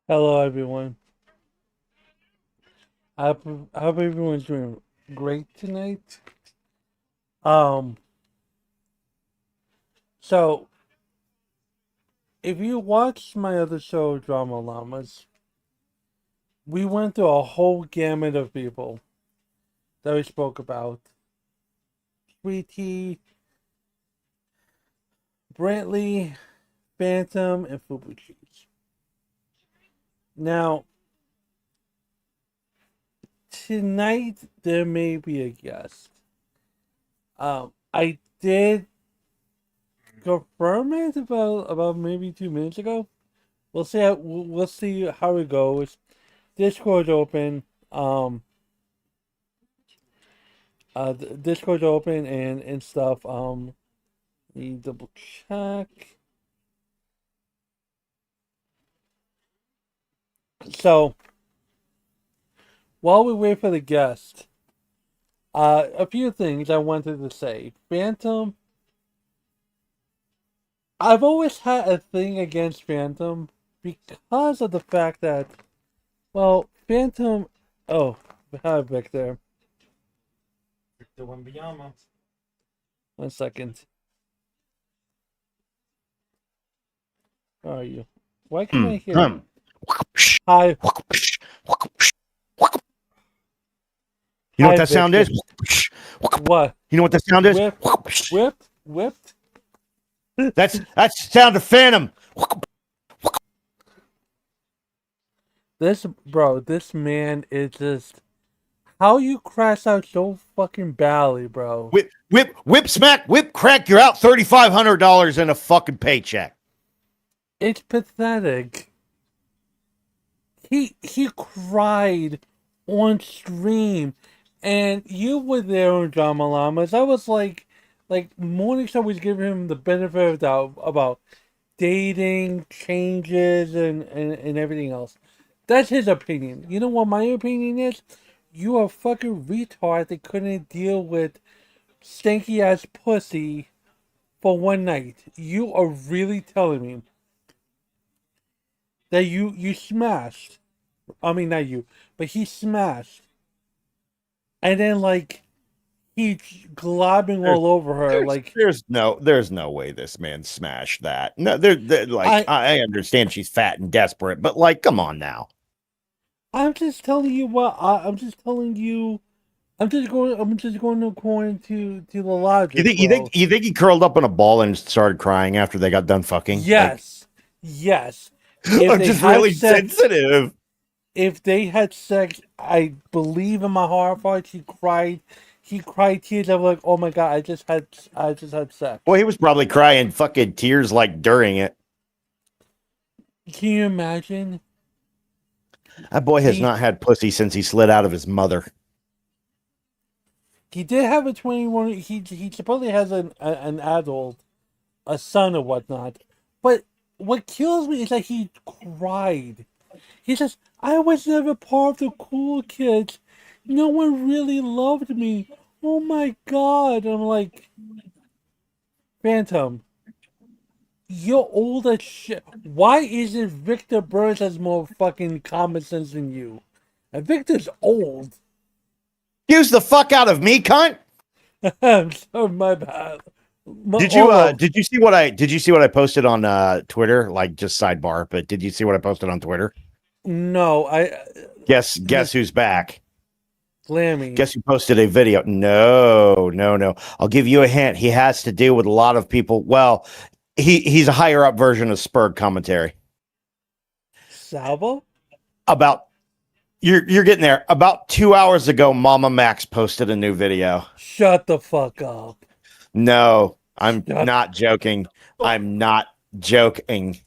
Hello, everyone. I hope everyone's doing great tonight. Um, so if you watched my other show, Drama Llamas, we went through a whole gamut of people that we spoke about. Sweetie, Brantley, Phantom, and Fubu Cheese. Now, tonight there may be a guest. I did confirm it about maybe 2 minutes ago. We'll see how it goes. Discord open. Um, Discord open and stuff. Let me double check. So while we wait for the guest, a few things I wanted to say. Phantom. I've always had a thing against Phantom because of the fact that, well, Phantom. Oh, hi Victor. Victor Wembanyama. 1 second. How are you? Why can't I Hmm. hear you? Hi. You know what Hi, that sound Victor. is? What? You know what that sound is? Whipped? That's the sound of Phantom. This man is just how you crash out so fucking badly, bro. Whip, smack, whip, crack. You're out $3,500 in a fucking paycheck. It's pathetic. He cried on stream, and you were there on Drama Llamas. I was like Morningstar was giving him the benefit of the doubt about dating changes and everything else. That's his opinion. You know what my opinion is? You are a fucking retard that couldn't deal with stanky ass pussy for one night. You are really telling me that you smashed. I mean not you, but he smashed. And then like he's globbing There's, all over her like there's no way this man smashed that. No, like I I understand she's fat and desperate, but like, come on now. I'm just telling you what I'm just telling you I'm just going according to the You logic, think you bro. think you think he curled up in a ball and started crying after they got done fucking? Like, Yes. Yes. If I'm they just had really sex sensitive. if they had sex, I believe in my heart of hearts he cried tears of like, oh my god, I just had Well, sex. he was probably crying fucking tears like during it. Can you imagine? That boy has He not had pussy since he slid out of his mother. he did have a 21 he supposedly has an adult, a son or whatnot. But what kills me is that he cried. He says, I was never part of the cool kids. No one really loved me. Oh my god. I'm like, Phantom, you're old as shit. Why isn't Victor Burns has more fucking common sense than you? And Victor's old. Use the fuck out of me, cunt. I'm so my bad. Hold on. Did you see what I posted on Twitter? Like, just sidebar, but did you see what I posted on Twitter? No, Guess who's back? Glammy. Guess who posted a video? No. I'll give you a hint. He has to do with a lot of people. Well, he's a higher up version of Spurg commentary. Salvo? About you're getting there. About 2 hours ago, Mama Max posted a new video. Shut the fuck up. No, I'm Shut not joking. I'm not joking.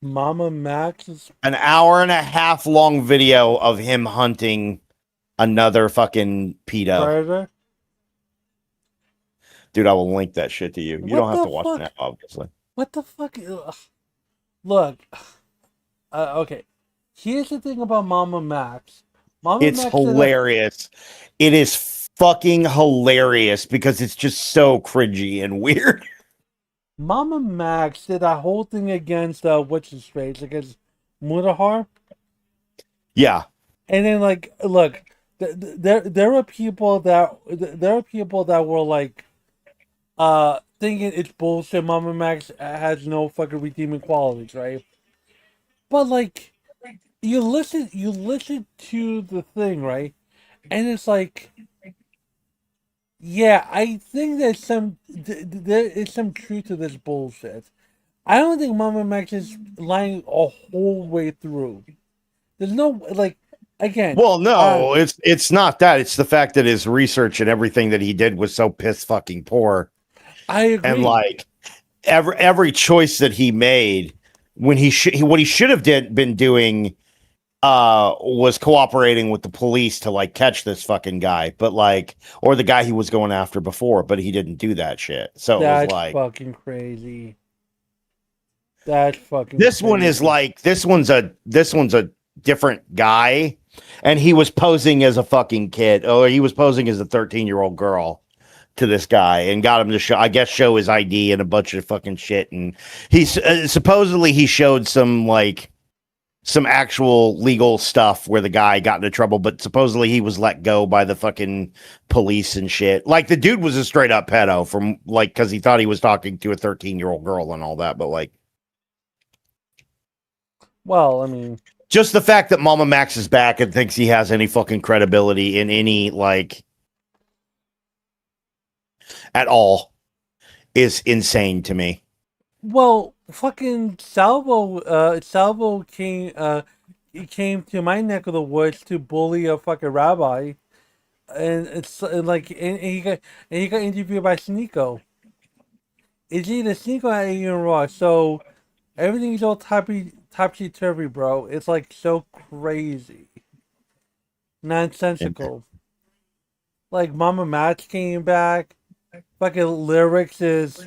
Mama Max is An hour and a half long video of him hunting another fucking pedo. predator. Dude, I will link that shit to you. You What don't have the to watch fuck? that, obviously. What the fuck? Ugh. Look, okay. Here's the thing about Mama Max. Mama It's Max said, hilarious. It is fucking hilarious because it's just so cringy and weird. Mama Max did that whole thing against what's his face against Mudahar. Yeah. And then like, look, there are people that were like, thinking it's bullshit. Mama Max has no fucking redeeming qualities, right? But like, you listen to the thing, right? And it's like, yeah, I think there is some truth to this bullshit. I don't think Mama Max is lying a whole way through. There's no like, again, Well, no, it's not that. It's the fact that his research and everything that he did was so piss fucking poor, I and agree. like every choice that he made when what he should have been doing was cooperating with the police to like catch this fucking guy, but like or the guy he was going after before, but he didn't do that shit. So it was That's like fucking crazy. That's fucking this one is crazy. like this one's a different guy, and he was posing as a fucking kid, or he was posing as a 13-year-old girl to this guy and got him to show his ID and a bunch of fucking shit. And he's supposedly he showed some actual legal stuff where the guy got into trouble, but supposedly he was let go by the fucking police and shit. Like the dude was a straight up pedo from like because he thought he was talking to a 13-year-old girl and all that, but like Well, I mean, just the fact that Mama Max is back and thinks he has any fucking credibility in any like at all is insane to me. well, fucking Salvo came, he came to my neck of the woods to bully a fucking rabbi, and it's like, and he got interviewed by Sneeko. It's either Sneeko or Ian Ross, so everything's all topsy turvy, bro. It's like so crazy, nonsensical. Like Mama Match came back. Fucking lyrics is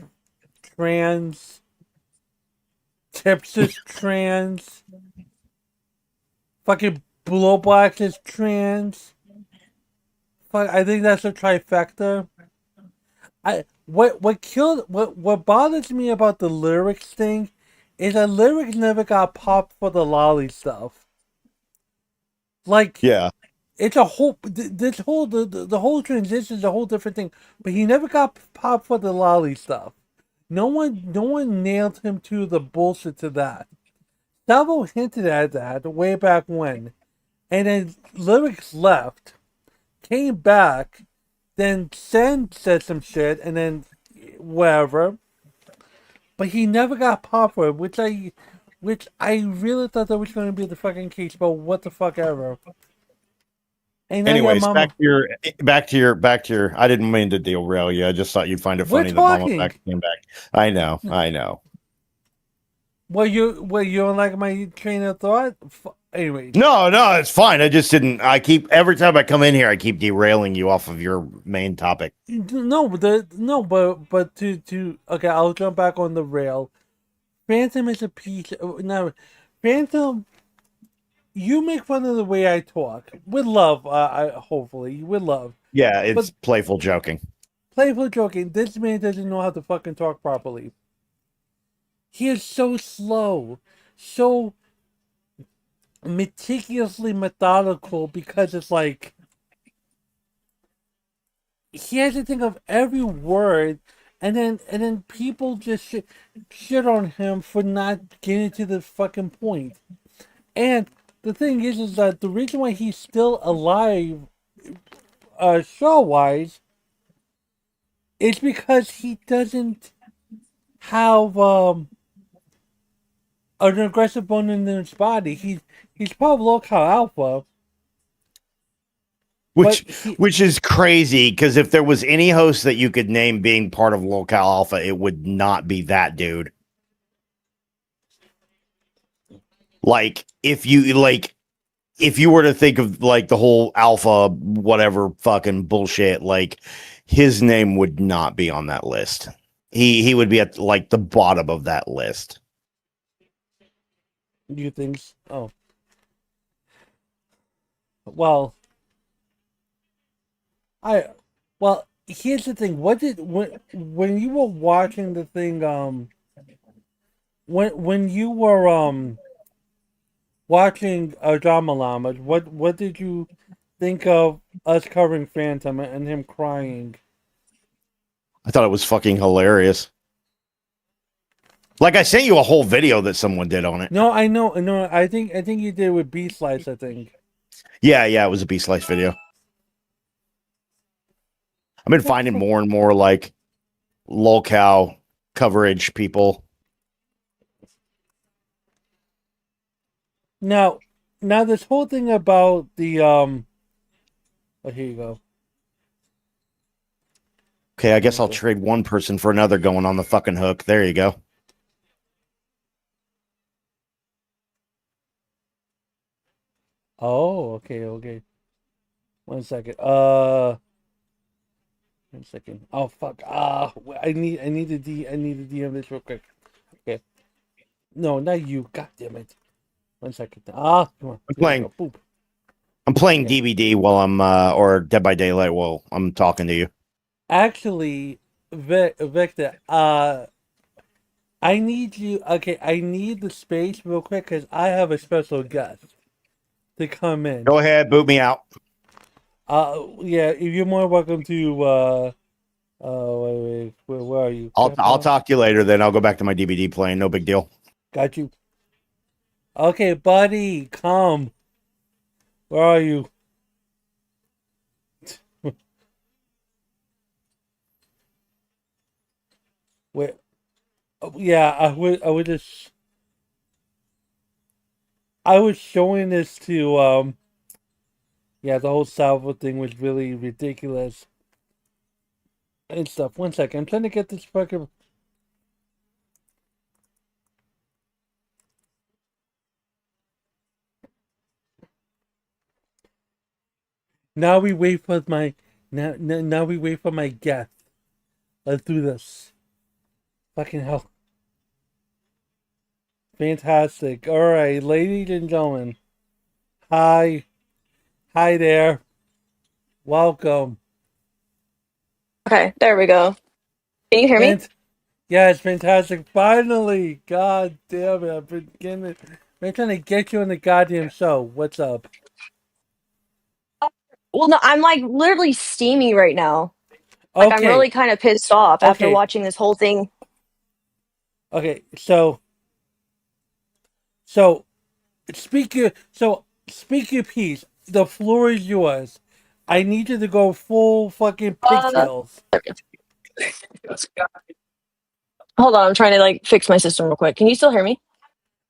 trans. Tips is trans. Fucking Blowblacks is trans. Fuck, I think that's a trifecta. What bothers me about the lyrics thing is that lyrics never got popped for the lolly stuff. Like, Yeah. it's a whole this whole the whole transition is a whole different thing. But he never got popped for the lolly stuff. No one nailed him to the bullshit to that. Salvo hinted at that way back when, and then lyrics left, came back, then Sen said some shit, and then whatever. But he never got popped for it, which I really thought that was going to be the fucking case. But what the fuck ever. And now you got Anyways, Mama. back to your. I didn't mean to derail you. I just thought you'd find it We're funny that Mama talking. back came back. I know. You don't like my train of thought? Anyways, No, it's fine. I just didn't. I keep every time I come in here, I keep derailing you off of your main topic. no, but to okay, I'll jump back on the rail. Phantom is a piece. No, Phantom. You make fun of the way I talk with love. I hopefully with love, Yeah, it's but playful joking. playful joking. This man doesn't know how to fucking talk properly. He is so slow, so meticulously methodical because it's like he has to think of every word, and then people just shit on him for not getting to the fucking point. And the thing is that the reason why he's still alive, show wise, is because he doesn't have an aggressive bone in his body. He's part of Lolcow Alpha, but Which he which is crazy because if there was any host that you could name being part of Lolcow Alpha, it would not be that dude. Like if you were to think of like the whole Alpha whatever fucking bullshit, like his name would not be on that list. He would be at like the bottom of that list. you think oh well I well here's the thing. What did when you were watching the thing when you were watching Drama Llamas. What did you think of us covering Phantom and him crying? I thought it was fucking hilarious. Like I sent you a whole video that someone did on it. No, I know, no. I think you did with B Slice. I think. Yeah, it was a B Slice video. I've been finding more and more like Lolcow coverage people. Now, this whole thing about the Oh, here you go. Okay, I guess I'll trade one person for another going on the fucking hook. There you go. Oh, okay. 1 second. 1 second. Oh fuck. I need to DM this real quick. Okay. No, not you. God damn it. 1 second. Come on. I'm playing. I'm playing DVD while I'm or Dead by Daylight while I'm talking to you. Actually, Victor, I need you. Okay, I need the space real quick because I have a special guest to come in. Go ahead, boot me out. Yeah, you're more welcome to. Wait, where are you? I'll talk to you later. Then I'll go back to my DVD playing. No big deal. Got you. Okay, buddy, come. Where are you? Wait. Yeah, I would just. I was showing this to yeah, the whole Salvo thing was really ridiculous and stuff. 1 second, I'm trying to get this fucking. Now we wait for my now we wait for my guest. Let's do this. Fucking hell. Fantastic. Alright, ladies and gentlemen. Hi. Hi there. Welcome. Okay, there we go. Can you hear me? Yeah, it's fantastic. Finally. God damn it. I've been trying to get you on the goddamn show. What's up? Well, no, I'm like literally steamy right now. Like I'm really kind of pissed off after watching this whole thing. Okay, so speak your piece. The floor is yours. I need you to go full fucking Pigtails. Hold on, I'm trying to like fix my system real quick. Can you still hear me?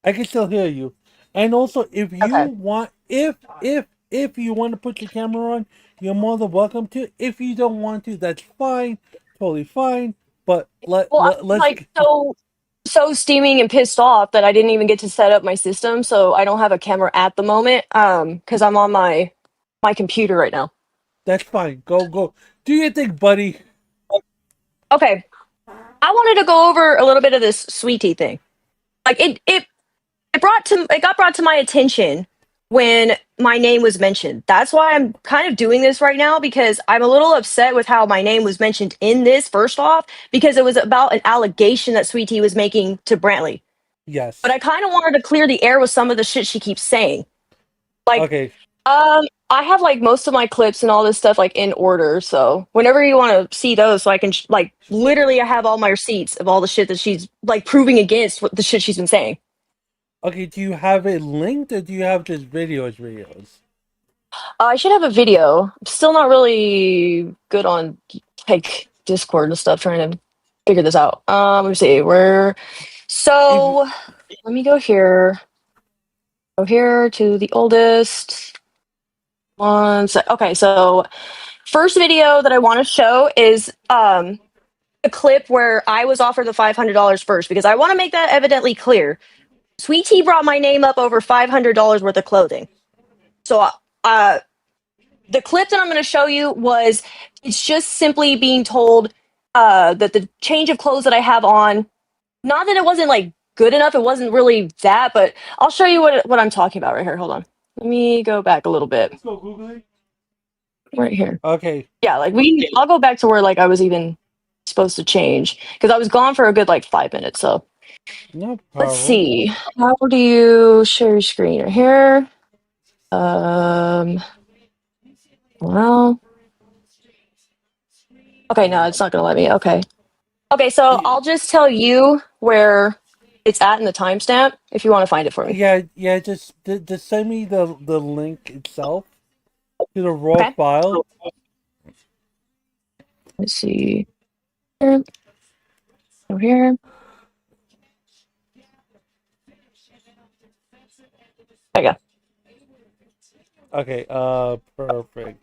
I can still hear you. And also, if you want, if you want to put your camera on, you're more than welcome to. If you don't want to, that's fine, totally fine. But let's like so steaming and pissed off that I didn't even get to set up my system, so I don't have a camera at the moment. Because I'm on my computer right now. That's fine. Go. Do your thing, buddy. Okay. I wanted to go over a little bit of this sweetie thing. Like it got brought to my attention when my name was mentioned. That's why I'm kind of doing this right now, because I'm a little upset with how my name was mentioned in this, first off, because it was about an allegation that Sweet Tea was making to Brantley. Yes. But I kind of wanted to clear the air with some of the shit she keeps saying. Like, okay. I have like most of my clips and all this stuff like in order, so whenever you want to see those, so I can like literally I have all my receipts of all the shit that she's like proving against what the shit she's been saying. Okay, do you have it linked or do you have just videos? I should have a video. I'm still not really good on like Discord and stuff, trying to figure this out. Let me see. Let me go here. Go here to the oldest. Okay, so first video that I want to show is a clip where I was offered the $500 first, because I want to make that evidently clear. Sweet Tea brought my name up over $500 worth of clothing. So the clip that I'm going to show you it's just simply being told that the change of clothes that I have on, not that it wasn't like good enough, it wasn't really that, but I'll show you what I'm talking about right here. Hold on. Let me go back a little bit. Let's go Google it. Right here. Okay. Yeah, like I'll go back to where like I was even supposed to change, because I was gone for a good like 5 minutes. So No Let's problem. see. How do you share your screen? Right here. Well. Okay, no, it's not gonna let me. Okay. Okay, so I'll just tell you where it's at in the timestamp if you want to find it for me. Yeah. Just send me the link itself to the raw Okay. file. Let's see. Here. Over here. There you go. Okay. Perfect.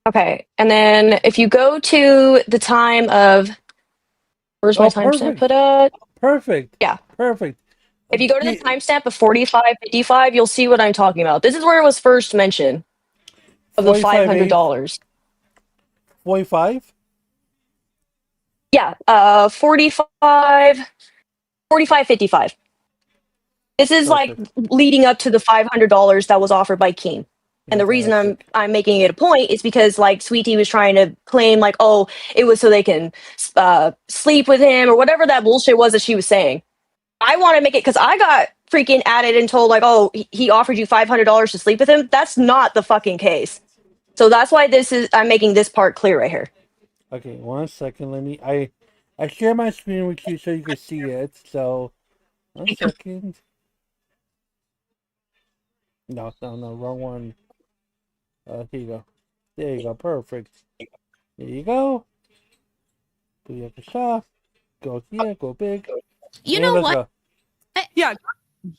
Okay, and then if you go to the time of where's my Oh, timestamp perfect. put at? Perfect. Yeah. Perfect. If you go to the The timestamp of 45:55, you'll see what I'm talking about. This is where it was first mentioned of the 45 $500. 45. Yeah, 45:55. This is like Perfect. leading up to the $500 that was offered by Keen. And the reason Fantastic. I'm making it a point is because like Sweet Tea was trying to claim like, oh, it was so they can sleep with him or whatever that bullshit was that she was saying. I want to make it because I got freaking added and told like, oh, he offered you $500 to sleep with him. That's not the fucking case. So that's why I'm making this part clear right here. Okay, 1 second. Let me. I share my screen with you so you can see it. So 1 second. No, wrong one. Here you go. There you go. Perfect. There you go. Booyaka shop. Go here. Go big. You And know let's what? go. Yeah,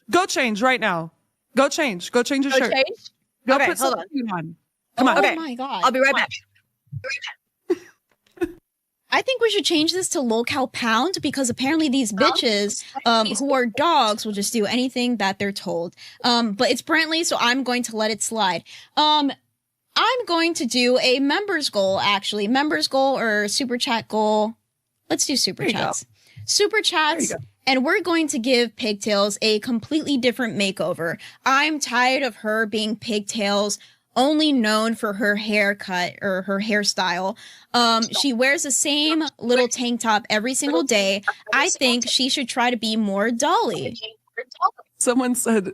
go change right now. Go change. Go change your Go shirt. change? Go Okay, put hold on. something on. Come on. Oh Okay. my god. I'll be right back. I think we should change this to Lolcow Pound because apparently these bitches, who are dogs, will just do anything that they're told. But it's Brantley, so I'm going to let it slide. I'm going to do a members goal, actually. Members goal or super chat goal. Let's do super chats. Super chats. And we're going to give Pigtails a completely different makeover. I'm tired of her being Pigtails, only known for her haircut or her hairstyle. She wears the same little tank top every single day. I think she should try to be more Dolly. Someone said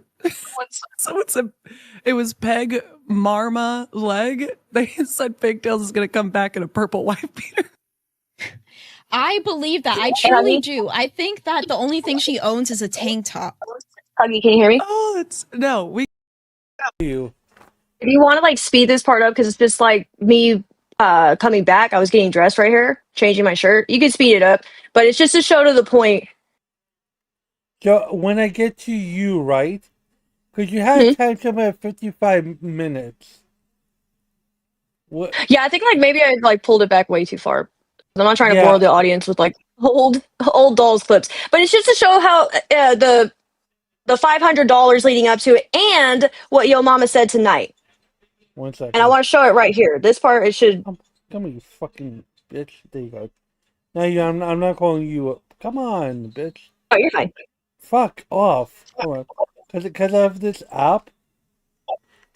it was Peg Marma leg. They said Pigtails is gonna come back in a purple wife beater. I believe that. I truly do. I think that the only thing she owns is a tank top. Huggy, can you hear me? Oh, it's no. We You. If you want to like speed this part up because it's just like me coming back, I was getting dressed right here, changing my shirt. You can speed it up, but it's just to show to the point. So when I get to you, right? Because you had time to at 55 minutes. What? Yeah, I think like maybe I like pulled it back way too far. I'm not trying to Yeah. bore the audience with like old dolls clips, but it's just to show how the $500 leading up to it and what Yo Mama said tonight. 1 second. And I want to show it right here. This part it should. Come on, you fucking bitch. There you go. Now I'm not calling you up. Come on, bitch. Oh, you're fine. Fuck off. Hold on. Because I have this app.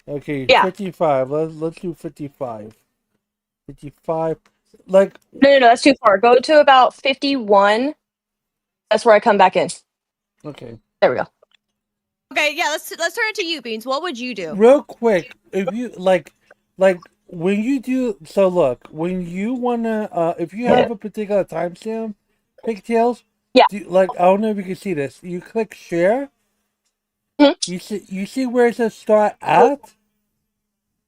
Okay, Yeah. 55. Let's do 55. 55. Like, No, that's too far. Go to about 51. That's where I come back in. okay. There we go. Okay, yeah, let's turn it to you, Beans. What would you do? Real quick, if you like when you do so look, when you wanna if you have a particular timestamp, Pigtails, Yeah. I don't know if you can see this. You click share. Mhm. You see where it says start at?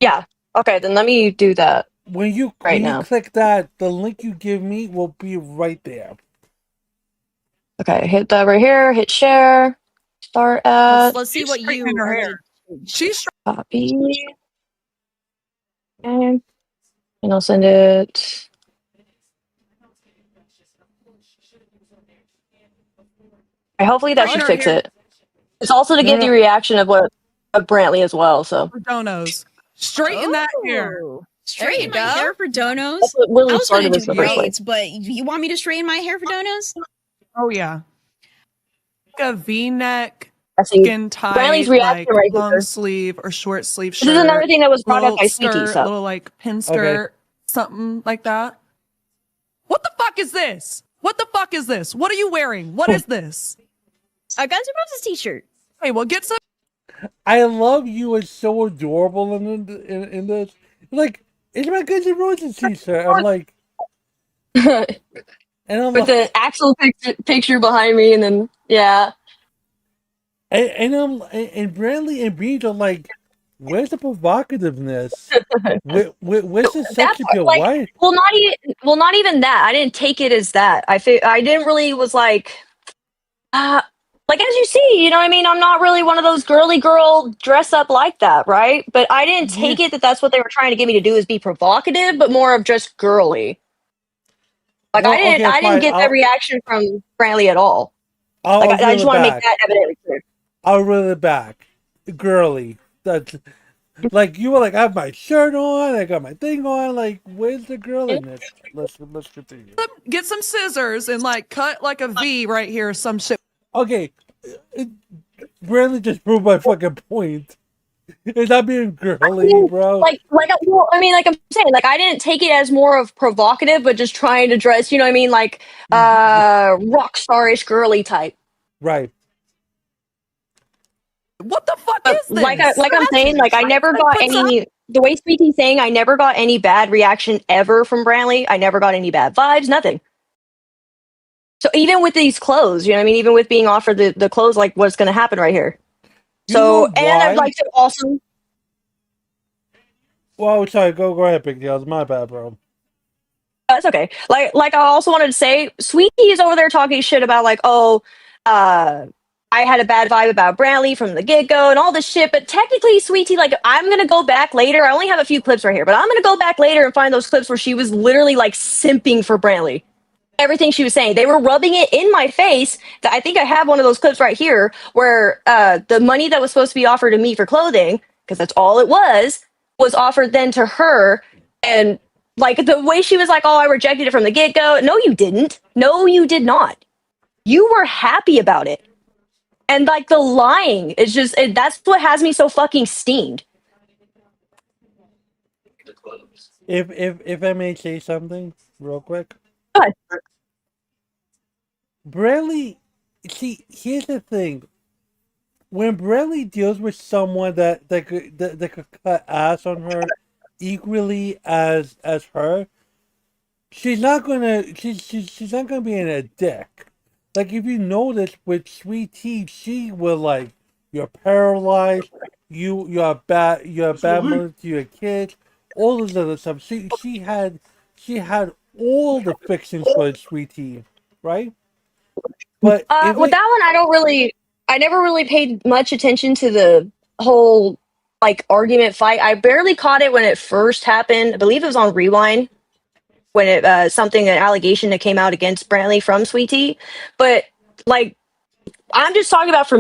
Yeah. Okay, then let me do that. When you now. click that, the link you give me will be right there. Okay, hit that right here. Hit share. Start at Let's see what you straightening her are hair. She's copy. Okay. And I'll send it. Hopefully that should her fix hair. it. It's also to get the reaction of what of Brantley as well. So for donos. Straighten that hair. Straighten my hair for donos. that's what I Willie was going started to this do in the first place. braids, but you want me to straighten my hair for donos? Oh yeah. Like a V-neck, I see. skin tight, Brantley's reaction like right long here. sleeve or short sleeve shirt. This is another thing that was brought up little by Sweetie. skirt, So little like pin skirt, something like that. What the fuck is this? What the fuck is this? What are you wearing? What is this? A Guns N' Roses t-shirt. Hey, well, get some. I love you. It's so adorable in this. Like, it's my Guns N' Roses t-shirt. I'm like, With and I'm like, the actual picture behind me, and then yeah. and Bradley and Beans are like, where's the provocativeness? Where's the sex appeal? Like, Why? not even that. I didn't take it as that. I didn't really was like as you see, you know what I mean? I'm not really one of those girly girl dress up like that, right? But I didn't take it that that's what they were trying to get me to do, is be provocative, but more of just girly. Like Well, I didn't fine. get that reaction from Brantley at all. I'll Like I reel just it want to make back. that evidently clear. I'll reel it back. Girly. That's like you were like, I have my shirt on, I got my thing on. Like, where's the girliness? Let's continue. Get some scissors and like cut like a V right here, or some shit. Okay, Brandon just proved my fucking point. It's not being girly, bro. Well, I mean, like I'm saying, like I didn't take it as more of provocative, but just trying to dress, you know what I mean, like rock starish girly type. Right. What the fuck is this? Like I'm saying, like I never got any. The way Sweetie's saying, I never got any bad reaction ever from Brantley. I never got any bad vibes, nothing. So even with these clothes, you know what I mean, even with being offered the clothes, like what's going to happen right here. So, and I'd like to also. Well, sorry, go ahead, Pigtails. My bad, bro. That's okay. Like I also wanted to say, Sweetie is over there talking shit about like, oh, I had a bad vibe about Brantley from the get-go and all this shit, but technically, Sweetie, like, I'm gonna go back later. I only have a few clips right here, but I'm gonna go back later and find those clips where she was literally like simping for Brantley. Everything she was saying, they were rubbing it in my face. That I think I have one of those clips right here where the money that was supposed to be offered to me for clothing, because that's all it was offered then to her. And like the way she was like, oh, I rejected it from the get-go. No, you didn't. No, you did not. You were happy about it. And like the lying is just, that's what has me so fucking steamed. If I may say something real quick. Go ahead. Bradley, see, here's the thing. When Bradley deals with someone that could cut ass on her equally as her, she's not gonna be in a dick. Like if you notice with Sweet Tea, she was like, you're paralyzed, you're bad mother to your kids, all this other stuff. She had all the fixings for Sweet Tea, right? But with that one, I never really paid much attention to the whole like argument fight. I barely caught it when it first happened. I believe it was on Rewind when it an allegation that came out against Brantley from Sweet Tea. But like, I'm just talking about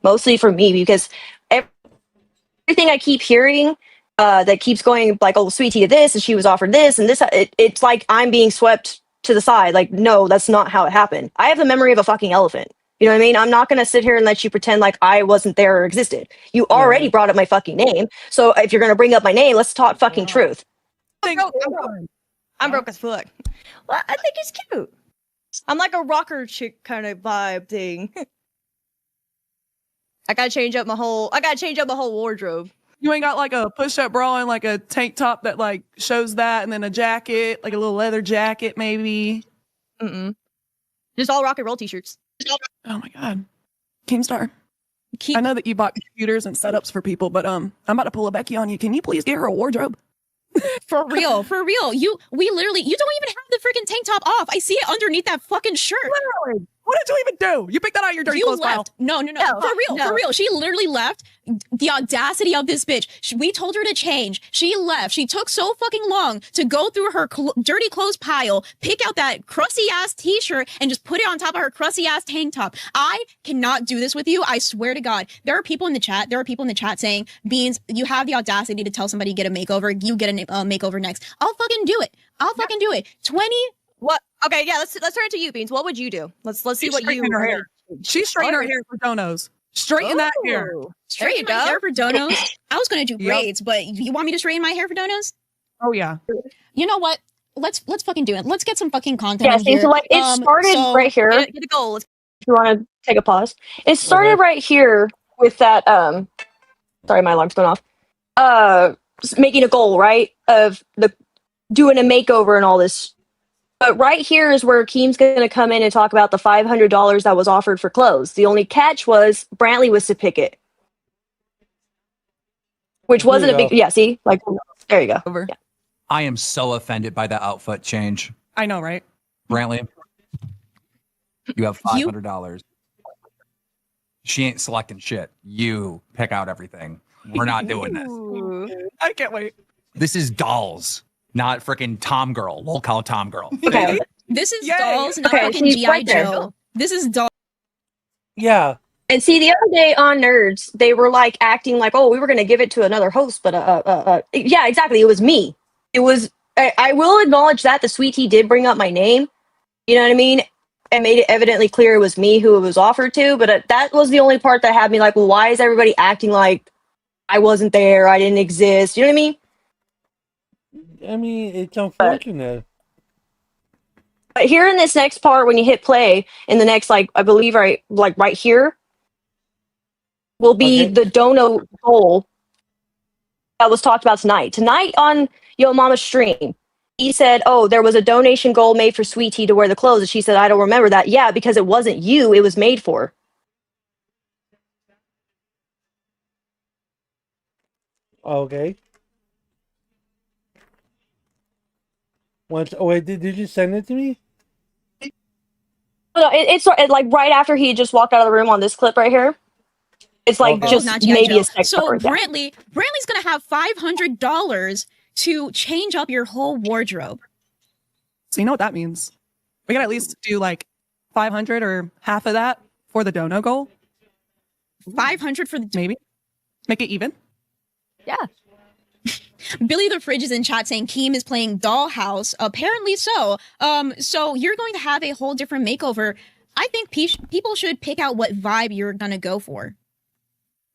mostly for me, because everything I keep hearing that keeps going like, oh, Sweet Tea did this and she was offered this and this. It's like I'm being swept to the side. Like, no, that's not how it happened. I have the memory of a fucking elephant. You know what I mean? I'm not going to sit here and let you pretend like I wasn't there or existed. You already brought up my fucking name. So if you're going to bring up my name, let's talk fucking truth. I'm broke as fuck. Well, I think it's cute. I'm like a rocker chick kind of vibe thing. I gotta change up my whole wardrobe. You ain't got like a push-up bra and like a tank top that like shows that, and then a jacket, like a little leather jacket, maybe. Just all rock and roll t-shirts. Oh my god, Keemstar. I know that you bought computers and setups for people, but I'm about to pull a Becky on you. Can you please get her a wardrobe? For real. You don't even have the freaking tank top off. I see it underneath that fucking shirt. Literally. What did you even do? You picked that out of your dirty clothes pile. No. For real. She literally left. The audacity of this bitch. We told her to change. She left. She took so fucking long to go through her dirty clothes pile, pick out that crusty ass t-shirt, and just put it on top of her crusty ass tank top. I cannot do this with you. I swear to God. There are people in the chat saying, Beans, you have the audacity to tell somebody to get a makeover. You get a makeover next. I'll fucking do it. Do it. 20. What? Okay, yeah, let's turn it to you, Beans. What would you do? Let's see what you. Her hair. She straightened her hair for donos. Straighten that hair. Straighten my hair for donos. I was gonna do braids, but you want me to straighten my hair for donos? Oh yeah. You know what? let's fucking do it. Let's get some fucking content Yeah, in see, here. so like it started so right here. Get a goal. Let's If you want to take a pause, it started Okay. right here with that. Sorry, my alarm's going off. Making a goal, right, of the doing a makeover and all this. But right here is where Keem's going to come in and talk about the $500 that was offered for clothes. The only catch was Brantley was to pick it, which Here wasn't you a big. go. Yeah, see, like there you go. Over. Yeah. I am so offended by the outfit change. I know, right? Brantley, you have $500. She ain't selecting shit. You pick out everything. We're not doing this. Ooh. I can't wait. This is dolls, not freaking Tom Girl. Lolcow Tom Girl. Okay. this is Yay. dolls, not Okay, fucking see, GI right there. Joe. This is dolls. Yeah. And see, the other day on Nerds, they were like acting like, "Oh, we were going to give it to another host," but yeah, exactly, it was me. It was. I will acknowledge that the sweet tea did bring up my name. You know what I mean? And made it evidently clear it was me who it was offered to. But that was the only part that had me like, well, why is everybody acting like I wasn't there? I didn't exist. You know what I mean? I mean, it's unfortunate. But here in this next part, when you hit play in the next, like I believe right here, will be Okay. the dono goal that was talked about tonight. Tonight on Yo Mama's stream, he said, "Oh, there was a donation goal made for Sweet Tea to wear the clothes." And she said, "I don't remember that." Yeah, because it wasn't you; it was made for. Okay. Once, oh wait, did you send it to me? No, it's like right after he just walked out of the room on this clip right here. It's like Okay. just not G.I. maybe Joe. a second. So part, yeah. Brantley's gonna have $500 to change up your whole wardrobe. So you know what that means? We gotta at least do like 500 or half of that for the dono goal. 500 for the Maybe make it even. Yeah. Billy the Fridge is in chat saying Keem is playing Dollhouse. Apparently so. So you're going to have a whole different makeover. I think people should pick out what vibe you're gonna go for.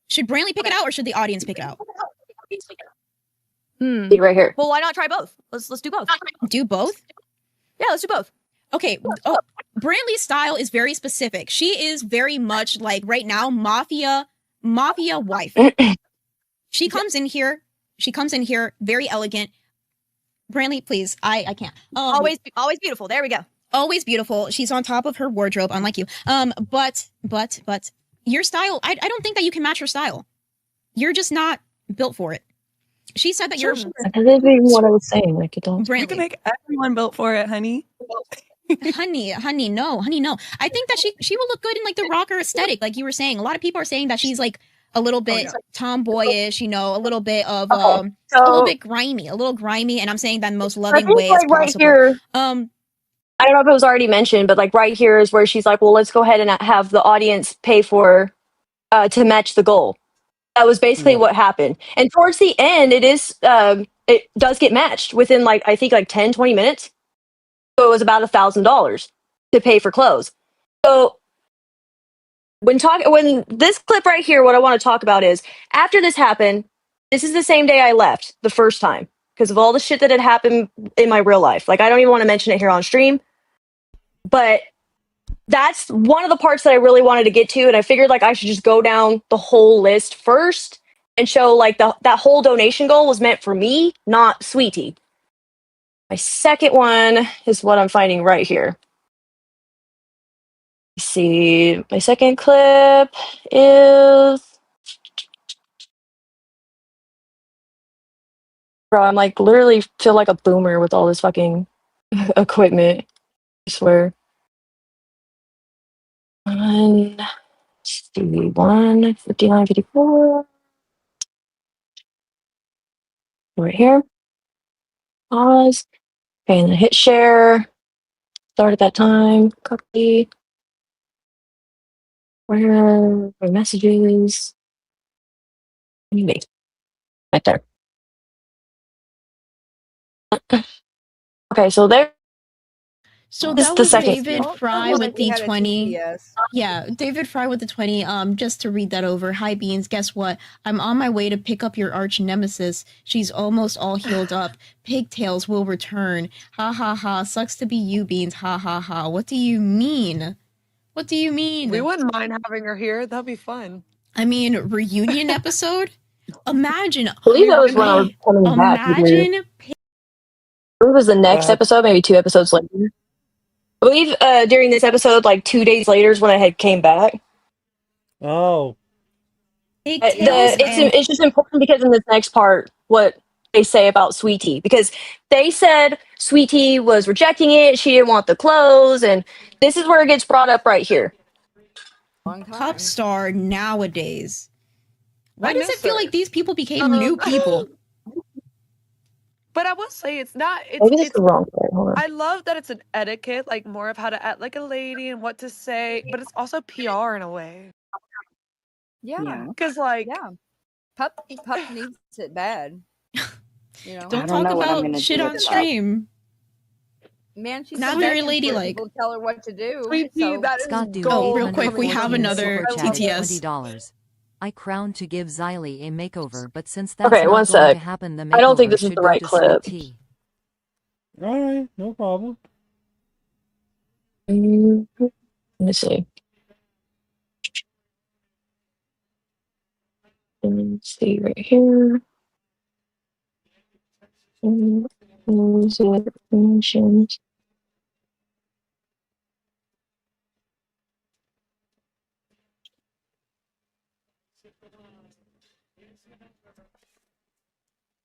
Should Brantley pick it out or should the audience pick it out? See right here. Well, why not try both? Let's do both. Do both? Yeah, let's do both. Okay. Oh, Brantley's style is very specific. She is very much like right now mafia wife. She comes in here very elegant. Brantley, please. I can't. Always beautiful. There we go. Always beautiful. She's on top of her wardrobe, unlike you. But your style, I don't think that you can match her style. You're just not built for it. She said that you're That isn't even what I was saying. Like you don't. We can Brantley. make everyone built for it, honey. honey, no. I think that she will look good in like the rocker aesthetic, like you were saying. A lot of people are saying that she's like a little bit tomboyish, a little bit of a little bit grimy, and I'm saying that in the most loving way as right possible. here. I don't know if it was already mentioned, but like right here is where she's like, "Well, let's go ahead and have the audience pay for to match the goal." That was basically what happened. And towards the end, it does get matched within like I think like 10, 20 minutes. So it was about $1,000 to pay for clothes. So when this clip right here, what I want to talk about is after this happened, this is the same day I left the first time because of all the shit that had happened in my real life. Like I don't even want to mention it here on stream, but that's one of the parts that I really wanted to get to, and I figured like I should just go down the whole list first and show like that whole donation goal was meant for me, not Sweetie. My second one is what I'm finding right here. Let's see, my second clip is. Bro, I'm like literally feel like a boomer with all this fucking equipment. I swear. Let's see, 159.54. Right here. Pause. Okay, and then hit share. Start at that time. Copy. Where my messages? Maybe. Right there. Okay, so there. So This that is the was second. David Fry with the 20. TTS. Yeah, David Fry with the 20. Just to read that over. Hi, Beans. Guess what? I'm on my way to pick up your arch nemesis. She's almost all healed up. Pigtails will return. Ha ha ha. Sucks to be you, Beans. Ha ha ha. What do you mean? What do you mean? We wouldn't mind having her here. That'd be fun. I mean, reunion episode? Imagine. I believe that was when I was coming back. Imagine. It was the next episode, maybe 2 episodes later. I believe during this episode, like 2 days later is when I had came back. Oh. It's just important because in this next part, what they say about Sweetie, because they said Sweetie was rejecting it, she didn't want the clothes, and this is where it gets brought up right here. Pop star nowadays. Why I does it miss feel her. like these people became new people? But I will say it's not. Maybe this is It's the wrong part. Hold on. I love that it's an etiquette, like more of how to act like a lady and what to say, but it's also PR in a way. Yeah. Because like, Yeah. Pup needs it bad. You know. Don't I don't talk know what I'm about gonna shit do on with that. stream. Man, she's Not so very begging for ladylike. people to tell her what to do. Sweetie, So that is Scott Dude, gold. Oh, real quick, we have 814 another super chat at TTS. $20. I crowned to give Xylee a makeover, but since that's Okay, not one going sec. to happen, the makeover I don't think this is should the go right to clip. Sweet Tea. Alright, no problem. Let me see. Let's see right here. Music, mentions.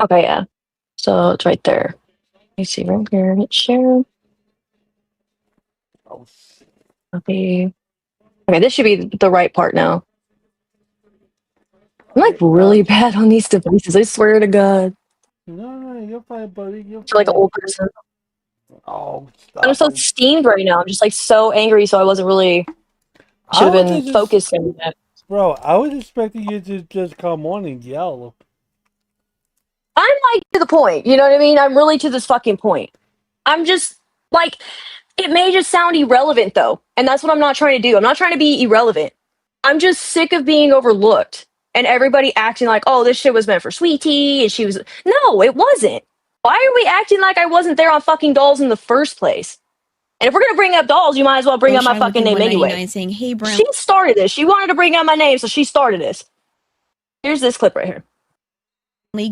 Okay, yeah. So it's right there. Let me see right here. Hit share. Copy. Okay, this should be the right part now. I'm like really bad on these devices. I swear to God. No, you're fine, buddy. You're I feel like an fine. old person. Oh, I'm so stop. steamed right now. I'm just like so angry, so I wasn't really I should have was been just- focused on that. Bro, I was expecting you to just come on and yell. I'm like to the point, you know what I mean? I'm really to this fucking point. I'm just like, it may just sound irrelevant though, and that's what I'm not trying to do. I'm not trying to be irrelevant. I'm just sick of being overlooked and everybody acting like, oh, this shit was meant for Sweetie, and she was. No, it wasn't. Why are we acting like I wasn't there on fucking Dolls in the first place? And if we're gonna bring up Dolls, you might as well bring up my fucking name anyway. Saying, hey, Brown. She started this. She wanted to bring up my name, so she started this. Here's this clip right here.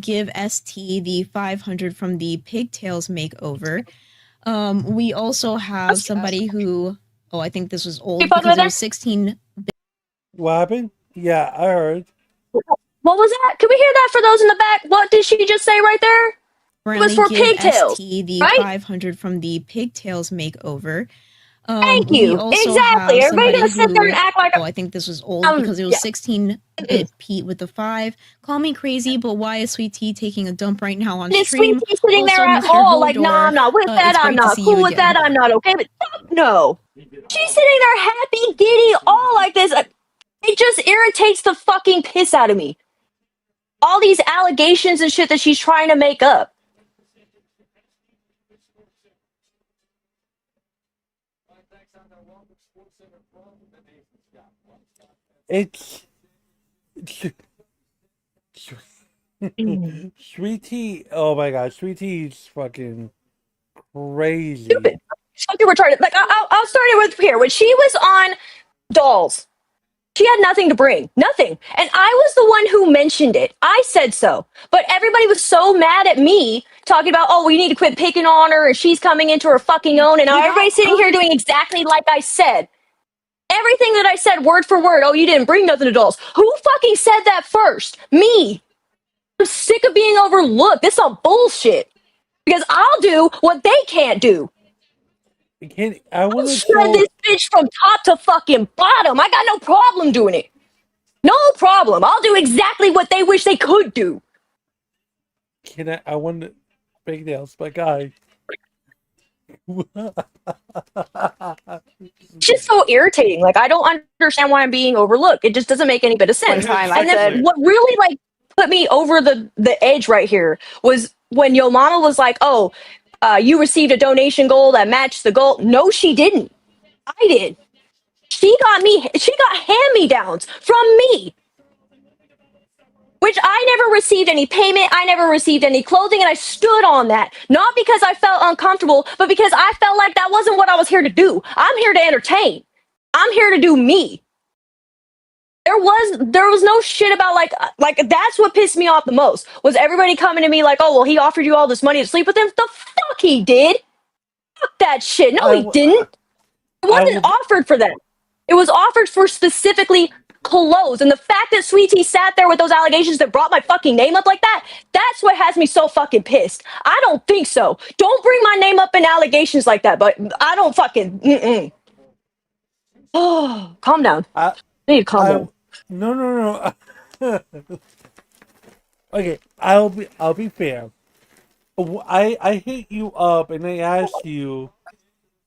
Give ST the 500 from the Pigtails makeover. We also have somebody who, I think this was old You fucking because with it her? was 16. What happened? Yeah, I heard. What was that? Could we hear that for those in the back? What did she just say right there? It was for Give Pigtails, ST the right? 500 from the Pigtails makeover. Thank We you. also Exactly. have Everybody gonna somebody sit there and who- act like I think this was old because it was yeah. 16-bit Pete with the 5. Call me crazy, but why is Sweet Tea taking a dump right now on Is stream? Sweet Tea sitting there Also, at Mr. all like, Hodor, nah, I'm not with that, it's I'm great to not see cool you with again. that, I'm not okay with fuck no. She's sitting there happy, giddy, all like this. It just irritates the fucking piss out of me. All these allegations and shit that she's trying to make up. It's Sweet Tea. Oh my god, Sweet Tea's fucking crazy. Stupid. Fucking retarded. Like, I'll start it with here. When she was on Dolls, she had nothing to bring. Nothing. And I was the one who mentioned it. I said so. But everybody was so mad at me talking about, oh, we need to quit picking on her and she's coming into her fucking own. And now everybody's sitting here doing exactly like I said. Everything that I said, word for word. Oh, you didn't bring nothing to Dolls. Who fucking said that first? Me. I'm sick of being overlooked. This is some bullshit. Because I'll do what they can't do. I I'll want to shred show. this bitch from top to fucking bottom. I got no problem doing it. No problem. I'll do exactly what they wish they could do. I want to. Pigtails, my guy. It's just so irritating. Like, I don't understand why I'm being overlooked. It just doesn't make any bit of sense. One time I And then said- what really like put me over the edge right here was when Yo Mama was like, oh, you received a donation goal that matched the goal. No, she didn't. I did. She got hand-me-downs from me. Which I never received any payment, I never received any clothing, and I stood on that. Not because I felt uncomfortable, but because I felt like that wasn't what I was here to do. I'm here to entertain. I'm here to do me. There was no shit about like that's what pissed me off the most, was everybody coming to me like, oh, well, he offered you all this money to sleep with him. The fuck he did. Fuck that shit. No, he didn't. It wasn't offered for them. It was offered for specifically clothes. And the fact that Sweet Tea sat there with those allegations that brought my fucking name up like that, that's what has me so fucking pissed. I don't think so. Don't bring my name up in allegations like that, but I don't fucking Oh, calm down. I need to calm down. No. Okay, I'll be fair. I hit you up and I asked you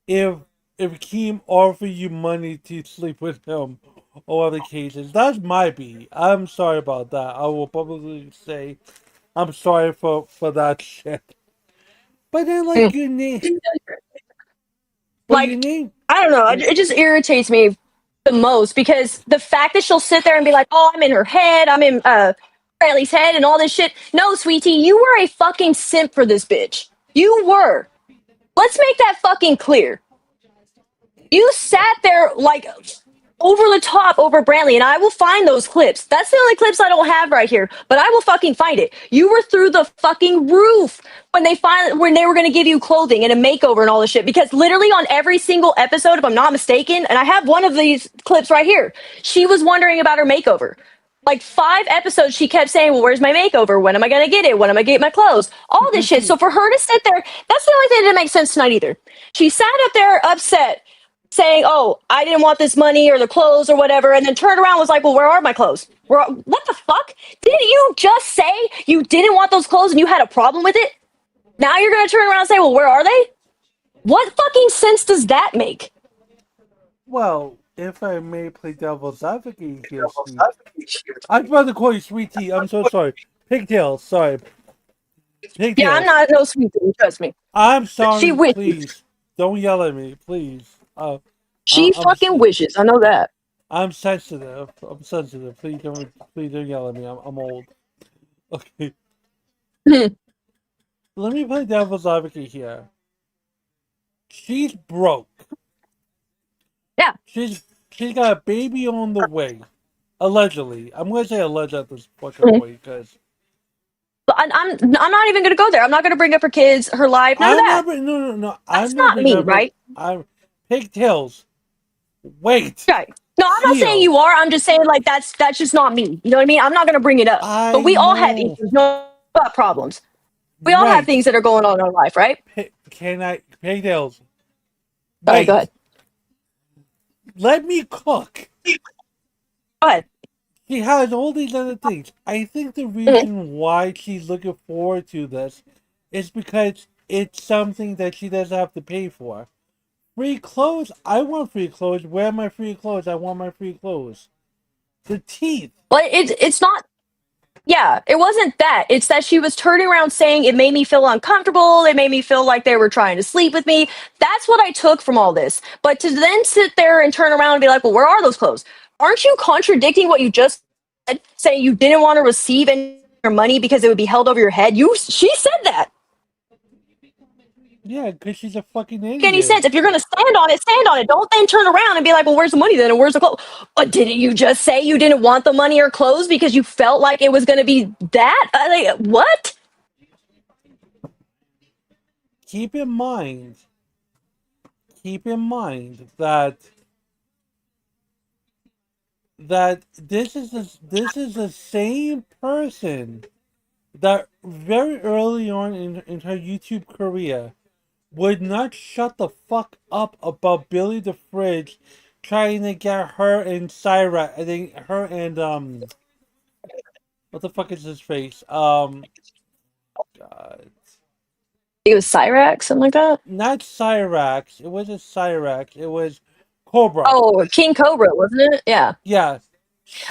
if Keem offered you money to sleep with him or other cases. That's my beat. I'm sorry about that. I will publicly say I'm sorry for that shit. But then like your name, like, I don't know. It just irritates me the most because the fact that she'll sit there and be like, oh, I'm in her head, I'm in Bradley's head and all this shit. No, Sweetie, you were a fucking simp for this bitch. You were. Let's make that fucking clear. You sat there like over the top over Brantley, and I will find those clips. That's the only clips I don't have right here, but I will fucking find it. You were through the fucking roof when they were going to give you clothing and a makeover and all this shit, because literally on every single episode, if I'm not mistaken, and I have one of these clips right here, she was wondering about her makeover. Like 5 episodes, she kept saying, well, where's my makeover? When am I going to get it? When am I going to get my clothes? All this shit. So for her to sit there, that's the only thing that didn't make sense tonight either. She sat up there upset, saying, oh, I didn't want this money or the clothes or whatever, and then turned around and was like, well, where are my clothes? What the fuck? Didn't you just say you didn't want those clothes and you had a problem with it? Now you're going to turn around and say, well, where are they? What fucking sense does that make? Well, if I may play devil's advocate here, I'm about to call you Sweet Tea. I'm so sorry. Pigtails, sorry. Pigtails. Yeah, I'm not no Sweet Tea, trust me. I'm sorry, she please. Don't yell at me, please. She fucking wishes. I know that. I'm sensitive. Please don't yell at me. I'm old. Okay. Let me play devil's advocate here. She's broke. Yeah. She's got a baby on the way. Allegedly. I'm gonna say alleged at this fucking point because I'm not even gonna go there. I'm not gonna bring up her kids, her life, none of that. No. That's not me, right? I'm Pigtails. Wait. Okay. No, I'm not saying you are. I'm just saying like that's just not me. You know what I mean? I'm not gonna bring it up. But we all have issues, no problems. We all have things that are going on in our life, right? Pigtails? All right, go ahead. Let me cook. Go ahead. She has all these other things. I think the reason why she's looking forward to this is because it's something that she doesn't have to pay for. Free clothes? I want free clothes. Where are my free clothes? I want my free clothes. The teeth. Well, it's not. Yeah, it wasn't that. It's that she was turning around saying it made me feel uncomfortable. It made me feel like they were trying to sleep with me. That's what I took from all this. But to then sit there and turn around and be like, well, where are those clothes? Aren't you contradicting what you just said, saying you didn't want to receive any money because it would be held over your head? She said that. Yeah, because she's a fucking idiot. Any sense? If you're gonna stand on it, stand on it. Don't then turn around and be like, well, where's the money then? And where's the clothes? But didn't you just say you didn't want the money or clothes because you felt like it was gonna be that? Like, what? Keep in mind that this is the same person that very early on in her YouTube career would not shut the fuck up about Billy the Fridge trying to get her and Syra, I think her and what the fuck is his face? God. It was Cyrax, something like that? Not Cyrax. It wasn't Cyrax. It was Cobra. Oh, King Cobra, wasn't it? Yeah. Yeah.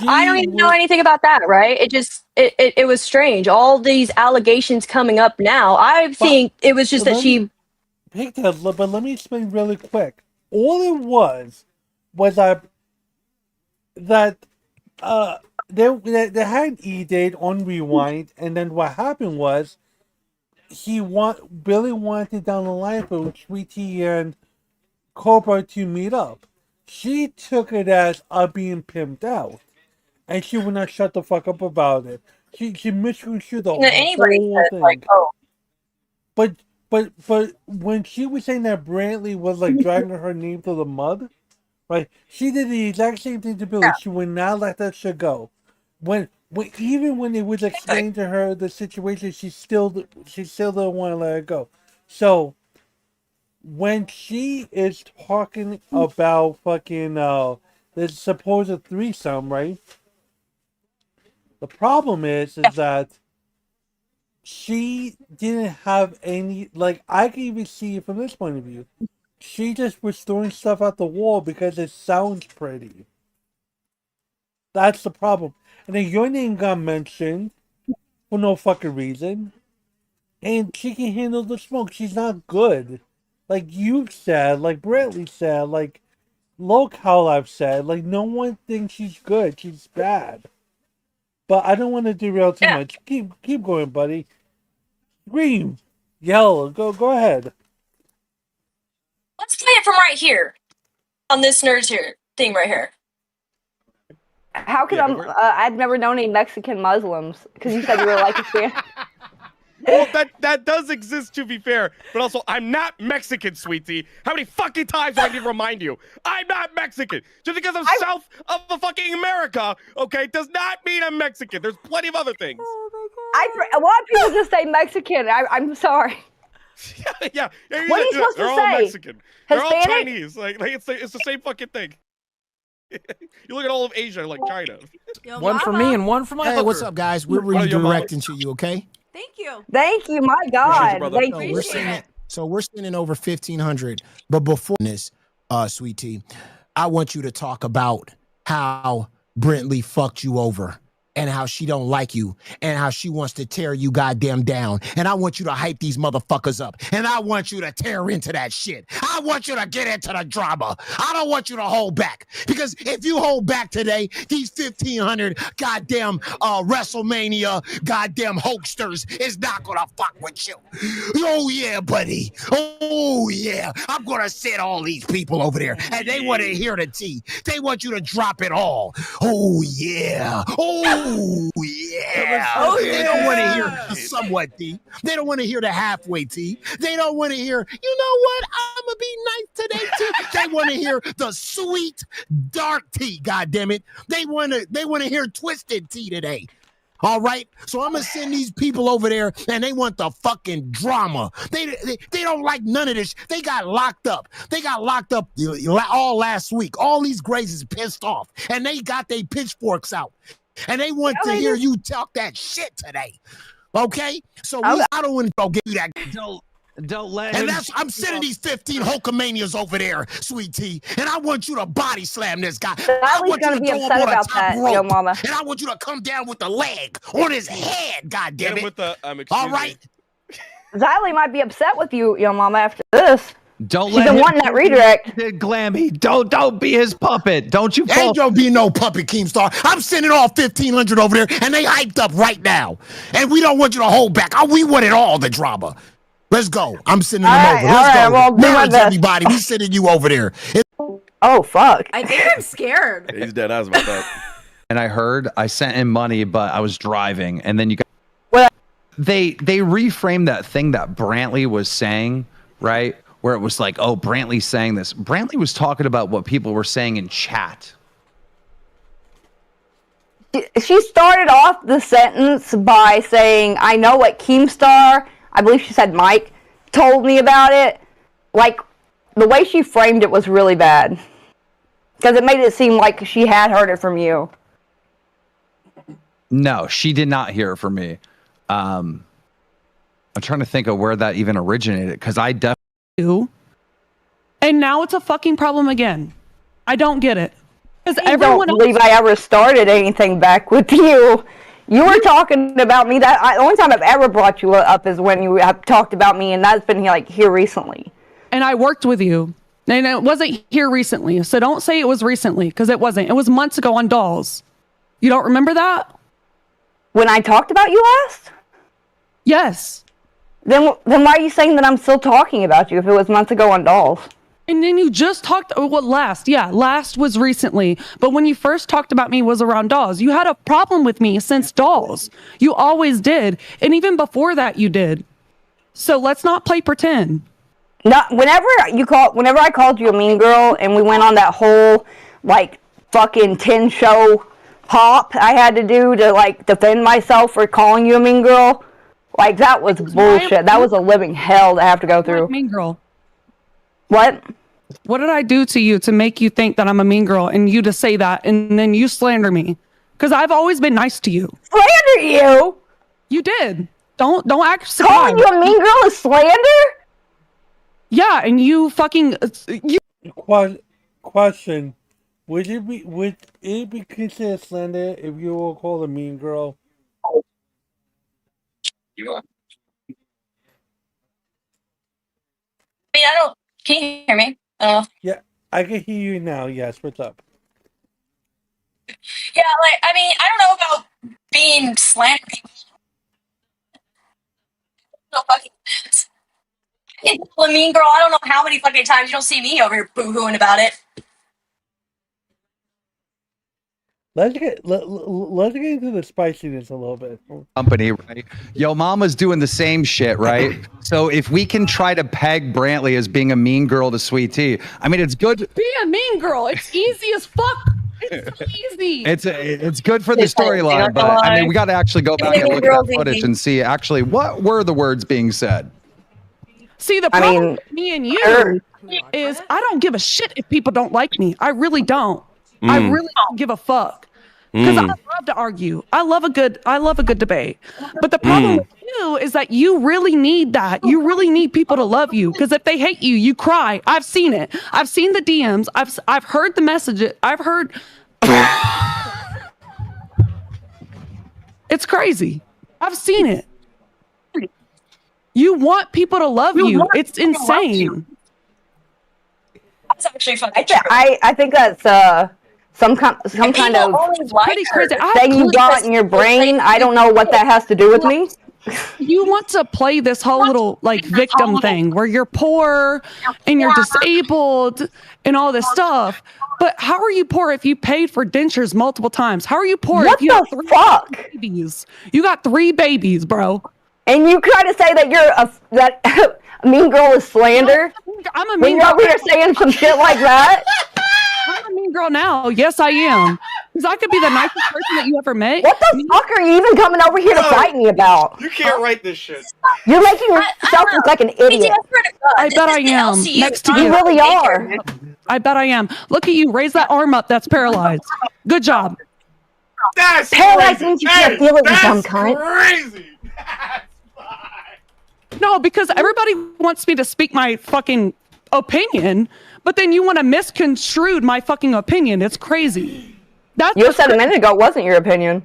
I don't even know anything about that, right? It was strange. All these allegations coming up now. I think it was just that she Pigtails, but let me explain really quick. All it was that they had an E-date on Rewind, and then what happened was Billy wanted down the line for Sweetie and Cobra to meet up. She took it as being pimped out, and she would not shut the fuck up about it. She misconstrued the Anybody whole says, thing. like, oh, But when she was saying that Brantley was like dragging her name through the mud, right? She did the exact same thing to Billy. yeah. She would not let that shit go. Even when it was explained to her the situation, she still didn't want to let it go. So when she is talking about fucking this supposed threesome, right? The problem is that she didn't have any, like, I can even see it from this point of view. She just was throwing stuff at the wall because it sounds pretty. That's the problem. And then your name got mentioned for no fucking reason. And she can handle the smoke. She's not good. Like you've said, like Brantley said, like Lolcow I've said, like no one thinks she's good. She's bad. But I don't want to derail too much. Keep going, buddy. Scream, yell, go ahead. Let's play it from right here on this nerds here thing right here. How could I've never known any Mexican Muslims because you said you were like a fan. Well, that does exist, to be fair. But also, I'm not Mexican, sweetie. How many fucking times do I need to remind you? I'm not Mexican. Just because I'm south of the fucking America, okay, does not mean I'm Mexican. There's plenty of other things. A lot of people just say Mexican. I'm sorry. yeah. What are you supposed they're to all say? Mexican. They're all Hispanic? Chinese. Like it's the same fucking thing. You look at all of Asia like China. One for me and one for my Hey, what's hooker. up, guys? We're What are your redirecting to you, okay? Thank you. Thank you. My God. Thank you. We're sending over 1,500. But before this, Sweet Tea, I want you to talk about how Brentley fucked you over and how she don't like you and how she wants to tear you goddamn down. And I want you to hype these motherfuckers up. And I want you to tear into that shit. I want you to get into the drama. I don't want you to hold back. Because if you hold back today, these 1,500 goddamn WrestleMania goddamn hoaxsters is not gonna fuck with you. Oh yeah, buddy. Oh yeah. I'm gonna send all these people over there and they want to hear the tea. They want you to drop it all. Oh yeah. Oh yeah. Oh, They don't want to hear the somewhat tea. They don't want to hear the halfway tea. They don't want to hear, you know what? I'm gonna be nice today tea. They want to hear the sweet dark tea. God damn it. They want to hear twisted tea today. All right, so I'm gonna send these people over there, and they want the fucking drama. They don't like none of this. They got locked up. They got locked up all last week. All these Grays is pissed off, and they got their pitchforks out, and they want to hear you talk that shit today. Okay, so I don't want to give you that. Don't let and him. that's I'm sending these 15 Hulkamanias over there, Sweet Tea, and I want you to body slam this guy. I want you to be throw him upset on a about top that, rope, yo mama. and I want you to come down with the leg on his head. God damn Get him it! with the All right. Xylee might be upset with you, yo mama, after this. Don't She's let been him wanting that redirect. Glammy. Don't be his puppet. Don't you fall. Ain't gonna be no puppet, Keemstar. I'm sending all 1,500 over there, and they hyped up right now. And we don't want you to hold back. We want it all, the drama. Let's go. I'm sending them over. Let's go. Well, do my Marriage, best. everybody. We sending you over there. Oh, fuck. I think I'm scared. He's dead eyes about that. And I sent him money, but I was driving, and then you got. They reframed that thing that Brantley was saying, right? Where it was like, oh, Brantley's saying this. Brantley was talking about what people were saying in chat. She started off the sentence by saying, I know what Keemstar, I believe she said Mike, told me about it. Like, the way she framed it was really bad. Because it made it seem like she had heard it from you. No, she did not hear it from me. I'm trying to think of where that even originated, because I definitely. And now it's a fucking problem again. I don't get it. Because I don't believe I ever started anything back with you. You were talking about me. The only time I've ever brought you up is when you have talked about me, and that's been like here recently. and I worked with you. And it wasn't here recently. So don't say it was recently, because it wasn't. It was months ago on Dolls. You don't remember that? When I talked about you last? Yes. Then why are you saying that I'm still talking about you if it was months ago on Dolls? And then you just talked, last? Yeah, last was recently. But when you first talked about me was around Dolls. You had a problem with me since Dolls. You always did. And even before that, you did. So let's not play pretend. No, whenever I called you a mean girl and we went on that whole, like, fucking 10 show hop I had to do to, like, defend myself for calling you a mean girl, like, that was bullshit. That was a living hell to have to go through. Mean girl. What? What did I do to you to make you think that I'm a mean girl and you to say that and then you slander me? Because I've always been nice to you. Slander you? You did. Don't act surprised. Calling you a mean girl is slander? Yeah, and you fucking Question: Would it be considered slander if you were called a mean girl? I don't. Can you hear me? Yeah, I can hear you now. Yes, what's up? Yeah, like, I mean, I don't know about being slandered people. No fucking sense. A mean girl, I don't know how many fucking times you don't see me over here boo-hooing about it. Let's get into the spiciness a little bit. Company, right? Yo, mama's doing the same shit, right? So if we can try to peg Brantley as being a mean girl to Sweet Tea, I mean, it's good. be a mean girl. It's easy as fuck. It's so easy. It's good for the storyline, but I mean, we got to actually go back and look at that footage and see actually what were the words being said. See, the problem with me and you is I don't give a shit if people don't like me. I really don't. I really don't give a fuck. Because I love to argue. I love a good debate. But the problem with you is that you really need that. You really need people to love you. Because if they hate you, you cry. I've seen it. I've seen the DMs. I've heard the messages. I've heard. It's crazy. I've seen it. You want people to love you. It's insane. That's actually fucking I think that's some kind of pretty crazy. thing you got in your brain. I don't know what that has to do with me. You want to play this whole little like victim thing where you're poor and you're disabled and all this stuff. But how are you poor if you paid for dentures multiple times? How are you poor if you have 3 babies? You got 3 babies, bro. And you try to say that you're that a mean girl is slander? I'm a mean when you're girl. over here saying some shit like that? I'm a mean girl now. Yes, I am. Because I could be the nicest person that you ever met. What the fuck are you even coming over here to fight me about? You can't write this shit. You're making yourself look like an idiot. I bet I am. Next to you. You really are. I bet I am. Look at you. Raise that arm up. That's paralyzed. Good job. That's paralyzed crazy. means you can't feel it, you dumb cunt. Crazy. No, because everybody wants me to speak my fucking opinion, but then you want to misconstrue my fucking opinion. It's crazy. You said a minute ago it wasn't your opinion.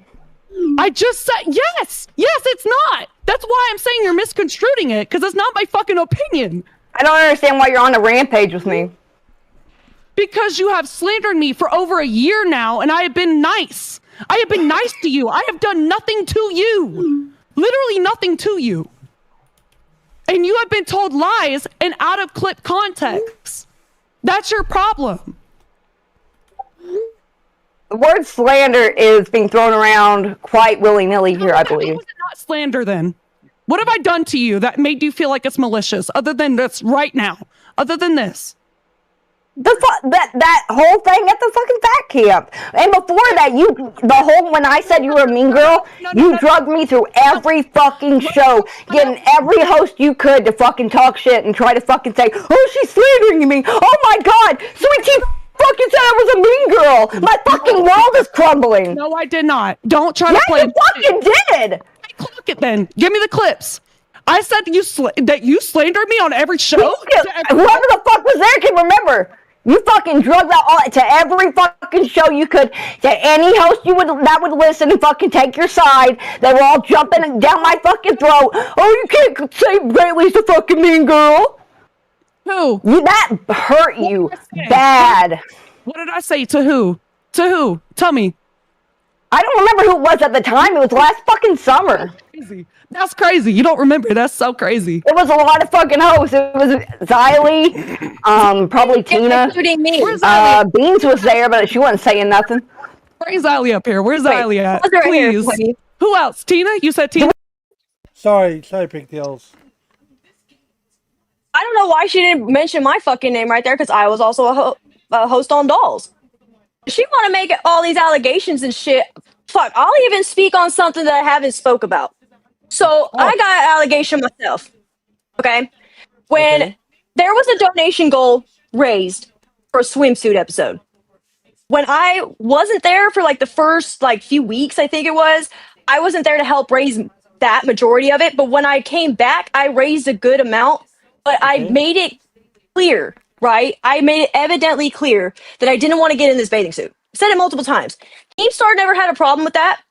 I just said yes. Yes, it's not. That's why I'm saying you're misconstruing it, because it's not my fucking opinion. I don't understand why you're on a rampage with me. Because you have slandered me for over a year now, and I have been nice. I have been nice to you. I have done nothing to you. Literally nothing to you. And you have been told lies and out of clip context. That's your problem. The word slander is being thrown around quite willy-nilly here, I believe. How was it not slander then? What have I done to you that made you feel like it's malicious, other than this right now? Other than this? That whole thing at the fucking fat camp. And before that, when I said you were a mean girl, you drugged me through every fucking show, getting every host you could to fucking talk shit and try to fucking say, oh, she's slandering me. Oh my God, Sweet Tea fucking said I was a mean girl. My fucking world is crumbling. No, I did not. Don't try to play. You fucking did. Click it then. Give me the clips. I said that you slandered me on every show. Whoever the fuck was there can remember. You fucking drugged that all to every fucking show you could, to any host that would listen and fucking take your side. They were all jumping down my fucking throat. Oh, you can't say Brantley's a fucking mean girl. Who? That hurt you What did I say? bad. What did I say? To who? To who? Tell me. I don't remember who it was at the time. It was last fucking summer. Crazy. That's crazy. You don't remember. That's so crazy. It was a lot of fucking hosts. It was Xylee, probably Tina. Including me. Where's Xylee? Beans was there, but she wasn't saying nothing. Bring Xylee up here. Where's Wait, Xylee at? pause right here, Please. buddy. Who else? Tina? You said Tina? Sorry, Pigtails. I don't know why she didn't mention my fucking name right there because I was also a host on Dolls. She want to make all these allegations and shit. Fuck, I'll even speak on something that I haven't spoke about. So I got an allegation myself. Okay, when there was a donation goal raised for a swimsuit episode. When I wasn't there for like the first like few weeks, I think it was, I wasn't there to help raise that majority of it. But when I came back, I raised a good amount. But I made it clear, right? I made it evidently clear that I didn't want to get in this bathing suit. I said it multiple times. Keemstar never had a problem with that.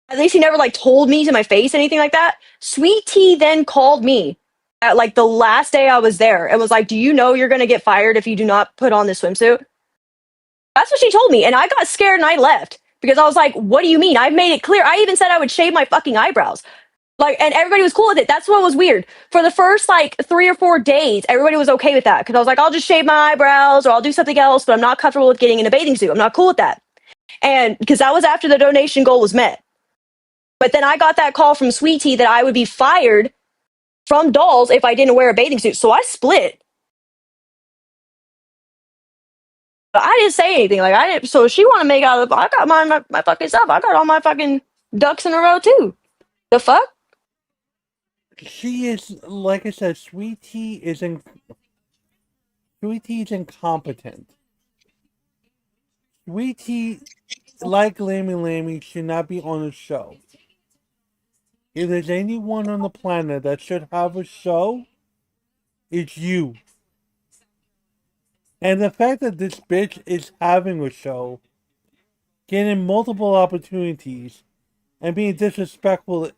At least he never like told me to my face anything like that. Sweet Tea then called me at like the last day I was there and was like, "Do you know you're gonna get fired if you do not put on this swimsuit?" That's what she told me, and I got scared and I left because I was like, "What do you mean? I've made it clear." I even said I would shave my fucking eyebrows. Like, and everybody was cool with it. That's what was weird. For the first like 3 or 4 days, everybody was okay with that because I was like, "I'll just shave my eyebrows or I'll do something else," but I'm not comfortable with getting in a bathing suit. I'm not cool with that. And because that was after the donation goal was met. But then I got that call from Sweet Tea that I would be fired from Dolls if I didn't wear a bathing suit. So I split. But I didn't say anything. Like I didn't. So she want to make out of. I got my fucking stuff. I got all my fucking ducks in a row too. The fuck? She is, like I said, Sweet Tea is incompetent. Sweet Tea, like Lammy, should not be on a show. If there's anyone on the planet that should have a show, it's you. And the fact that this bitch is having a show, getting multiple opportunities, and being disrespectful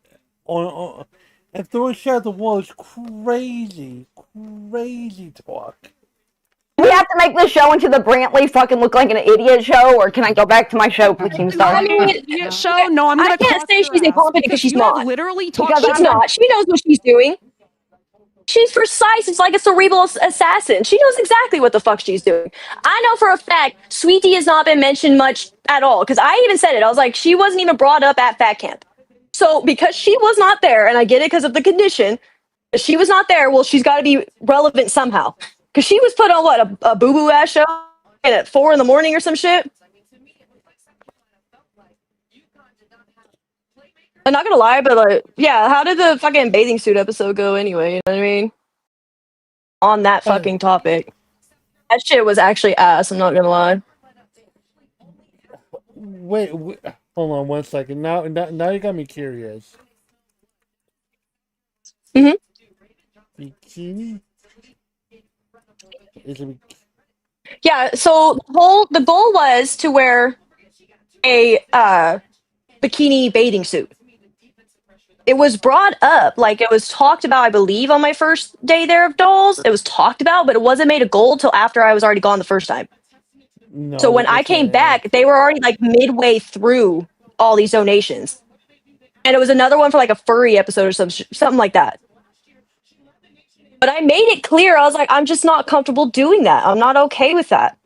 and throwing shit at the wall is crazy talk. We have to make this show into the Brantley fucking look like an idiot show, or can I go back to my show, Keemstar? I mean, Idiot show? No, I'm gonna. I can't say she's incompetent because she's not. Literally Because she's not. She knows what she's doing. She's precise. It's like a cerebral assassin. She knows exactly what the fuck she's doing. I know for a fact Sweetie has not been mentioned much at all. Because I even said it. I was like, she wasn't even brought up at Fat Camp. So because she was not there, and I get it because of the condition, if she was not there, well, she's got to be relevant somehow. Because she was put on what, a boo-boo ass show at 4 in the morning or some shit? I'm not gonna lie, but like, yeah, how did the fucking bathing suit episode go anyway? You know what I mean? On that fucking topic. That shit was actually ass, I'm not gonna lie. Wait, hold on one second. Now you got me curious. Bikini? Is it? Yeah, so the goal was to wear a bikini bathing suit. It was brought up, like it was talked about, I believe, on my first day there of Dolls. It was talked about, but it wasn't made a goal till after I was already gone the first time. No, so when I came back, they were already like midway through all these donations. And it was another one for like a furry episode or something like that. But I made it clear, I was like, I'm just not comfortable doing that. I'm not okay with that.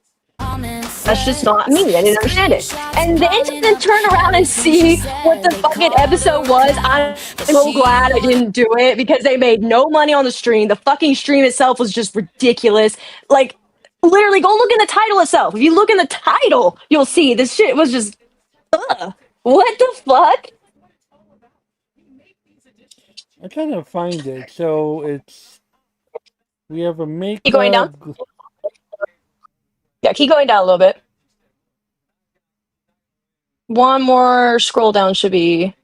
That's just not me. I didn't understand it. And then to then turn around and see what the fucking episode was, I'm so glad I didn't do it because they made no money on the stream. The fucking stream itself was just ridiculous. Like, literally, go look in the title itself. If you look in the title, you'll see this shit was just, what the fuck? I'm trying to find it. So we have a makeup. Keep going down. Yeah, keep going down a little bit. One more scroll down should be.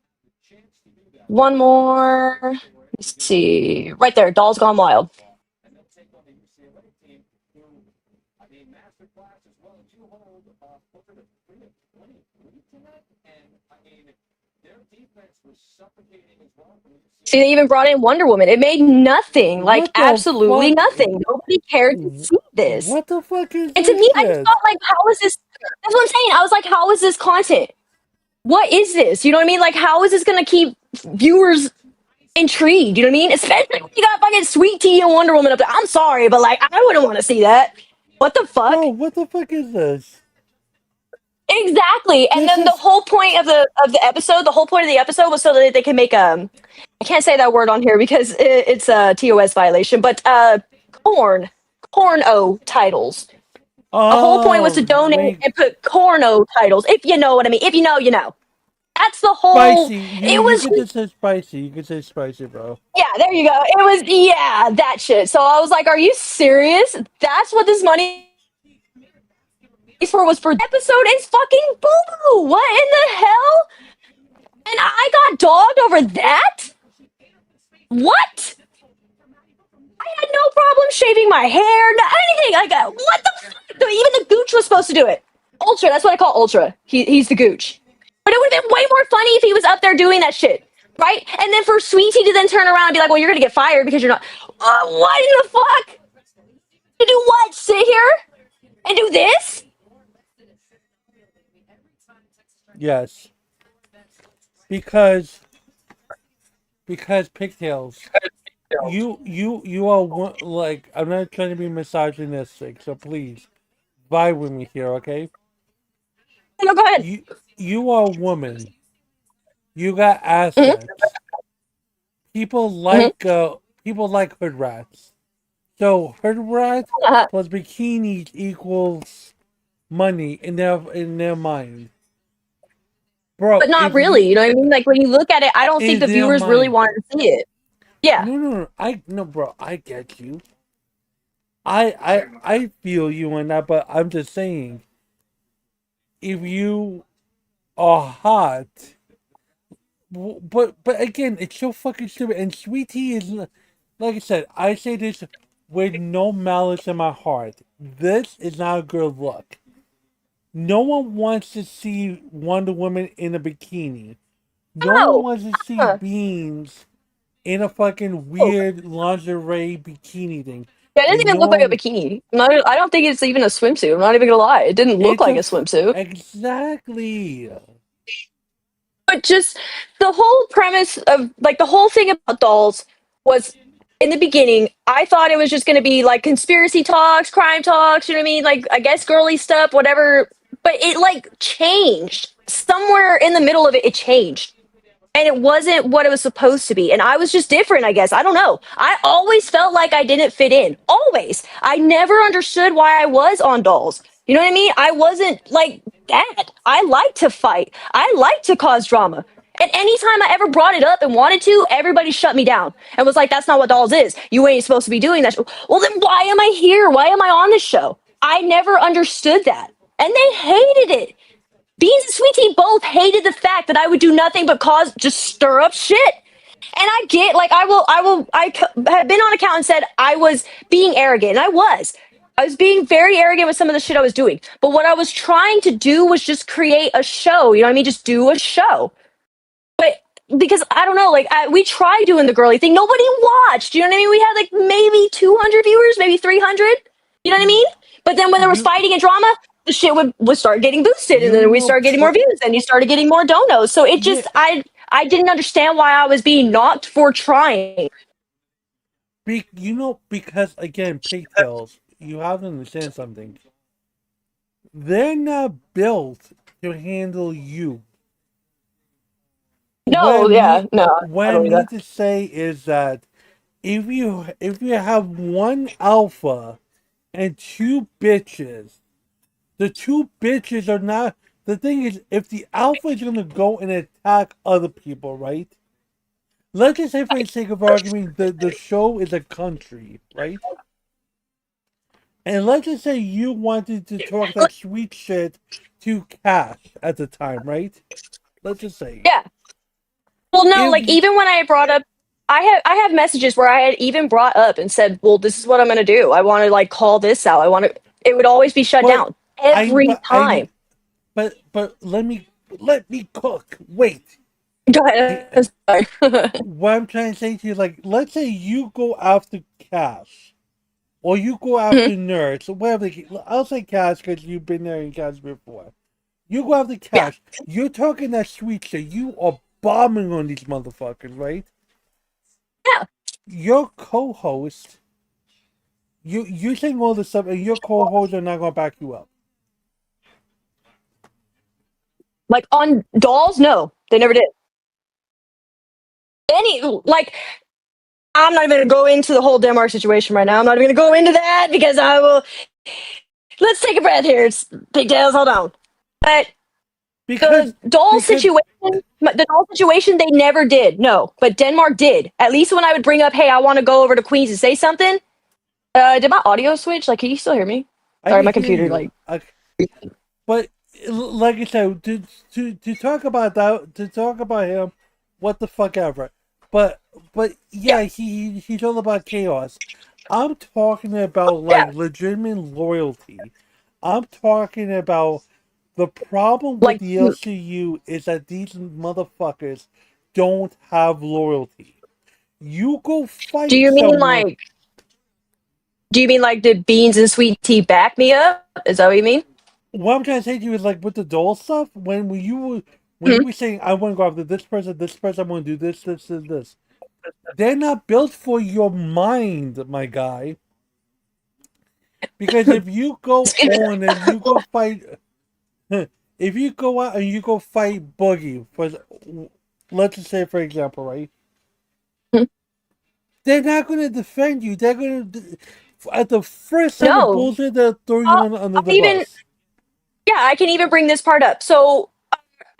One more. Let's see. Right there, Dolls Gone Wild. See, they even brought in Wonder Woman. It made nothing, like What the absolutely fuck? nothing. Nobody cared to see this. What the fuck is And to this me, I just shit? thought, like, how is this? That's what I'm saying. I was like, how is this content? What is this? You know what I mean? Like, how is this gonna keep viewers intrigued? You know what I mean? Especially when you got fucking Sweet Tea and Wonder Woman up there. I'm sorry, but like, I wouldn't want to see that. What the fuck? Bro, what the fuck is this? Exactly. And This then the is- whole point of the episode, the whole point of the episode was so that they can make I can't say that word on here because it's a TOS violation, but corno titles. The whole point was to donate and put corno titles. If you know what I mean. If you know, you know. That's the whole. Spicy. It You was could just say spicy. You could say spicy, bro. yeah, there you go. It was that shit. So I was like, are you serious? That's what this money is for, was for episode is fucking boo boo. What in the hell? And I got dogged over that? What? I had no problem shaving my hair, no, anything. What the fuck? Even the gooch was supposed to do it. Ultra, that's what I call Ultra. He's the gooch. But it would have been way more funny if he was up there doing that shit, right? And then for Sweetie to then turn around and be like, well, you're going to get fired because you're not. What in the fuck? To do what? Sit here and do this? Yes. Because Pigtails, you are one, like, I'm not trying to be misogynistic, so please vibe with me here, okay? No, go ahead. You are a woman. You got assets. People like hood rats. So hood rats plus bikinis equals money in their mind. Bro, But not really. You know what I mean? Like when you look at it, I don't think in the their viewers really mind. wanted to see it. Yeah. No, bro, I get you. I feel you on that, but I'm just saying, if you are hot, but again, it's so fucking stupid. And Sweet Tea is, like I said, I say this with no malice in my heart. This is not a good look. No one wants to see Wonder Woman in a bikini. No one wants to see Beans in a fucking weird lingerie bikini thing. Yeah, it doesn't even look like a bikini. I don't think it's even a swimsuit. I'm not even gonna lie. It didn't look like a swimsuit. Exactly. But just the whole premise of like the whole thing about dolls was in the beginning, I thought it was just gonna be like conspiracy talks, crime talks, you know what I mean? Like I guess girly stuff, whatever. But it like changed. Somewhere in the middle of it, it changed. And it wasn't what it was supposed to be. And I was just different, I guess. I don't know. I always felt like I didn't fit in. Always. I never understood why I was on dolls. You know what I mean? I wasn't like that. I like to fight. I like to cause drama. And anytime I ever brought it up and wanted to, everybody shut me down and was like, that's not what dolls is. You ain't supposed to be doing that. Well, then why am I here? Why am I on this show? I never understood that. And they hated it. Beans and Sweet Tea both hated the fact that I would do nothing but just stir up shit. And I get, like, I have been on account and said I was being arrogant, and I was being very arrogant with some of the shit I was doing. But what I was trying to do was just create a show, you know what I mean? Just do a show. But because I don't know, like, we tried doing the girly thing. Nobody watched, you know what I mean? We had, like, maybe 200 viewers, maybe 300, you know what I mean? But then when there was fighting and drama, the shit would start getting boosted, and then we started getting more views, and you started getting more donos. So it just, I didn't understand why I was being knocked for trying. Because again, Pigtails, you have to understand something. They're not built to handle you. No, What I mean to say is that if you have one alpha and two bitches, the two bitches are not. The thing is, if the alpha is gonna go and attack other people, right? Let's just say, for the sake of argument, the show is a country, right? And let's just say you wanted to talk that sweet shit to Cash at the time, right? Let's just say. Yeah. Well, no, like even when I brought up, I have messages where I had even brought up and said, "Well, this is what I'm gonna do. I want to like call this out. I want to." It would always be shut down every time. But let me cook. Wait. Go ahead. Sorry. What I'm trying to say to you, like, let's say you go after Cash, or you go after Nerds, or whatever. I'll say Cash because you've been there in Cash before. You go after Cash. You're talking that sweet shit. You are bombing on these motherfuckers, right? Yeah. Your co-host, you're saying all this stuff, and your co-hosts are not gonna back you up. Like on dolls, no, they never did. Like, I'm not even gonna go into the whole Denmark situation right now. I'm not even gonna go into that because I will. Let's take a breath here. It's Pigtails. Hold on. But the doll situation, they never did. No, but Denmark did. At least when I would bring up, hey, I want to go over to Queens and say something. Did my audio switch? Like, can you still hear me? Sorry, my computer. Like, but like I said, to talk about that, to talk about him, what the fuck ever. But yeah, he's all about chaos. I'm talking about like legitimate loyalty. I'm talking about the problem with the LCU is that these motherfuckers don't have loyalty. You go fight do you mean someone. like? Do you mean like did Beans and Sweet Tea back me up? Is that what you mean? What I'm trying to say to you is like with the doll stuff, when you were saying I want to go after this person, I want to do this. They're not built for your mind, my guy. Because if you go on and you go fight, if you go out and you go fight Boogie, for let's just say for example, right? They're not going to defend you. They're going to, at the first sign of bullshit, they'll throw you under the bus. Yeah, I can even bring this part up. So,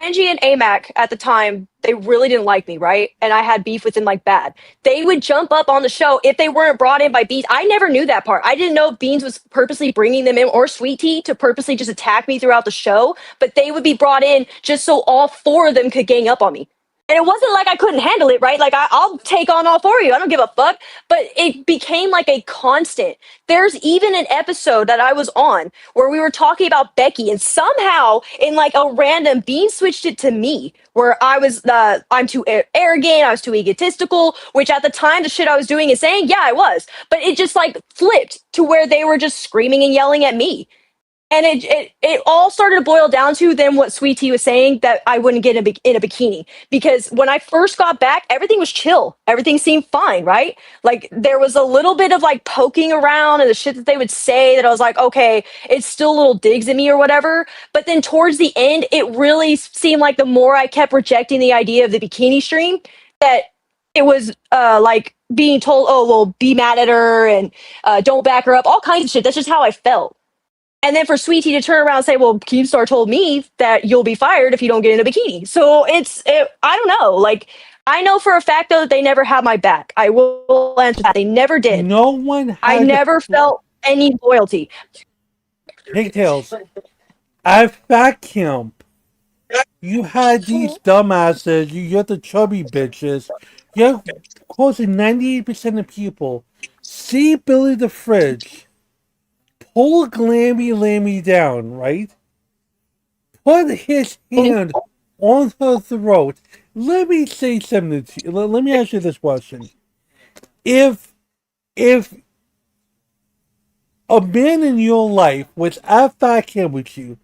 Angie and AMAC at the time, they really didn't like me, right? And I had beef with them like bad. They would jump up on the show if they weren't brought in by Beans. I never knew that part. I didn't know if Beans was purposely bringing them in or Sweet Tea to purposely just attack me throughout the show, but they would be brought in just so all four of them could gang up on me. And it wasn't like I couldn't handle it, right? Like, I'll take on all four of you. I don't give a fuck. But it became like a constant. There's even an episode that I was on where we were talking about Becky, and somehow in like a random Bean switched it to me, where I was I'm too arrogant, I was too egotistical, which at the time the shit I was doing and saying, yeah, I was. But it just like flipped to where they were just screaming and yelling at me. And it all started to boil down to then what Sweet Tea was saying, that I wouldn't get in a bikini. Because when I first got back, everything was chill. Everything seemed fine, right? Like, there was a little bit of like poking around and the shit that they would say that I was like, okay, it's still little digs at me or whatever. But then towards the end, it really seemed like the more I kept rejecting the idea of the bikini stream, that it was like being told, oh, well, be mad at her and don't back her up, all kinds of shit. That's just how I felt. And then for Sweet Tea to turn around and say, well, Keemstar told me that you'll be fired if you don't get in a bikini. So I don't know. Like, I know for a fact, though, that they never had my back. I will answer that. They never did. No one I never felt any loyalty. Pigtails. At Fat Camp, you had these dumbasses, you had the chubby bitches, you had close to 98% of people see Billy the Fridge, pull Glammy Lammy down, right? Put his hand on her throat. Let me say something to you. Let me ask you this question. If a man in your life was at Fat Camp with you,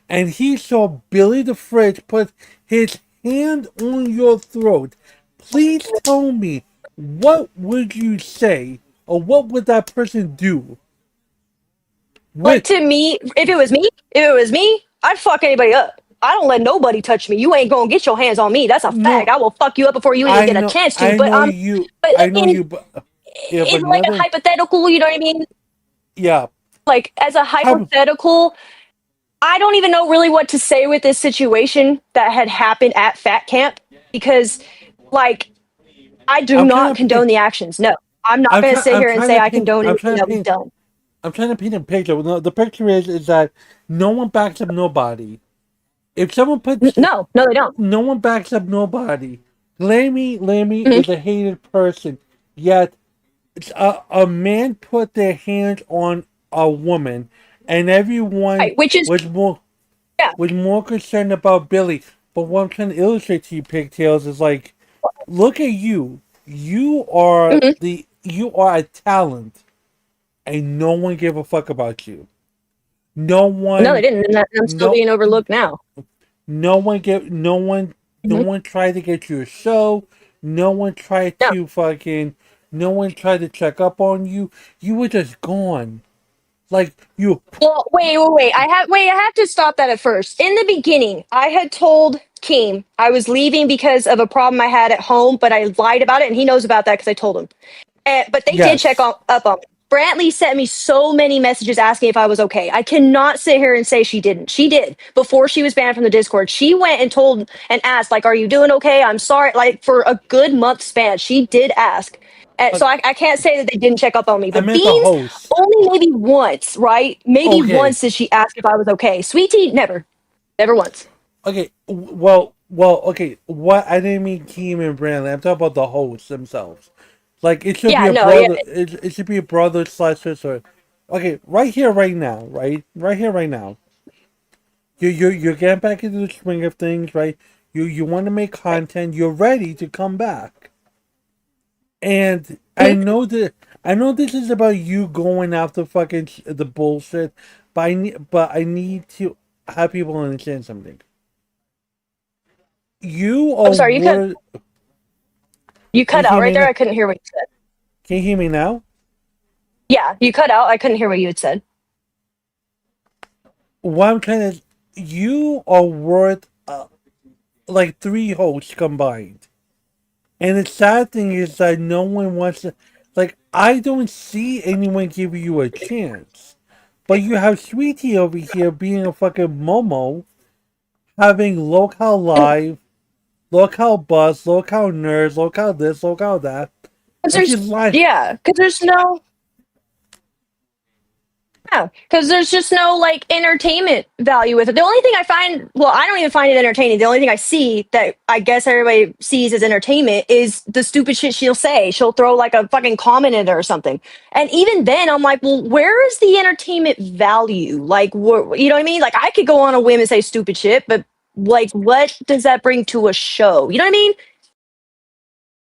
and he saw Billy the Fridge put his hand on your throat, please tell me, what would you say, or what would that person do? Like, to me, if it was me, I'd fuck anybody up. I don't let nobody touch me. You ain't gonna get your hands on me. That's a fact. I will fuck you up before you even get a chance to. But it's like a hypothetical. You know what I mean? Yeah. Like, as a hypothetical, I don't even know really what to say with this situation that had happened at Fat Camp, because, like, I do not condone the actions. No, I'm not going to sit here and say I condone anything that was done. I'm trying to paint a picture. The picture is that no one backs up nobody. If someone puts no, they don't. No one backs up nobody. Lammy is a hated person. Yet a man put their hands on a woman, and everyone was more concerned about Billy. But what I'm trying to illustrate to you, Pigtails, is like, look at you. You are a talent, and no one gave a fuck about you. No No, they one, didn't, and I'm still no, being overlooked now. no one get, no one tried to get you a show. No one tried No. to fucking, no one tried to check up on you. You were just gone. Like you. Well, wait. I have to stop that at first. In the beginning, I had told Keem I was leaving because of a problem I had at home, but I lied about it, and he knows about that because I told him. But they did check Yes. up on me. Brantley sent me so many messages asking if I was okay. I cannot sit here and say she didn't. She did. Before she was banned from the Discord, she went and told and asked, like, "Are you doing okay? I'm sorry." Like, for a good month span, she did ask. So I can't say that they didn't check up on me. I But meant the Beans, host. only maybe once, right? Maybe Okay. once did she ask if I was okay. Sweet Tea, never. Never once. Okay. Okay. What I didn't mean Keem and Brandon. I'm talking about the hosts themselves. Like it should be Yeah, a no, yeah. brother. It should be a brother slash sister. Okay, right here, right now, right here, right now. You're getting back into the swing of things, right? You want to make content. You're ready to come back. And I know this is about you going after fucking the bullshit, but I need to have people understand something. You are I'm sorry, worth. you Can cut you out hear right me there. now? I couldn't hear what you said. Can you hear me now? Yeah, you cut out. I couldn't hear what you had said. What I'm trying to, you are worth like 3 hosts combined. And the sad thing is that no one wants to, like, I don't see anyone giving you a chance. But you have Sweetie over here being a fucking Momo, having Lolcow Live, Lolcow Buzz, Lolcow Nerds, Lolcow this, Lolcow that. And she's lying. Yeah, because there's no. Yeah, because there's just no like entertainment value with it. The only thing I find, well, I don't even find it entertaining. The only thing I see that I guess everybody sees as entertainment is the stupid shit she'll say. She'll throw like a fucking comment in there or something. And even then, I'm like, well, where is the entertainment value? Like, you know what I mean? Like, I could go on a whim and say stupid shit, but like, what does that bring to a show? You know what I mean?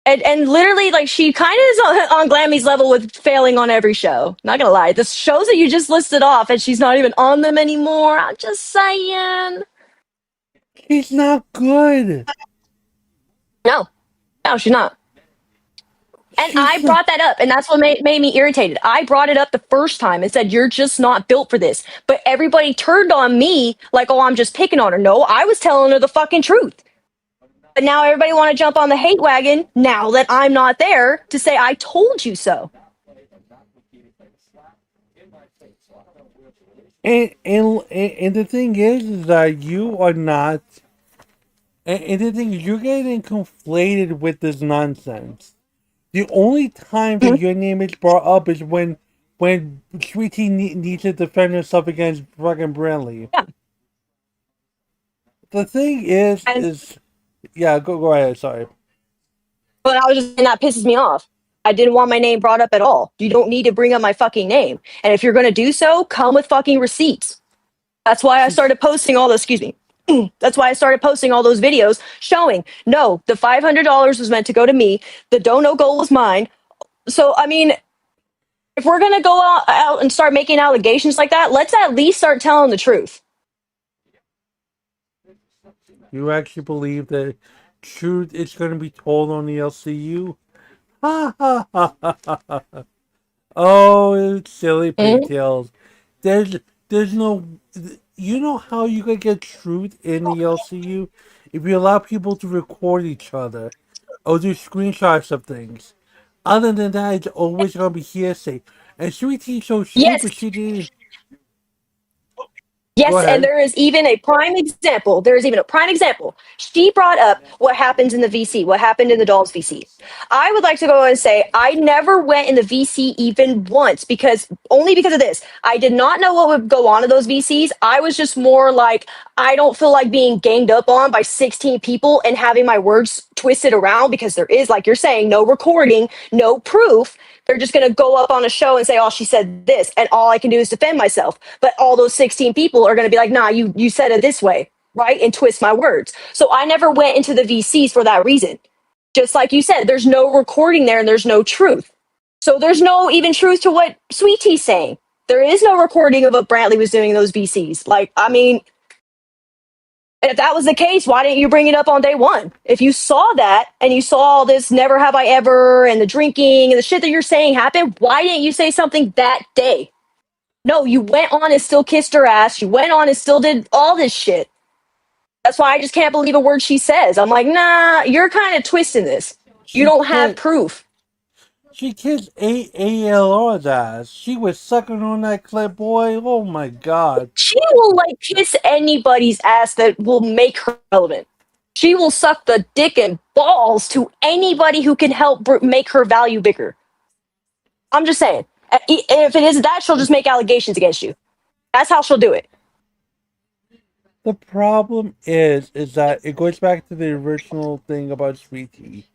And literally, like, she kind of is on Glammy's level with failing on every show. Not gonna lie, the shows that you just listed off, and she's not even on them anymore. I'm just saying. She's not good. No, she's not. And I brought that up, and that's what made me irritated. I brought it up the first time and said, "You're just not built for this." But everybody turned on me like, "Oh, I'm just picking on her." No, I was telling her the fucking truth. But now everybody want to jump on the hate wagon now that I'm not there to say I told you so. And the thing is that you are not. And the thing is, you're getting conflated with this nonsense. The only time that your name is brought up is when Sweetie needs to defend herself against fucking Brantley. Yeah. The thing is yeah, go ahead. Sorry. But I was just saying that pisses me off. I didn't want my name brought up at all. You don't need to bring up my fucking name. And if you're going to do so, come with fucking receipts. That's why I started posting all those, excuse me. That's why I started posting all those videos showing, no, the $500 was meant to go to me. The dono goal was mine. So, I mean, if we're going to go out and start making allegations like that, let's at least start telling the truth. You actually believe that truth is going to be told on the LCU? Ha ha ha ha ha. Oh, it's silly pigtails. There's no. You know how you can get truth in the LCU? If you allow people to record each other or do screenshots of things. Other than that, it's always going to be hearsay. And Sweet Tea's so stupid, she didn't. Go Yes, ahead. and there is even a prime example. There is even a prime example. She brought up what happens in the VC, what happened in the Dolls VC. I would like to go and say I never went in the VC even once only because of this. I did not know what would go on in those VCs. I was just more like, I don't feel like being ganged up on by 16 people and having my words twisted around because there is, like you're saying, no recording, no proof. They're just going to go up on a show and say, "Oh, she said this," and all I can do is defend myself. But all those 16 people are going to be like, "Nah, you said it this way." right, and twist my words. So I never went into the VCs for that reason. Just like you said, there's no recording there and there's no truth. So there's no even truth to what Sweet Tea's saying. There is no recording of what Brantley was doing in those VCs. Like, I mean, if that was the case, why didn't you bring it up on day one? If you saw that and you saw all this never have I ever and the drinking and the shit that you're saying happened, why didn't you say something that day? No, you went on and still kissed her ass. You went on and still did all this shit. That's why I just can't believe a word she says. I'm like, nah, you're kind of twisting this. You don't have proof. She kissed ALR's ass. She was sucking on that clip, boy. Oh my god. She will like kiss anybody's ass that will make her relevant. She will suck the dick and balls to anybody who can help make her value bigger. I'm just saying. If it isn't that, she'll just make allegations against you. That's how she'll do it. The problem is that it goes back to the original thing about Sweet Tea.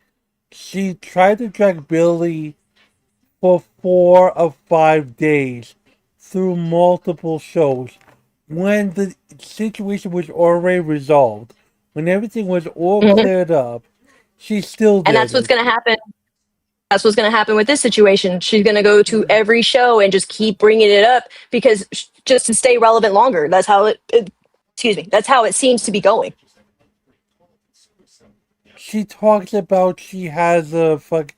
She tried to drag Billy for 4 of 5 days through multiple shows when the situation was already resolved, when everything was all cleared up. She still did. And that's what's going to happen. That's what's going to happen with this situation. She's going to go to every show and just keep bringing it up because just to stay relevant longer. That's how excuse me. That's how it seems to be going. She talks about she has like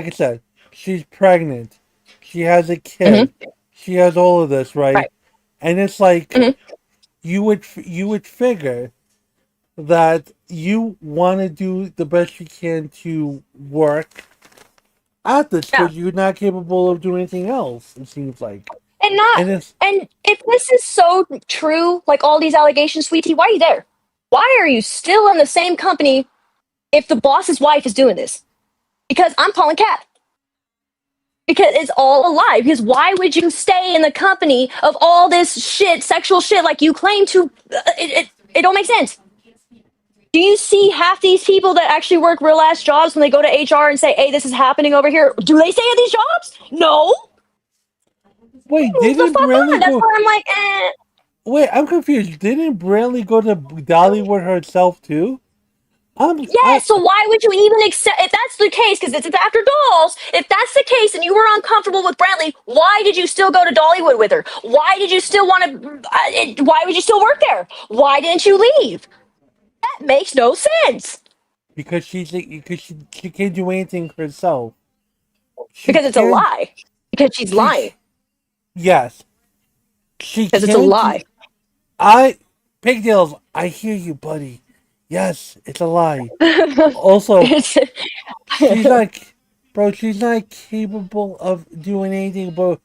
I said, she's pregnant. She has a kid. She has all of this, right? And it's like you would figure that you want to do the best you can to work at this because you're not capable of doing anything else. It seems like. And if this is so true, like all these allegations, Sweetie, why are you there? Why are you still in the same company if the boss's wife is doing this? Because I'm calling Cat. Because it's all a lie. Because why would you stay in the company of all this shit, sexual shit, like you claim to? It don't make sense. Do you see half these people that actually work real ass jobs when they go to HR and say, "Hey, this is happening over here"? Do they stay at these jobs? No. Wait, didn't Brantley That's go? why I'm like, Wait, I'm confused. Didn't Brantley go to Dollywood herself too? So why would you even accept if that's the case? Because it's after dolls. If that's the case, and you were uncomfortable with Brantley, why did you still go to Dollywood with her? Why did you still want to? Why would you still work there? Why didn't you leave? That makes no sense. Because she can't do anything herself. Because it's a lie. Because she's lying. Yes. She because it's a lie. Pigtails, I hear you, buddy. Yes, it's a lie. Also, she's not capable of doing anything but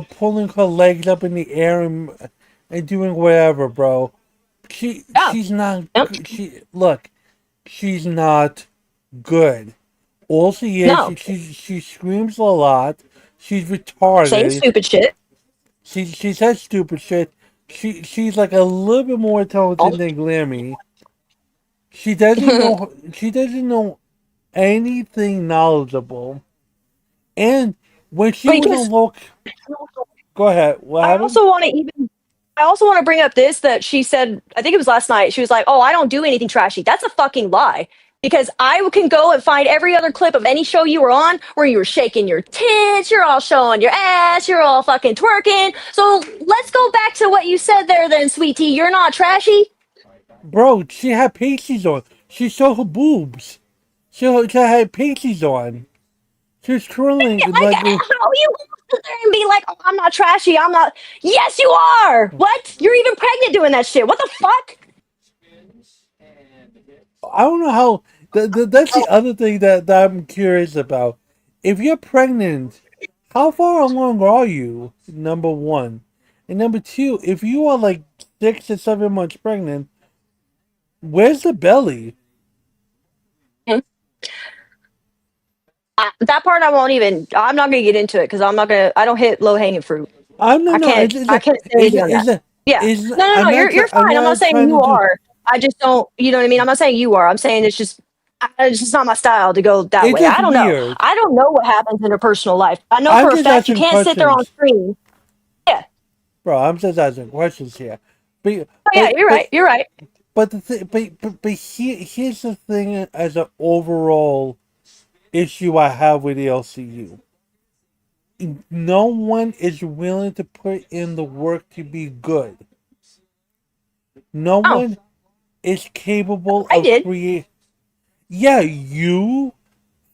pulling her legs up in the air and doing whatever, bro. She's not. She's not good. All she is, she screams a lot. She's retarded. Saying stupid shit. She says stupid shit. She's like a little bit more intelligent than Glammy. She doesn't know. She doesn't know anything knowledgeable. And when she was on Lolcow, go ahead. What happened? I also want to bring up this that she said. I think it was last night. She was like, "Oh, I don't do anything trashy." That's a fucking lie. Because I can go and find every other clip of any show you were on where you were shaking your tits, you're all showing your ass, you're all fucking twerking. So let's go back to what you said there then, Sweet Tea. You're not trashy? Bro, she had pasties on. She showed her boobs. She had pasties on. She was twirling. How are you go there and be like, "Oh, I'm not trashy, I'm not." Yes, you are! What? You're even pregnant doing that shit. What the fuck? I don't know how. That's the other thing that I'm curious about. If you're pregnant, how far along are you? Number one. And number two, if you are like 6 to 7 months pregnant, where's the belly? That part I won't even. I'm not gonna get into it because I'm not gonna. I don't hit low hanging fruit. I can't say anything on that. No. You're fine. I'm not saying you are. I just don't. You know what I mean? I'm not saying you are. I'm saying it's just not my style to go that way. I don't know. I don't know what happens in her personal life. I know for a fact you can't sit there on screen. Yeah. Bro, I'm just asking questions here. You're right. You're right. But here's the thing as an overall issue I have with the LCU. No one is willing to put in the work to be good. No Oh. one is capable I of did. create. Yeah, you,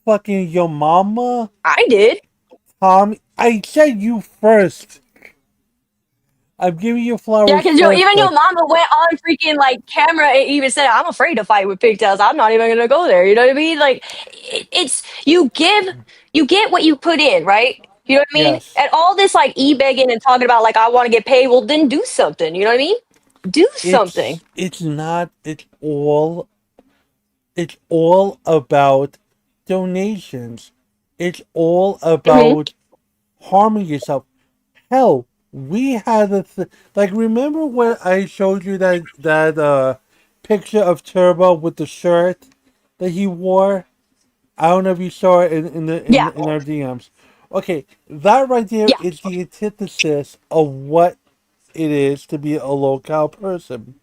fucking your mama. I did. Tom, I said you first. I'm giving you flowers Yeah, because first, even your but mama went on freaking like camera and even said, "I'm afraid to fight with pigtails. I'm not even gonna go there." You know what I mean? Like, it's you get what you put in, right? You know what I mean? yes, And all this like e-begging and talking about like I want to get paid. Well, then do something. You know what I mean? Do something. it's not. It's all about donations. It's all Hmm. about harming yourself. Hell, we had like remember when I showed you that picture of Turbo with the shirt that he wore? I don't know if you saw it Yeah. in our DMs. Okay, that right there Yeah. is the antithesis of what it is to be a local person.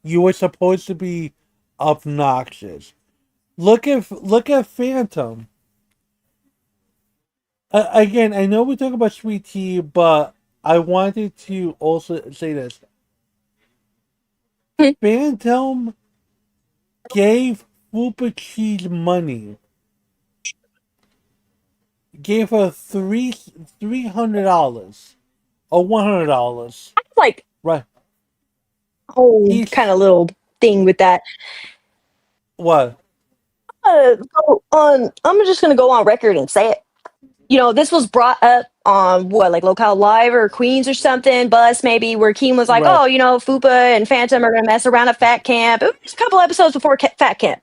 You were supposed to be obnoxious. Look at Phantom. Again, I know we talk about Sweet Tea, but I wanted to also say this. Phantom gave Fupa Cheese money. Gave her $300 or $100. Like Right. whole He's kind of little thing with that. what? Go on. I'm just gonna go on record and say it. You know, this was brought up on what, like Lolcow Live or Queens or something, Bus maybe, where Keem was like, Right. oh, you know, Fupa and Phantom are going to mess around at Fat Camp. It was a couple episodes before Fat Camp.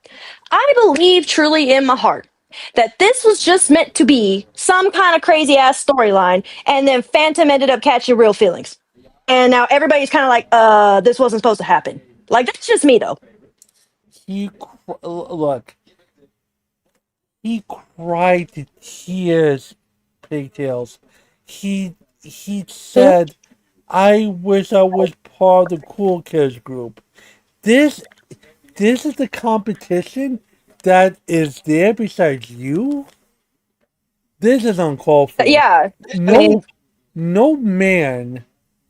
I believe truly in my heart that this was just meant to be some kind of crazy ass storyline, and then Phantom ended up catching real feelings. And now everybody's kind of like, this wasn't supposed to happen. Like, that's just me, though. Look. He cried to tears, Pigtails. He said, "I wish I was part of the cool kids group." This this is the competition that is there besides you. This is uncalled for. Yeah. I No, mean, no man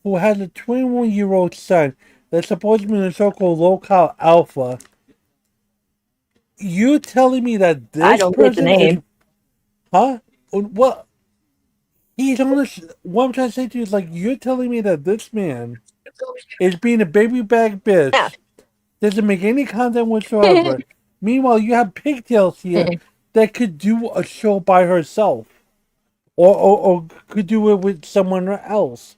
who has a 21-year-old son that's supposed to be in a so-called local alpha. You telling me that I this don't get the person is, name. huh? What? He's on the. What I'm trying to say to you is like you're telling me that this man is being a baby bag Yeah. bitch, doesn't make any content whatsoever. Meanwhile, you have Pigtails here that could do a show by herself, or could do it with someone else.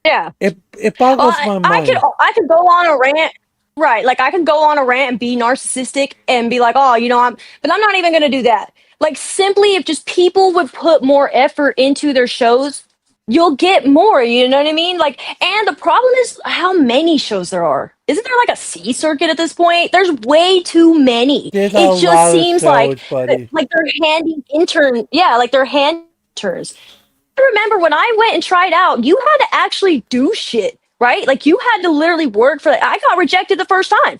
Yeah. It Well, boggles my mind. I could go on a rant, right? Like I could go on a rant and be narcissistic and be like, oh, you know, but I'm not even gonna do that. Like simply, if just people would put more effort into their shows, you'll get more. You know what I mean? Like, and the problem is how many shows there are. Isn't there like a C circuit at this point? There's way too many. There's a It just lot of seems shows, buddy. like they're handing intern, yeah, like they're hand interns. I remember when I went and tried out, you had to actually do shit, right? Like you had to literally work for that. I got rejected the first time.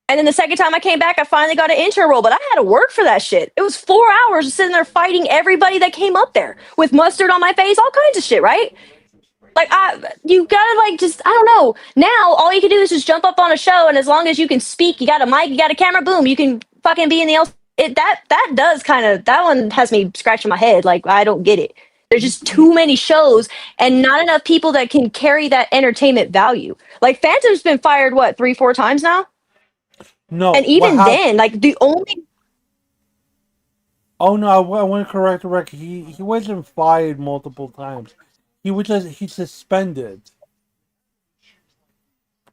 And then the second time I came back, I finally got an intern role, but I had to work for that shit. It was 4 hours sitting there fighting everybody that came up there with mustard on my face, all kinds of shit, right? Like you gotta like just I don't know. Now all you can do is just jump up on a show, and as long as you can speak, you got a mic, you got a camera, boom, you can fucking be in the else. That does kind of that one has me scratching my head. Like I don't get it. There's just too many shows and not enough people that can carry that entertainment value. Like Phantom's been fired what 3-4 times now, No, and what even happened? then, like the only Oh no, I want to correct the record. He wasn't fired multiple times. He's suspended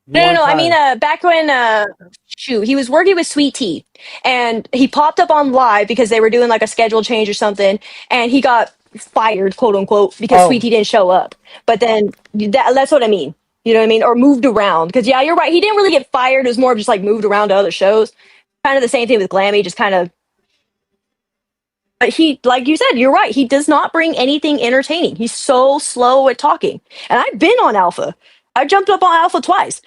no, no, one no. I mean, time. back when, shoot, he was working with Sweet Tea, and he popped up on live because they were doing like a schedule change or something, and he got fired, quote unquote, because Sweet Oh, Tea didn't show up. But then that's what I mean. You know what I mean? Or moved around. Because yeah, you're right. He didn't really get fired. It was more of just like moved around to other shows. Kind of the same thing with Glammy. Just kind of. But he, like you said, you're right. He does not bring anything entertaining. He's so slow at talking. And I've been on Alpha. I jumped up on Alpha twice.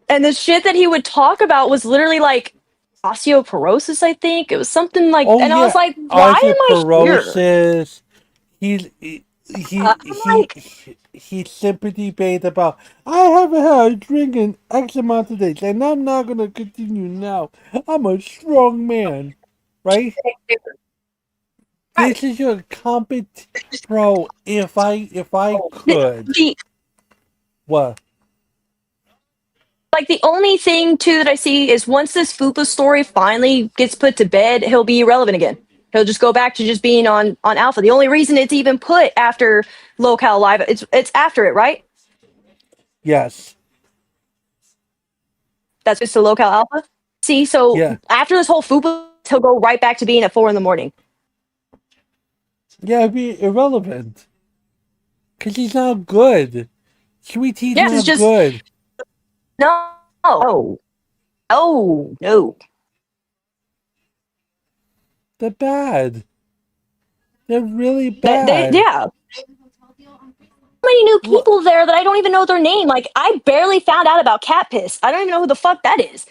And the shit that he would talk about was literally like osteoporosis, I think. It was something like, Oh and I was yeah, like, why am I here? osteoporosis. I'm like, He sympathy bait about I haven't had a drink in X amount of days and I'm not gonna continue now. I'm a strong man. Right? This is your bro, if I could. the What? like the only thing too that I see is once this Fupa story finally gets put to bed, he'll be irrelevant again. He'll just go back to just being on Alpha. The only reason it's even put after Lolcow Live, it's after it, right? Yes. That's just the Lolcow Alpha. See, so Yeah. after this whole Fupa, he'll go right back to being at 4 a.m. Yeah, it'd be irrelevant. Cause he's not good. Sweet Tea's Yes, it's not just good. no. They're bad. They're really They bad. yeah. So many new people there that I don't even know their name. Like I barely found out about Cat Piss. I don't even know who the fuck that is.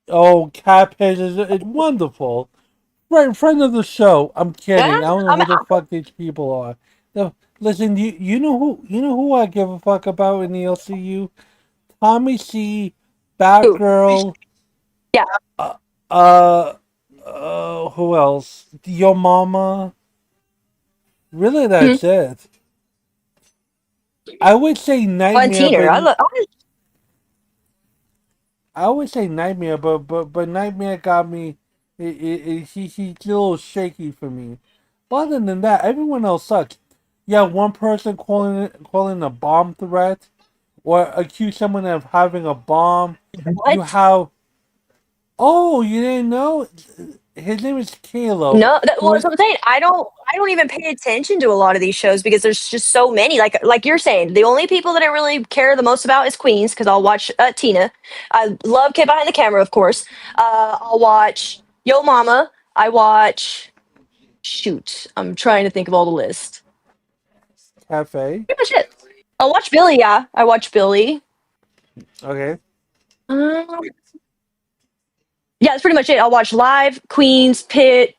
Oh, Catfish is wonderful. Friend of the show. I'm kidding. Yeah, I don't know who the fuck these people are. No, listen, you know who I give a fuck about in the LCU? Tommy C, Batgirl. Yeah. Who else? Your mama. Really, that's it. I would say Nightmare, but I would say Nightmare, but Nightmare got me. He's a little shaky for me. But other than that, everyone else sucks. Yeah, one person calling a bomb threat, or accuse someone of having a bomb. What? You have. Oh, you didn't know? His name is Kalo. No, well, that's what I'm saying. I don't even pay attention to a lot of these shows because there's just so many. Like you're saying, the only people that I really care the most about is Queens because I'll watch Tina. I love Kid Behind the Camera, of course. I'll watch Yo Mama. I watch. Shoot, I'm trying to think of all the list. Cafe. Pretty much it. I'll watch Billy. Yeah, I watch Billy. Okay. Yeah, that's pretty much it. I'll watch Live, Queens, Pit.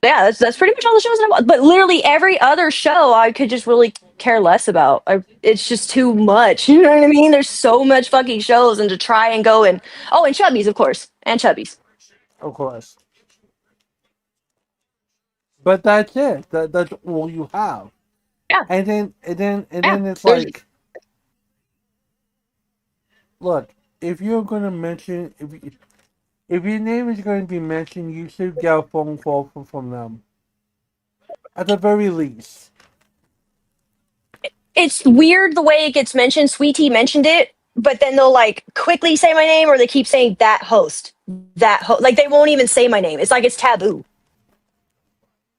Yeah, that's pretty much all the shows that I watch. But literally every other show I could just really care less about. It's just too much. You know what I mean? There's so much fucking shows, and to try and go and and Chubbies, of course, and Chubbies. Of course. But that's it. That's all you have. Yeah. And then it's like, look, if you're gonna mention if your name is going to be mentioned, you should get a phone call from them. At the very least. It's weird the way it gets mentioned. Sweet Tea mentioned it, but then they'll like quickly say my name, or they keep saying that host, like they won't even say my name. It's like it's taboo.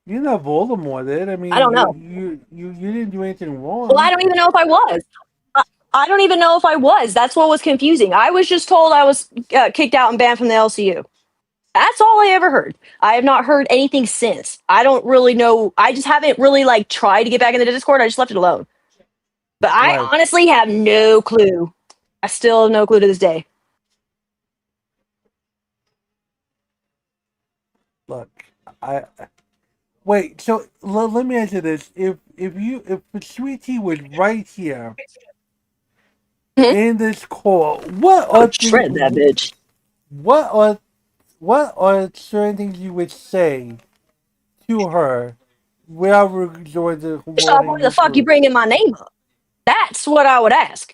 You're not Voldemort, did I mean, I don't know. You didn't do anything wrong. Well, I don't even know if I was. I don't even know if I was. That's what was confusing. I was just told I was kicked out and banned from the LCU. That's all I ever heard. I have not heard anything since. I don't really know. I just haven't really like tried to get back into the Discord. I just left it alone. But I honestly have no clue. I still have no clue to this day. Look, wait. So let me answer this. If Sweet Tea was right here in this call, what are shred that bitch? What are certain things you would say to her without resorting to Why the fuck you bringing my name up? That's what I would ask.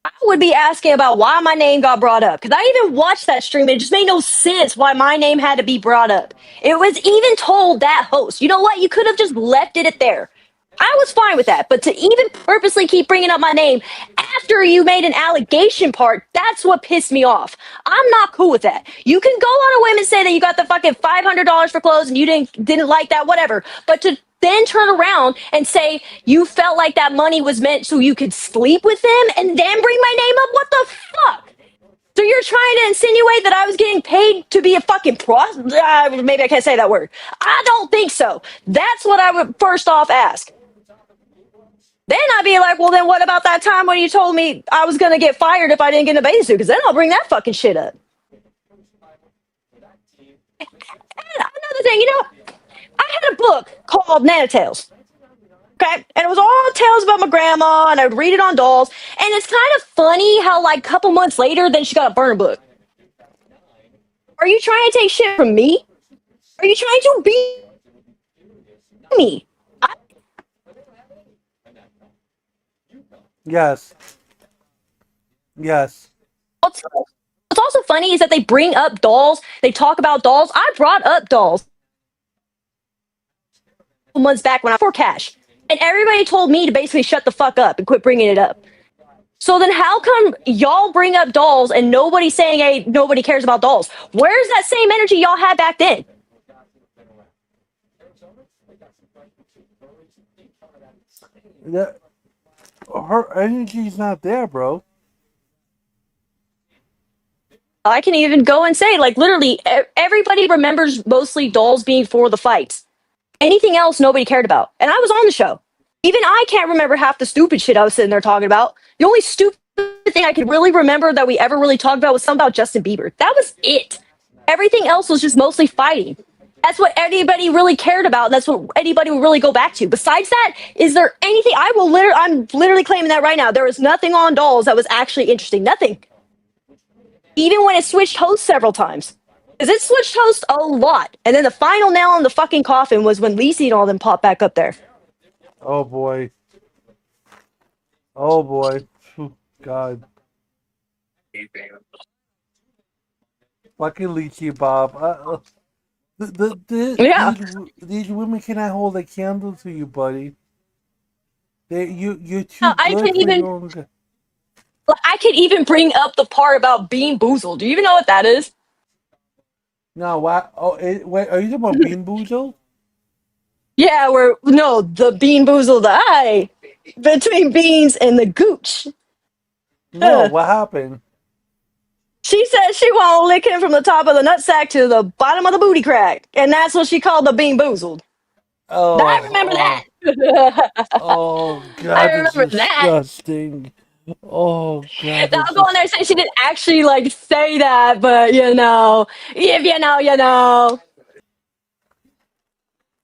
I would be asking about why my name got brought up. Because I even watched that stream and it just made no sense why my name had to be brought up. It was even told that host, you know what? You could have just left it there. I was fine with that. But to even purposely keep bringing up my name after you made an allegation part, that's what pissed me off. I'm not cool with that. You can go on a whim and say that you got the fucking $500 for clothes and you didn't like that, whatever. But to then turn around and say you felt like that money was meant so you could sleep with them and then bring my name up? What the fuck? So you're trying to insinuate that I was getting paid to be a fucking prostitute? Maybe I can't say that word. I don't think so. That's what I would first off ask. Then I'd be like, well, then what about that time when you told me I was going to get fired if I didn't get in a bathing suit? Because then I'll bring that fucking shit up. And another thing, I had a book called Nanotales. Okay, and it was all tales about my grandma, and I'd read it on dolls. And it's kind of funny how, like, a couple months later, then she got a burner book. Are you trying to take shit from me? Are you trying to be me? Yes. Yes. What's also funny is that they bring up dolls. They talk about dolls. I brought up dolls months back when I for cash, and everybody told me to basically shut the fuck up and quit bringing it up. So then, how come y'all bring up dolls and nobody's saying, "Hey, nobody cares about dolls"? Where's that same energy y'all had back then? Her energy's not there, bro. I can even go and say, like, literally, everybody remembers mostly dolls being for the fights. Anything else, nobody cared about. And I was on the show. Even I can't remember half the stupid shit I was sitting there talking about. The only stupid thing I could really remember that we ever really talked about was something about Justin Bieber. That was it. Everything else was just mostly fighting. That's what anybody really cared about. That's what anybody would really go back to. Besides that, is there anything? I'm literally claiming that right now. There was nothing on dolls that was actually interesting. Nothing. Even when it switched hosts several times. Because it switched hosts a lot. And then the final nail in the fucking coffin was when Lacey and all them popped back up there. Oh boy. Oh boy. God. Fucking Lychee Bob. Yeah. These women cannot hold a candle to you, buddy. You're too No, good for your own good. I could even bring up the part about Bean Boozled. Do you even know what that is? No, what? Oh, wait, are you talking about Bean Boozled? Yeah, the Bean Boozled eye between Beans and the Gooch. No, what happened? She said she won't lick him from the top of the nutsack to the bottom of the booty crack, and that's what she called the Bean Boozled. Oh, I remember that. Oh God, I that's remember that. disgusting. Oh God, Now that's I'll go on there and say she didn't actually like say that, but if you know, you know.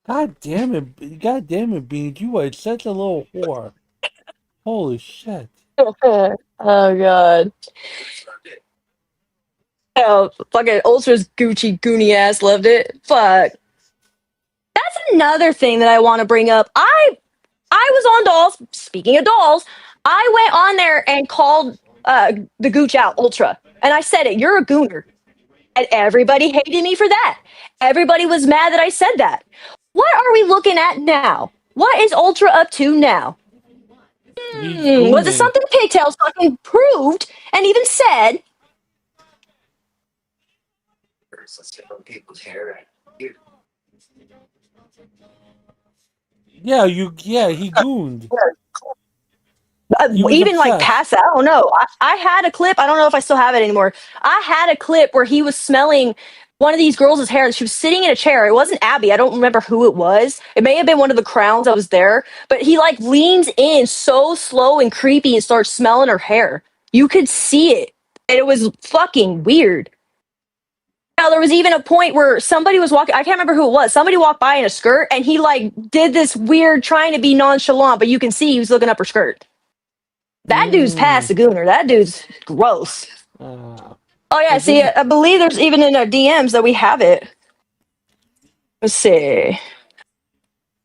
God damn it, Beans, you are such a little whore. Holy shit. Oh god. Oh, fucking Ultra's Gucci Goonie ass loved it. Fuck. That's another thing that I want to bring up. I was on dolls. Speaking of dolls, I went on there and called the Gooch out, Ultra, and I said it. You're a gooner, and everybody hated me for that. Everybody was mad that I said that. What are we looking at now? What is Ultra up to now? Was it something Pigtails fucking proved and even said? Yeah, he gooned. He was Even like obsessed. pass out. I don't know. I had a clip. I don't know if I still have it anymore. I had a clip where he was smelling one of these girls' hair and she was sitting in a chair. It wasn't Abby. I don't remember who it was. It may have been one of the crowns that was there, but he like leans in so slow and creepy and starts smelling her hair. You could see it. And it was fucking weird. Now, there was even a point where somebody was walking, I can't remember who it was. Somebody walked by in a skirt and he like did this weird trying to be nonchalant, but you can see he was looking up her skirt. That dude's past the gooner. That dude's gross. Oh yeah, see, I believe there's even in our DMs that we have it. Let's see.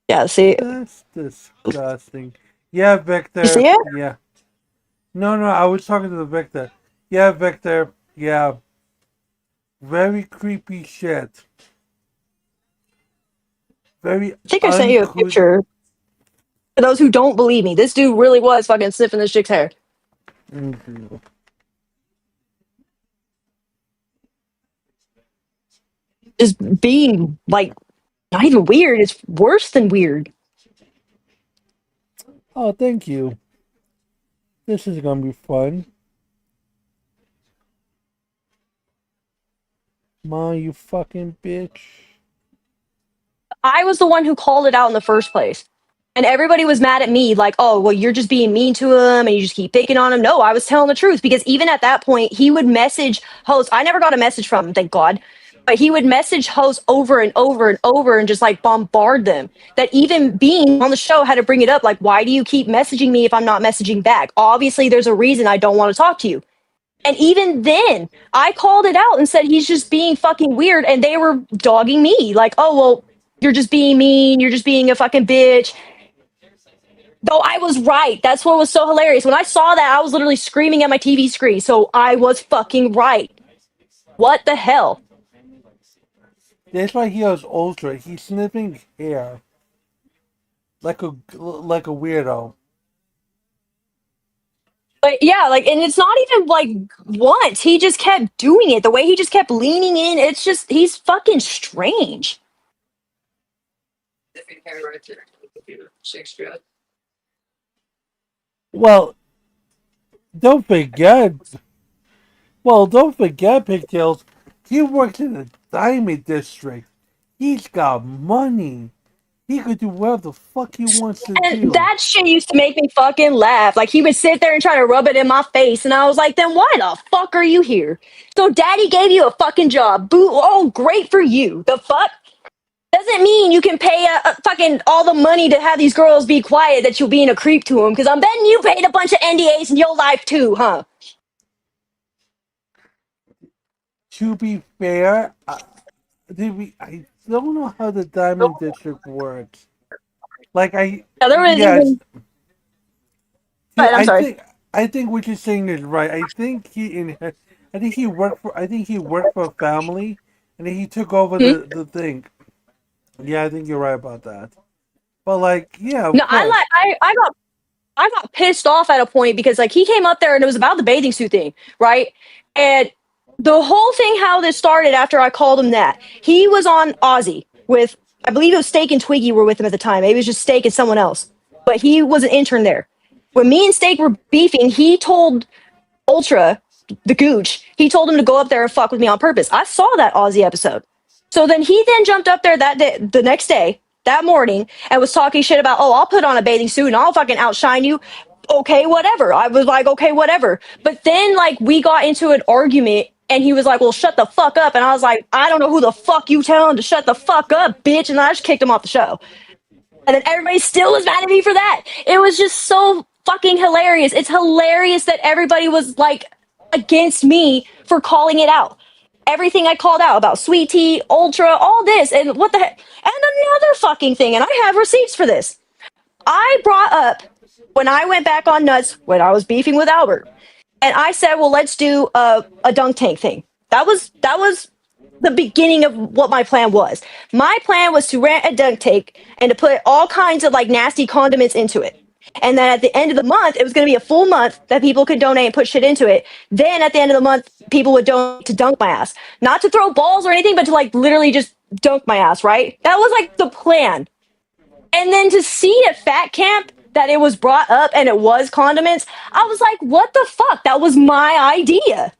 Yeah, see. That's disgusting. Yeah, Victor. You see it? Yeah. No, I was talking to the Victor. Yeah, Victor. Yeah. Very creepy shit. Very. I think I sent you a picture. For those who don't believe me, this dude really was fucking sniffing this chick's hair. Mm-hmm. Just being like not even weird. It's worse than weird. Oh, thank you. This is gonna be fun. Ma, you fucking bitch. I was the one who called it out in the first place. And everybody was mad at me, like, oh, well, you're just being mean to him and you just keep picking on him. No, I was telling the truth because even at that point, he would message hosts. I never got a message from him, thank God. But he would message hosts over and over and over and just like bombard them. That even being on the show had to bring it up. Like, why do you keep messaging me if I'm not messaging back? Obviously, there's a reason I don't want to talk to you. And even then, I called it out and said he's just being fucking weird. And they were dogging me like, oh, well, you're just being mean. You're just being a fucking bitch. Though I was right. That's what was so hilarious. When I saw that, I was literally screaming at my TV screen. So I was fucking right. What the hell? That's why he has Ultra. He's sniffing hair. Like a weirdo. But yeah, like, and it's not even like once. He just kept doing it. The way he just kept leaning in, it's just, he's fucking strange. Well, don't forget. Pigtails. He works in the Diamond District. He's got money. He could do whatever the fuck he wants to And do. that shit used to make me fucking laugh. Like, he would sit there and try to rub it in my face, and I was like, then why the fuck are you here? So daddy gave you a fucking job. Boo, oh, great for you. The fuck? Doesn't mean you can pay fucking all the money to have these girls be quiet that you're being a creep to them, because I'm betting you paid a bunch of NDAs in your life too, huh? To be fair, I don't know how the Diamond District works. Like Yeah, there was even... Right, I'm sorry. I think what you're saying is right. I think he worked for a family, and then he took over the thing. Yeah, I think you're right about that. But like, yeah, of No, course. I got pissed off at a point because like he came up there and it was about the bathing suit thing, right? And the whole thing, how this started after I called him that, he was on Aussie with, I believe it was Steak and Twiggy were with him at the time. Maybe it was just Steak and someone else, but he was an intern there. When me and Steak were beefing, he told Ultra, the gooch, he told him to go up there and fuck with me on purpose. I saw that Aussie episode. So then he then jumped up there that day, the next day, that morning, and was talking shit about, oh, I'll put on a bathing suit and I'll fucking outshine you. Okay, whatever. I was like, okay, whatever. But then, like, we got into an argument and he was like, well, shut the fuck up. And I was like, I don't know who the fuck you telling to shut the fuck up, bitch. And I just kicked him off the show. And then everybody still was mad at me for that. It was just so fucking hilarious. It's hilarious that everybody was like against me for calling it out. Everything I called out about Sweet Tea, Ultra, all this, and what the heck. And another fucking thing, and I have receipts for this. I brought up when I went back on Nuts when I was beefing with Albert, and I said, well, let's do a dunk tank thing. That was the beginning of what my plan was. My plan was to rent a dunk tank and to put all kinds of like nasty condiments into it. And then at the end of the month, it was going to be a full month that people could donate and put shit into it. Then at the end of the month, people would donate to dunk my ass. Not to throw balls or anything, but to like literally just dunk my ass, right? That was like the plan. And then to see at Fat Camp that it was brought up and it was condiments, I was like, what the fuck? That was my idea.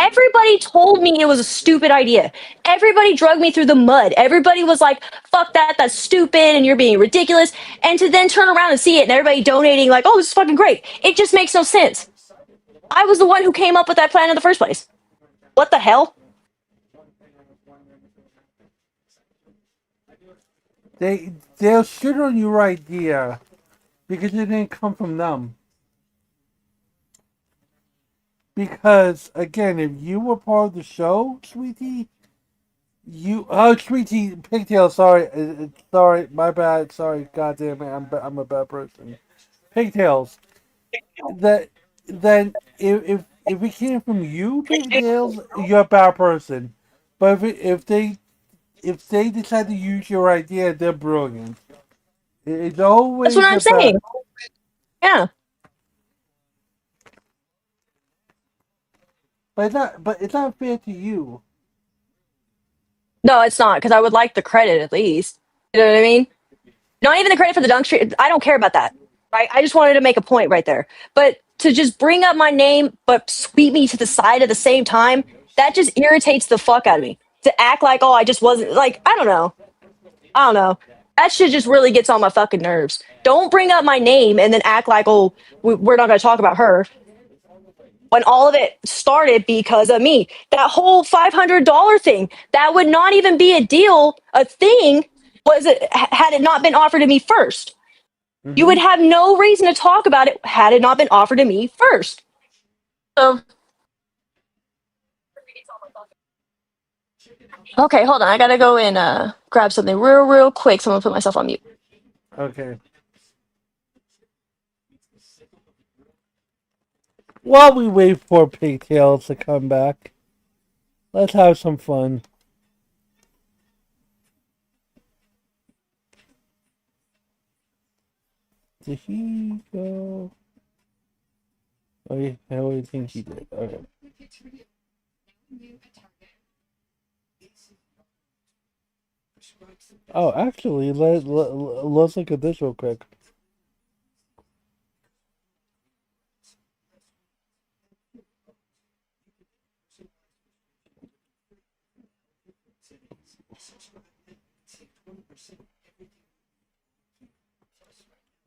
Everybody told me it was a stupid idea. Everybody dragged me through the mud. Everybody was like, fuck that, that's stupid, and you're being ridiculous. And to then turn around and see it and everybody donating like, oh, this is fucking great. It just makes no sense. I was the one who came up with that plan in the first place. What the hell? They'll shit on your idea because it didn't come from them. Because again, if you were part of the show, Sweetie, Sweetie, Pigtail, sorry, my bad, sorry, goddamn it, I'm a bad person. Pigtails, then if it came from you, Pigtails, you're a bad person. But if they decide to use your idea, they're brilliant. It's always That's what I'm saying. Yeah. But it's not fair to you. No, it's not, because I would like the credit at least. You know what I mean? Not even the credit for the dunk street. I don't care about that. Right? I just wanted to make a point right there. But to just bring up my name but sweep me to the side at the same time, that just irritates the fuck out of me. To act like, oh, I just wasn't like, I don't know. That shit just really gets on my fucking nerves. Don't bring up my name and then act like, oh, we're not going to talk about her. When all of it started because of me. That whole $500 thing, that would not even be a deal, a thing, was it had it not been offered to me first. You would have no reason to talk about it had it not been offered to me first. So, okay, hold on. I gotta go and grab something real quick. So I'm gonna put myself on mute. Okay. While we wait for Pigtails to come back, let's have some fun. Did he go? Oh, yeah, I always think he did. Okay. Oh, actually, let's look at this real quick.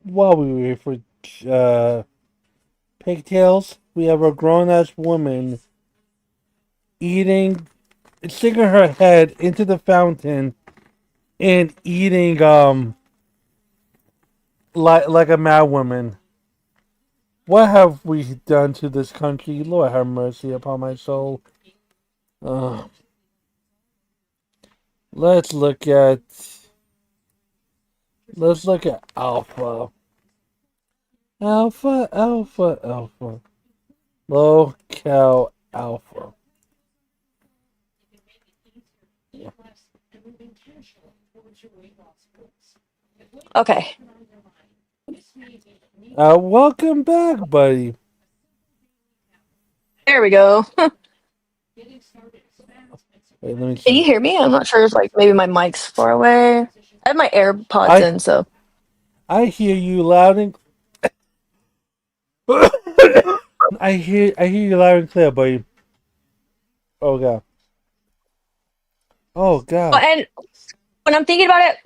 While we wait for Pigtails, we have a grown-ass woman sticking her head into the fountain and eating like a mad woman. What have we done to this country? Lord have mercy upon my soul. Let's look at Alpha. Alpha. Lolcow Alpha. Okay. Welcome back, buddy. There we go. Wait, let me see. Can you hear me? I'm not sure if like maybe my mic's far away. I have my AirPods in, so I hear you loud and I hear you loud and clear, buddy. Oh god. Oh god. And when I'm thinking about it,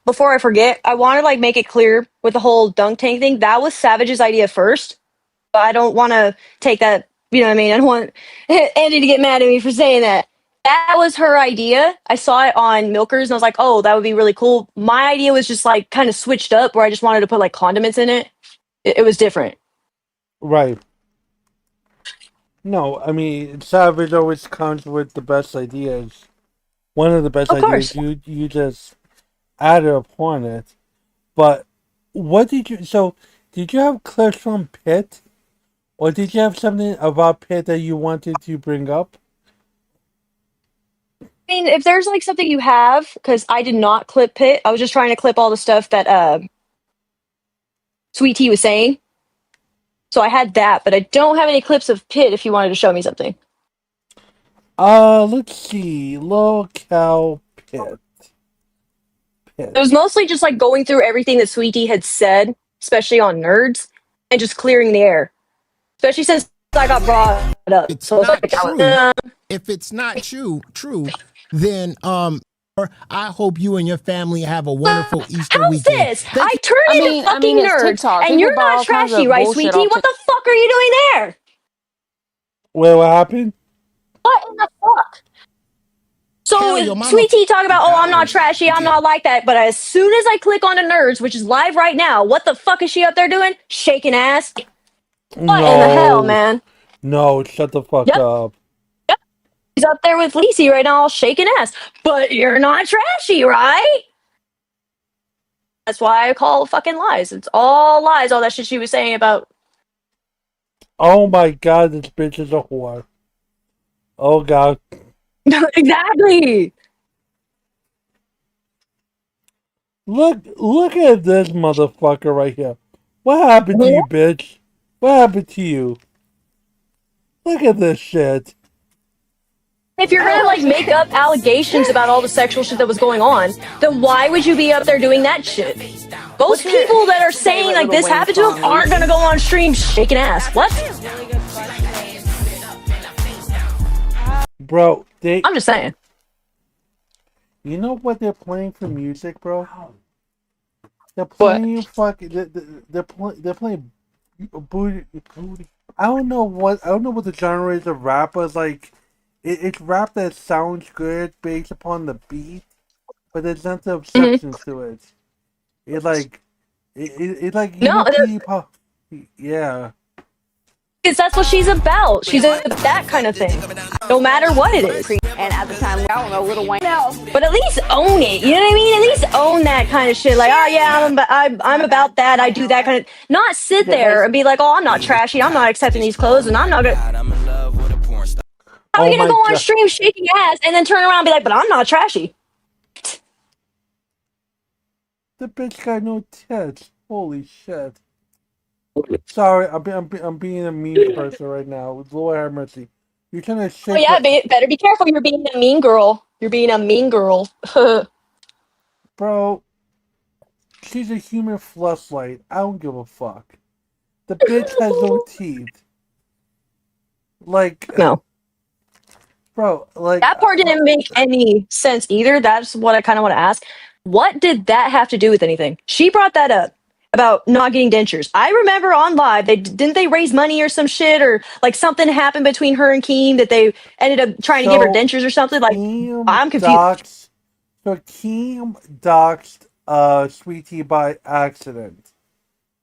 before I forget, I want to like make it clear with the whole dunk tank thing. That was Savage's idea first, but I don't want to take that. You know what I mean? I don't want Andy to get mad at me for saying that. That was her idea. I saw it on Milkers and I was like, oh, that would be really cool. My idea was just like kind of switched up where I just wanted to put like condiments in it. It was different. Right. No, I mean Savage always comes with the best ideas. One of the best Of ideas. course. You just added upon it. But what did you have clips from Pitt? Or did you have something about Pitt that you wanted to bring up? I mean, if there's like something you have, because I did not clip Pit. I was just trying to clip all the stuff that Sweet Tea was saying. So I had that, but I don't have any clips of Pit if you wanted to show me something. Let's see. Lolcow Pit. It was mostly just like going through everything that Sweet Tea had said, especially on nerds, and just clearing the air. Especially since I got brought up. It's So it's not like, true. If it's not true, then I hope you and your family have a wonderful Easter how's weekend. this? I turned into fucking it's nerds, TikTok. and People you're buy all not kinds trashy, of right, bullshit Sweet off Tea? What the fuck are you doing there? Wait, what happened? What in the fuck? Hell, So your mama Sweet Tea talking about, oh, I'm not trashy, I'm not like that. But as soon as I click on the nerds, which is live right now, what the fuck is she up there doing? Shaking ass. What in the hell, man? No, shut the fuck up. Yep. She's up there with Lacey right now, all shaking ass. But you're not trashy, right? That's why I call fucking lies. It's all lies, all that shit she was saying about. Oh my god, this bitch is a whore. Oh god. Exactly. Look at this motherfucker right here. What happened to you, bitch? What happened to you? Look at this shit. If you're gonna like make up allegations about all the sexual shit that was going on, then why would you be up there doing that shit? Most people that are saying like this happened to them aren't gonna go on stream shaking ass. What? Bro, I'm just saying. You know what they're playing for music, bro? They're playing fucking. They're playing booty. I don't know what the genre is of rap, but like, it's rap that sounds good based upon the beat, but there's nothing of substance to it. It like it like No, P-pop. Yeah. because that's what she's about. She's that kind of thing, no matter what it is. And at the time, I don't know, Little Wayne. No. But at least own it. You know what I mean? At least own that kind of shit. Like, oh yeah, I'm about that. I do that kind of. Not sit there and be like, oh, I'm not trashy. I'm not accepting these clothes, and I'm not gonna. How are you gonna go on stream shaking ass and then turn around and be like, but I'm not trashy? The bitch got no tits. Holy shit. Sorry, I'm being a mean person right now. Lord have mercy. You're trying to shake. Oh yeah, better be careful. You're being a mean girl. You're being a mean girl. Bro, she's a human fleshlight. I don't give a fuck. The bitch has no teeth. Like no. Bro, like that part didn't make any sense either. That's what I kind of want to ask. What did that have to do with anything? She brought that up about not getting dentures. I remember on live, didn't they raise money or some shit, or like something happened between her and Keem that they ended up trying to give her dentures or something. Like, I'm confused. So Keem doxed Sweet Tea by accident.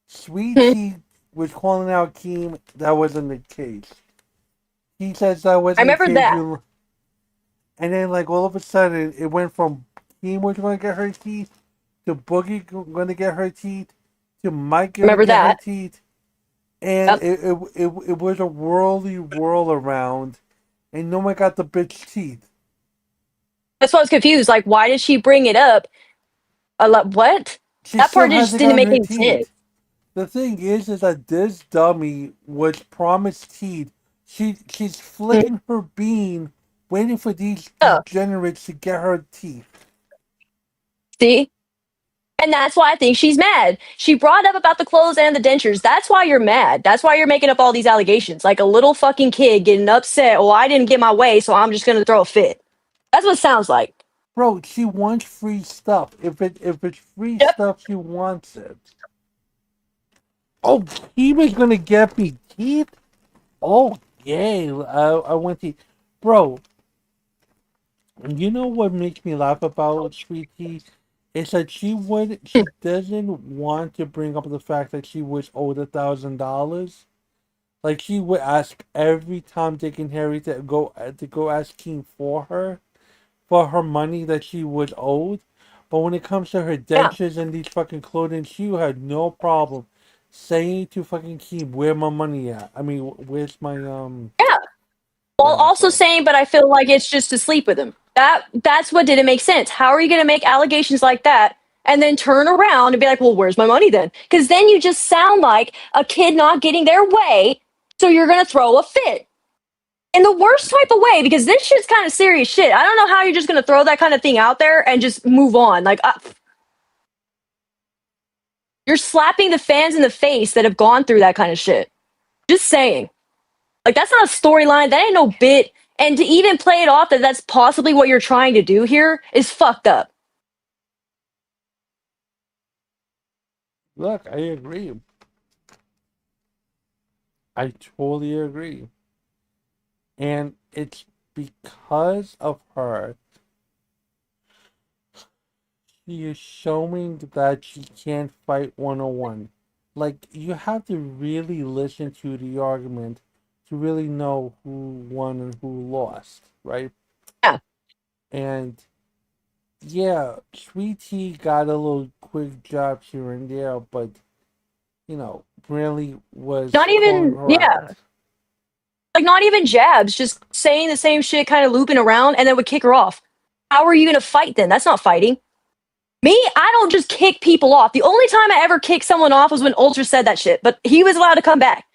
Sweet Tea was calling out Keem. That wasn't the case. He says that wasn't. I remember the case. that. And then, like, all of a sudden, it went from Keem was going to get her teeth to Boogie going to get her teeth to Mike going to get her teeth. And it was a whirl around, and no one got the bitch teeth. That's why I was confused. Like, why did she bring it up? What? That part just didn't make any sense. The thing is that this dummy was promised teeth. She's flicking her bean, waiting for these degenerates to get her teeth. See? And that's why I think she's mad. She brought up about the clothes and the dentures. That's why you're mad. That's why you're making up all these allegations. Like a little fucking kid getting upset. Oh, I didn't get my way, so I'm just gonna throw a fit. That's what it sounds like. Bro, she wants free stuff. If it's free stuff, she wants it. Oh, he was gonna get me teeth? Oh, yay. I want teeth. Bro, you know what makes me laugh about Sweet Tea? Is that she doesn't want to bring up the fact that she was owed $1,000. Like, she would ask every time Dick and Harry to go ask King for her money that she was owed. But when it comes to her dentures and these fucking clothing, she had no problem saying to fucking King, where my money at? I mean, where's my Yeah. While also saying, but I feel like it's just to sleep with him. That's what didn't make sense. How are you going to make allegations like that and then turn around and be like, well, where's my money then? Because then you just sound like a kid not getting their way, so you're going to throw a fit. In the worst type of way, because this shit's kind of serious shit. I don't know how you're just going to throw that kind of thing out there and just move on. Like, you're slapping the fans in the face that have gone through that kind of shit. Just saying. Like, that's not a storyline. That ain't no bit. And to even play it off that that's possibly what you're trying to do here is fucked up. Look, I agree. I totally agree. And it's because of her. She is showing that she can't fight 101. Like, you have to really listen to the argument to really know who won and who lost, right? Yeah. And yeah, Sweet Tea got a little quick job here and there, but you know, really was not even out. Like not even jabs, just saying the same shit, kind of looping around, and then would kick her off. How are you gonna fight then? That's not fighting. Me, I don't just kick people off. The only time I ever kicked someone off was when Ultra said that shit, but he was allowed to come back.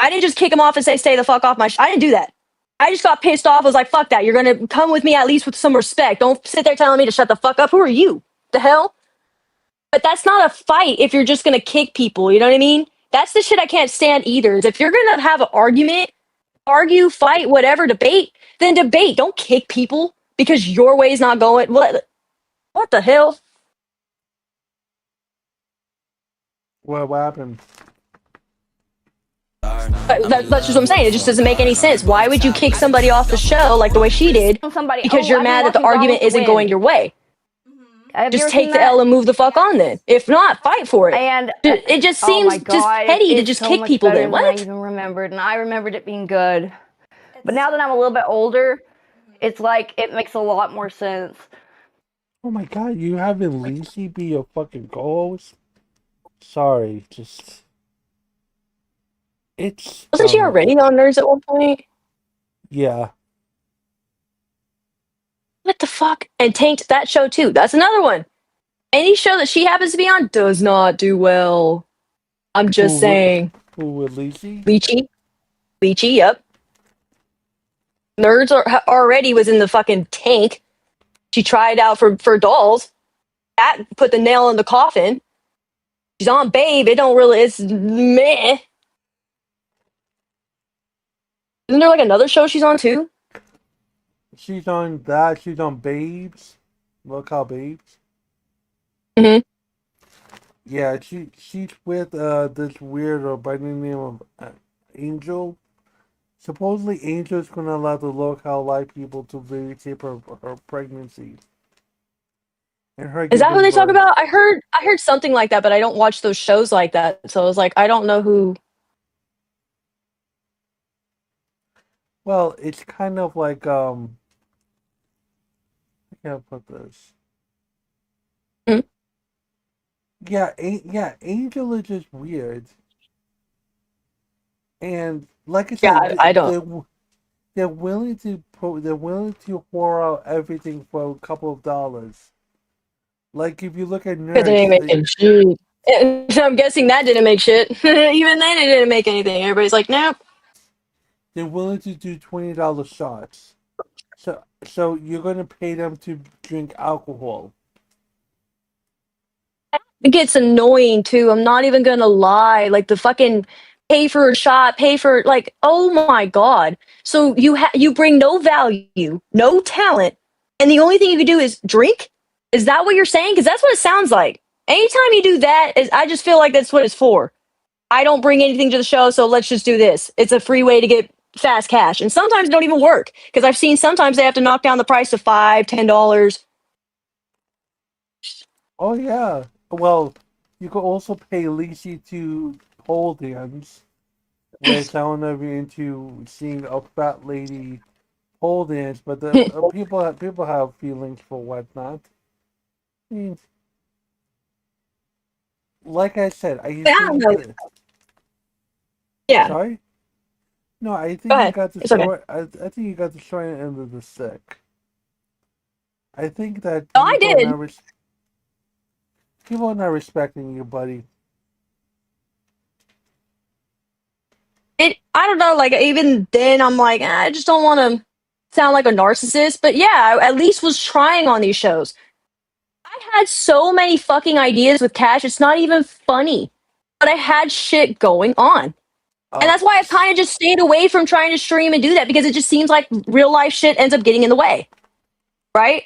I didn't just kick him off and say, stay the fuck off my I didn't do that. I just got pissed off. I was like, fuck that. You're going to come with me at least with some respect. Don't sit there telling me to shut the fuck up. Who are you? The hell? But that's not a fight if you're just going to kick people. You know what I mean? That's the shit I can't stand either. Is if you're going to have an argument, argue, fight, whatever, debate, then debate. Don't kick people because your way is not going. What the hell? What happened? That's just what I'm saying. It just doesn't make any sense. Why would you kick somebody off the show like the way she did? Because you're mad that the argument isn't going your way. Just take the L and move the fuck on then. If not, fight for it. And it just oh my seems God, just petty to it's just so kick much people better then. than I What? even remembered, and I remembered it being good. But now that I'm a little bit older, it's like it makes a lot more sense. Oh my god, you having Lacey be your fucking co-host? Sorry, just it's Wasn't she already on Nerds at one point? Yeah. What the fuck? And tanked that show too. That's another one. Any show that she happens to be on does not do well. I'm just saying. Who with Lacey? Leechy, yep. Nerds already was in the fucking tank. She tried out for Dolls. That put the nail in the coffin. She's on Babe. It don't really. It's meh. Isn't there like another show she's on too? She's on that. She's on Babes. Lolcow Babes. Mm-hmm. Yeah, she's with this weirdo by the name of Angel. Supposedly, Angel's gonna allow the Lolcow Live people to videotape her pregnancy. And her Is that who giving they talk birth. about? I heard something like that, but I don't watch those shows like that. So I was like, I don't know who. Well, it's kind of like I can't put this. Hmm? Yeah, Angel is just weird. And like I said, Yeah, I don't. They're willing to pour out everything for a couple of dollars. Like if you look at Because they ain't Nerds, making shit. And I'm guessing that didn't make shit. Even then, it didn't make anything. Everybody's like, nope. they're willing to do $20 shots. So you're gonna pay them to drink alcohol. It gets annoying too. I'm not even gonna lie. Like the fucking pay for a shot, pay for like, oh my god. So you bring no value, no talent, and the only thing you can do is drink. Is that what you're saying? Because that's what it sounds like. Anytime you do that, I just feel like that's what it's for. I don't bring anything to the show, so let's just do this. It's a free way to get fast cash, and sometimes it don't even work because I've seen sometimes they have to knock down the price to $5, $10. Oh yeah. Well, you could also pay Lacey to pole dance, which I don't know if you're into seeing a fat lady pole dance, but the people have feelings for whatnot. I mean, like I said, I think that, Yeah. Sorry? No, I think Go you ahead. got the It's okay. short. I think you got the short end of the stick. I think that Oh, I did. People are not respecting you, buddy. I don't know, like even then I'm like, I just don't want to sound like a narcissist, but yeah, I at least was trying on these shows. I had so many fucking ideas with Cash, it's not even funny. But I had shit going on. And that's why I've kind of just stayed away from trying to stream and do that because it just seems like real life shit ends up getting in the way. Right?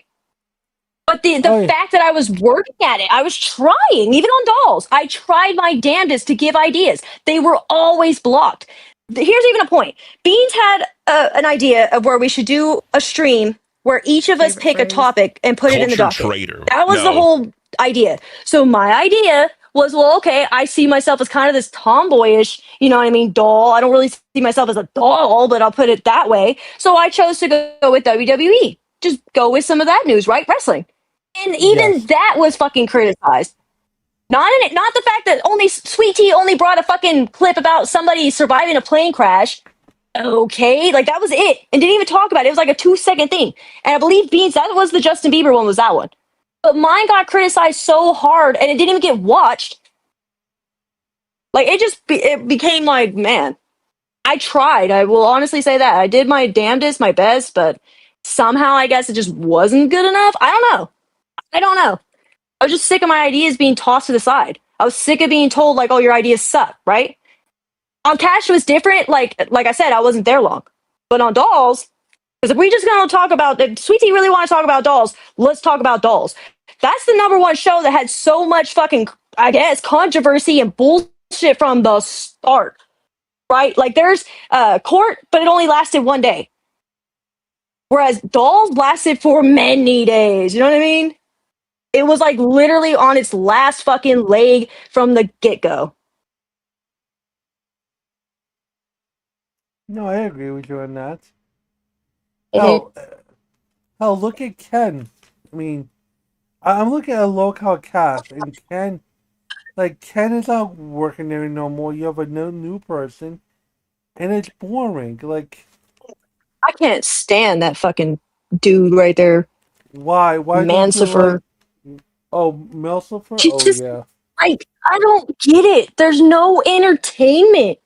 But the fact that I was working at it, I was trying, even on Dolls. I tried my damnedest to give ideas. They were always blocked. Here's even a point. Beans had an idea of where we should do a stream where each of us pick a topic and put it in the docket. That was the whole idea. So my idea was, well, okay, I see myself as kind of this tomboyish, you know what I mean, doll. I don't really see myself as a doll, but I'll put it that way. So I chose to go with WWE. Just go with some of that news, right? Wrestling. And even that was fucking criticized. Not the fact that only Sweet Tea only brought a fucking clip about somebody surviving a plane crash. Okay, like that was it, and didn't even talk about it. It was like a 2-second thing, and I believe Beans, that was the Justin Bieber one, was that one. But mine got criticized so hard, and it didn't even get watched. Like it became like, man, I tried. I will honestly say that I did my damnedest, my best, but somehow I guess it just wasn't good enough. I don't know. I was just sick of my ideas being tossed to the side. I was sick of being told like, "Oh, your ideas suck," right? On Cash it was different. Like I said, I wasn't there long. But on Dolls, because if we just gonna talk about, if Sweet really want to talk about Dolls, let's talk about Dolls. That's the #1 show that had so much fucking I guess, controversy and bullshit from the start, right? Like there's court, but it only lasted 1 day. Whereas Dolls lasted for many days. You know what I mean? It was like literally on its last fucking leg from the get-go. No, I agree with you on that. Mhm. Hell, look at Ken. I mean, I'm looking at a local cast, and Ken is not working there no more. You have a new person, and it's boring. Like, I can't stand that fucking dude right there. why? Why don't you Mancifer. like? Oh, Melsifer? She's Oh, just yeah. like, I don't get it. There's no entertainment.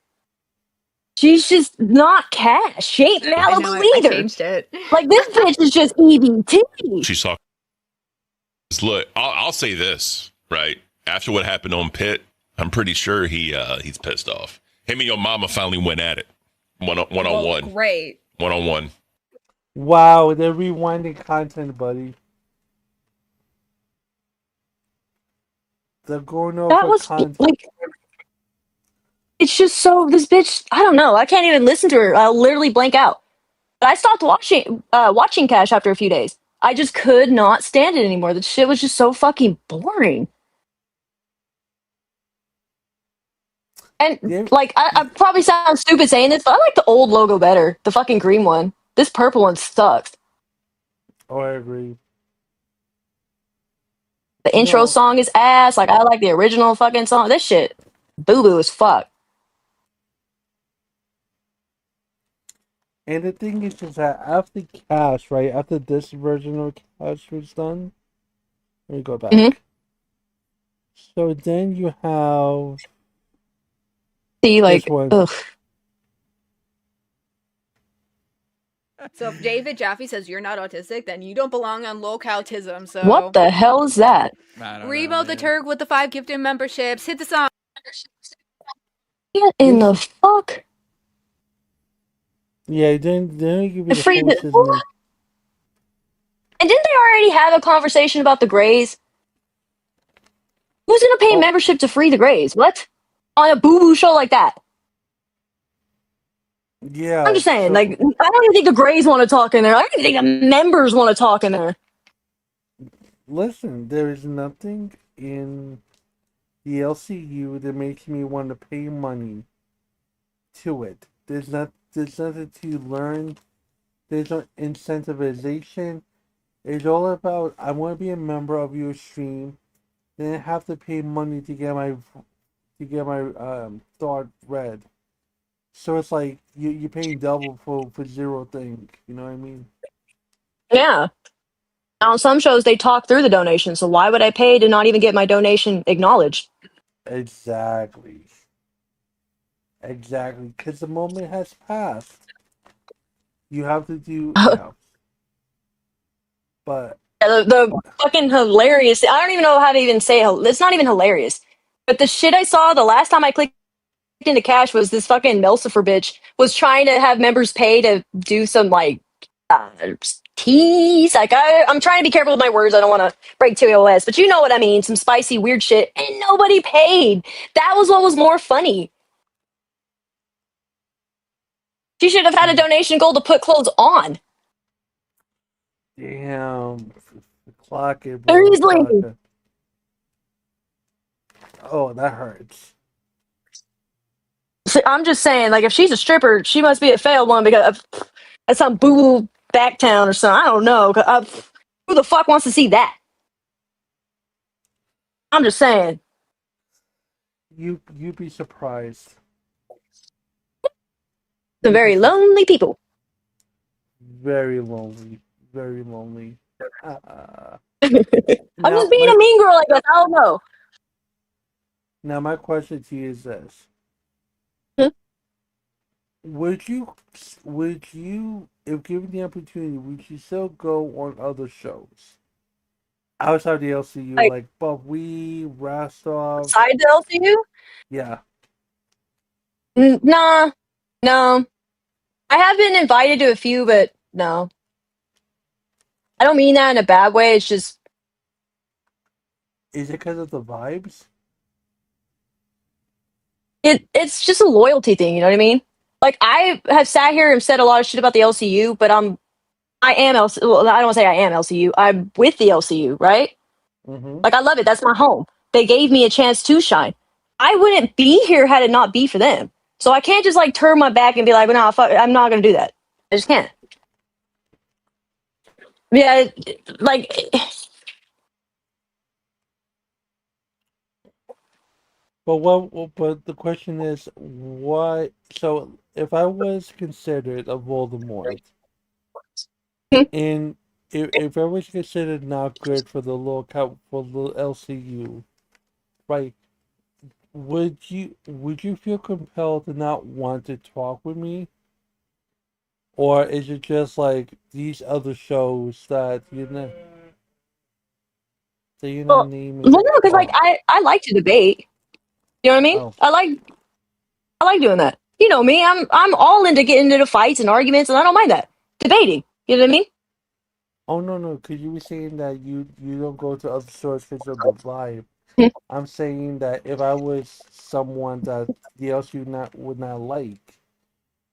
She's just not cash. She ain't Malibu I either. changed it. Like this bitch is just EBT. She's talking. Look, I'll say this, right? After what happened on Pitt, I'm pretty sure he's pissed off. Him and your mama finally went at it. One on one. Great. 1-on-1. Wow, they're rewinding content, buddy. They're going over That was content. like, it's just so, this bitch, I don't know. I can't even listen to her. I'll literally blank out. But I stopped watching Cash after a few days. I just could not stand it anymore. The shit was just so fucking boring. And like, I probably sound stupid saying this, but I like the old logo better. The fucking green one. This purple one sucks. Oh, I agree. The intro song is ass. Like, I like the original fucking song. This shit, boo boo as fuck. And the thing is that after Cash, right, after this version of Cash was done, let me go back. Mhm. So then you have See, like, this one. ugh. So if David Jaffe says you're not autistic, then you don't belong on Lolcowtism. So What the hell is that? Remo the Turk with the 5 gifted memberships. Hit the song. What in the fuck? Yeah, then you give me the Free full the- system. And didn't they already have a conversation about the Greys? Who's gonna pay membership to free the Greys? What? On a boo boo show like that? Yeah. I'm just saying, like, I don't even think the Greys want to talk in there. I don't even think the members want to talk in there. Listen, there is nothing in the LCU that makes me want to pay money to it. There's nothing to learn. There's no incentivization. It's all about I want to be a member of your stream, then I have to pay money to get my thought read. So it's like you're paying double for zero thing. You know what I mean? Yeah. Now, on some shows, they talk through the donation, so why would I pay to not even get my donation acknowledged? Exactly. Exactly. Because the moment has passed. You have to do. Yeah. But Yeah, the fucking hilarious. I don't even know how to even say it's not even hilarious. But the shit I saw the last time I clicked into Cash was this fucking Melsifer bitch was trying to have members pay to do some like teas. Like I'm trying to be careful with my words. I don't want to break TOS, but you know what I mean. Some spicy weird shit, and nobody paid. That was what was more funny. She should have had a donation goal to put clothes on. damn, clock it, bro. Seriously. Clock it. Oh, that hurts. See, I'm just saying, like, if she's a stripper, she must be a failed one because of some boo boo backtown or something. I don't know. Who the fuck wants to see that? I'm just saying. You'd be surprised. Some very lonely people. Very lonely. Very lonely. I'm just being a mean girl, I guess. I don't know. Now my question to you is this. Would you, if given the opportunity, would you still go on other shows outside the LCU, like Bubbly, Rostov? Outside the LCU? Yeah. Nah, no. I have been invited to a few, but no. I don't mean that in a bad way. It's just. Is it because of the vibes? it's just a loyalty thing, you know what I mean? Like I have sat here and said a lot of shit about the LCU, but I am LCU. Well, I don't say I am LCU. I'm with the LCU, right? Mm-hmm. Like I love it. That's my home. They gave me a chance to shine. I wouldn't be here had it not be for them. So I can't just like turn my back and be like, well, no, fuck, I'm not gonna do that. I just can't. Yeah, like But the question is, what? So, if I was considered a Voldemort, and if I was considered not good for the Lolcow for the LCU, right? Would you feel compelled to not want to talk with me, or is it just like these other shows that you're not well, naming no, because like off? I like to debate. You know what I mean? Oh, I like doing that. You know me. I'm all into getting into fights and arguments, and I don't mind that debating. You know what I mean? oh no, because you were saying that you don't go to other stores because of the vibe. Hmm. I'm saying that if I was someone that the LSU would not like,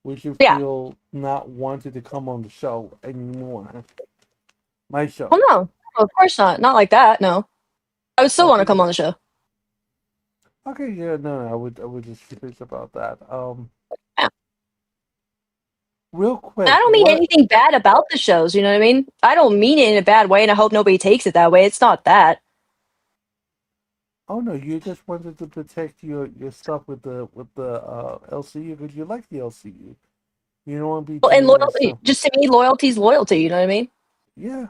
would you Yeah. feel not wanted to come on the show anymore? My Well, show. no, of course not. Not like that. No, I would still want to Okay. come on the show. Okay, yeah, no, I would just curious about that. Yeah. Real I quick, don't mean what? anything bad about the shows. You know what I mean? I don't mean it in a bad way, and I hope nobody takes it that way. It's not that. Oh no, you just wanted to protect your stuff with the LCU because you like the LCU. You don't want to be Well, and doing that loyalty, stuff. just to me, loyalty's loyalty. You know what I mean? Yeah.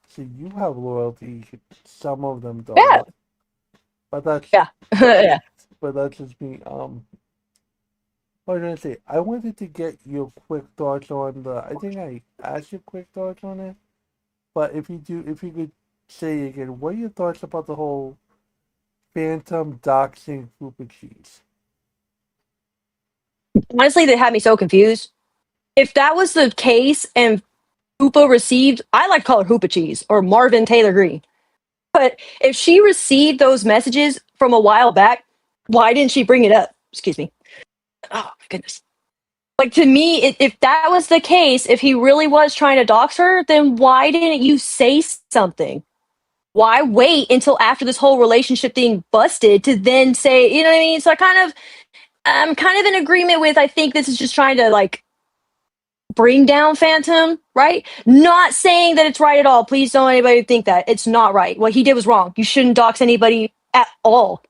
See, you have loyalty. Some of them Yeah. don't. But that's Yeah. Yeah. but that's just me. What was I gonna say? I wanted to get your quick thoughts on the. I think I asked you quick thoughts on it. But if you could say again, what are your thoughts about the whole Phantom doxing Fupa Cheese? Honestly, they had me so confused. If that was the case and Hoopa received, I like to call her Hoopa Cheese or Marvin Taylor Green. But if she received those messages from a while back, why didn't she bring it up? Excuse me. Oh my goodness. Like to me, if that was the case, if he really was trying to dox her, then why didn't you say something? Why wait until after this whole relationship thing busted to then say, you know what I mean? So I'm kind of in agreement with, I think this is just trying to like bring down Phantom, right? Not saying that it's right at all. Please don't anybody think that. It's not right. What he did was wrong. You shouldn't dox anybody at all.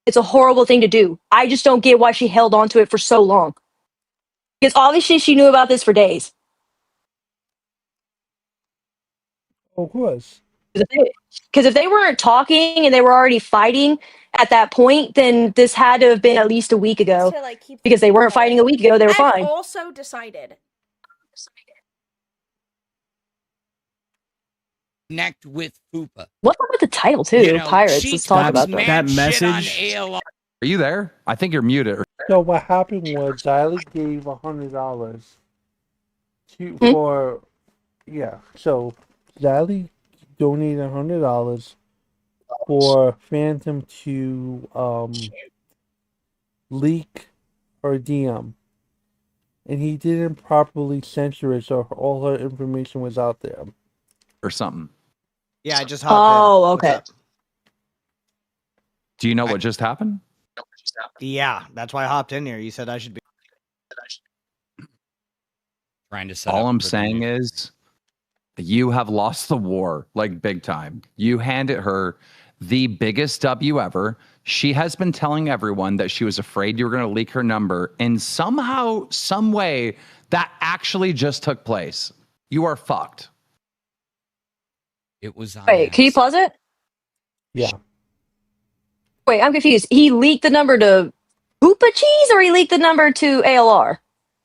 It's a horrible thing to do. I just don't get why she held on to it for so long. Because obviously she knew about this for days. Of course. Because if they weren't talking and they were already fighting at that point, then this had to have been at least a week ago. To, like, keep Because they weren't fighting a week ago, they were I've fine. also decided. Connect with Fupa. What's up with the title too? You know, Pirates. she Let's talk talks about mad that. shit on message. ALR. Are you there? I think you're muted. So what happened was Xylee gave $100 to Hmm? for yeah. So Xylee donated $100 for Phantom to leak her DM, and he didn't properly censor it, so all her information was out there. Or something. Yeah, I just hopped in. What's okay. up? Do you know what just happened? Yeah, that's why I hopped in here. You said I should be Trying to set All up I'm for the saying new- is you have lost the war, like big time. You handed her the biggest W ever. She has been telling everyone that she was afraid you were going to leak her number, and somehow, some way, that actually just took place. You are fucked. It was on Wait, can you pause it? Yeah. Wait, I'm confused. He leaked the number to Hoopa Cheese or he leaked the number to ALR?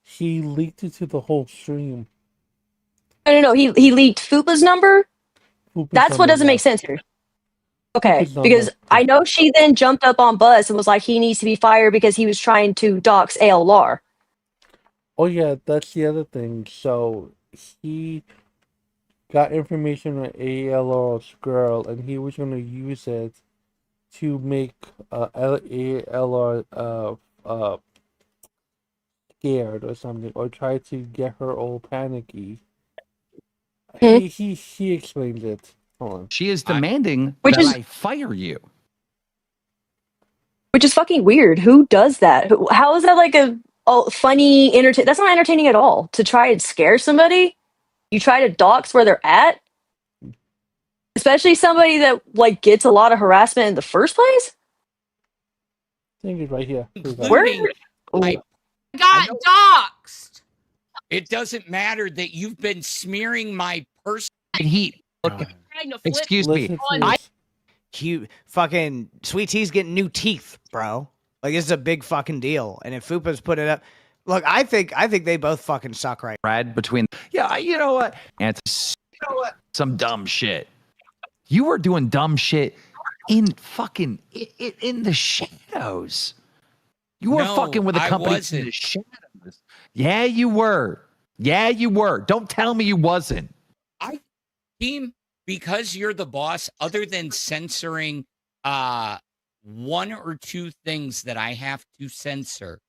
He leaked it to the whole stream. No. He leaked Fupa's number? Fupa's That's what number, doesn't make yes. sense here. Okay, Fupa's number. because I know she then jumped up on Buzz and was like, he needs to be fired because he was trying to dox ALR. Oh yeah, that's the other thing. So he got information on ALR's girl, and he was going to use it to make LR scared or something, or try to get her all panicky. He explained it. Hold on. She is demanding Which that is- I fire you. Which is fucking weird. Who does that? How is that like a funny entertain? That's not entertaining at all. To try and scare somebody, you try to dox where they're at, especially somebody that like gets a lot of harassment in the first place. I think it's right here. Including I got doxxed. It doesn't matter that you've been smearing my person. He Excuse me. Fucking Sweet Tea's getting new teeth, bro. Like this is a big fucking deal. And if Fupa's put it up, look, I think they both fucking suck right. Brad, between you know what? And some dumb shit. You were doing dumb shit in fucking in the shadows. You were No, fucking with a I company in wasn't. the shadows. Yeah, you were. Yeah, you were. Don't tell me you wasn't. Team, because you're the boss, other than censoring one or two things that I have to censor,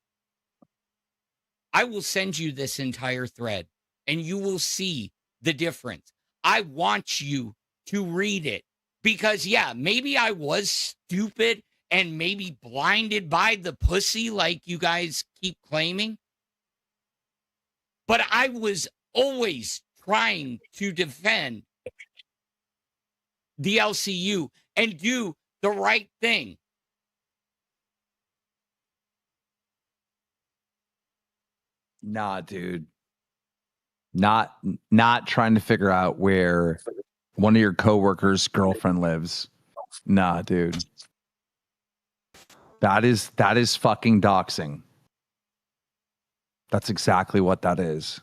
I will send you this entire thread and you will see the difference. I want you to read it because, yeah, maybe I was stupid and maybe blinded by the pussy like you guys keep claiming. But I was always trying to defend the LCU and do the right thing. Nah, dude. Not trying to figure out where one of your coworkers' girlfriend lives. Nah, dude. That is fucking doxing. That's exactly what that is.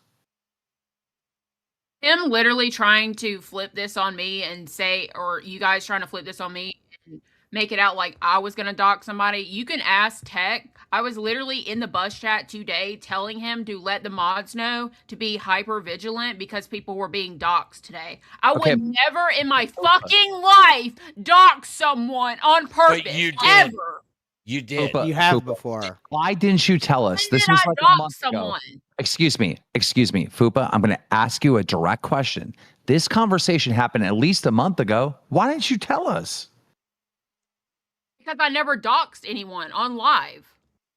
Him literally trying to flip this on me and say, or you guys trying to flip this on me and make it out like I was going to dox somebody. You can ask Tech. I was literally in the bus chat today telling him to let the mods know to be hyper vigilant because people were being doxed today. I Okay. would never in my fucking life dox someone on purpose. But you did. Ever. You did. Fupa, You have Fupa, before. Why didn't you tell us? This Did was I like a dox month ago. someone? Excuse me, Fupa. I'm going to ask you a direct question. This conversation happened at least a month ago. Why didn't you tell us? Because I never doxed anyone on live.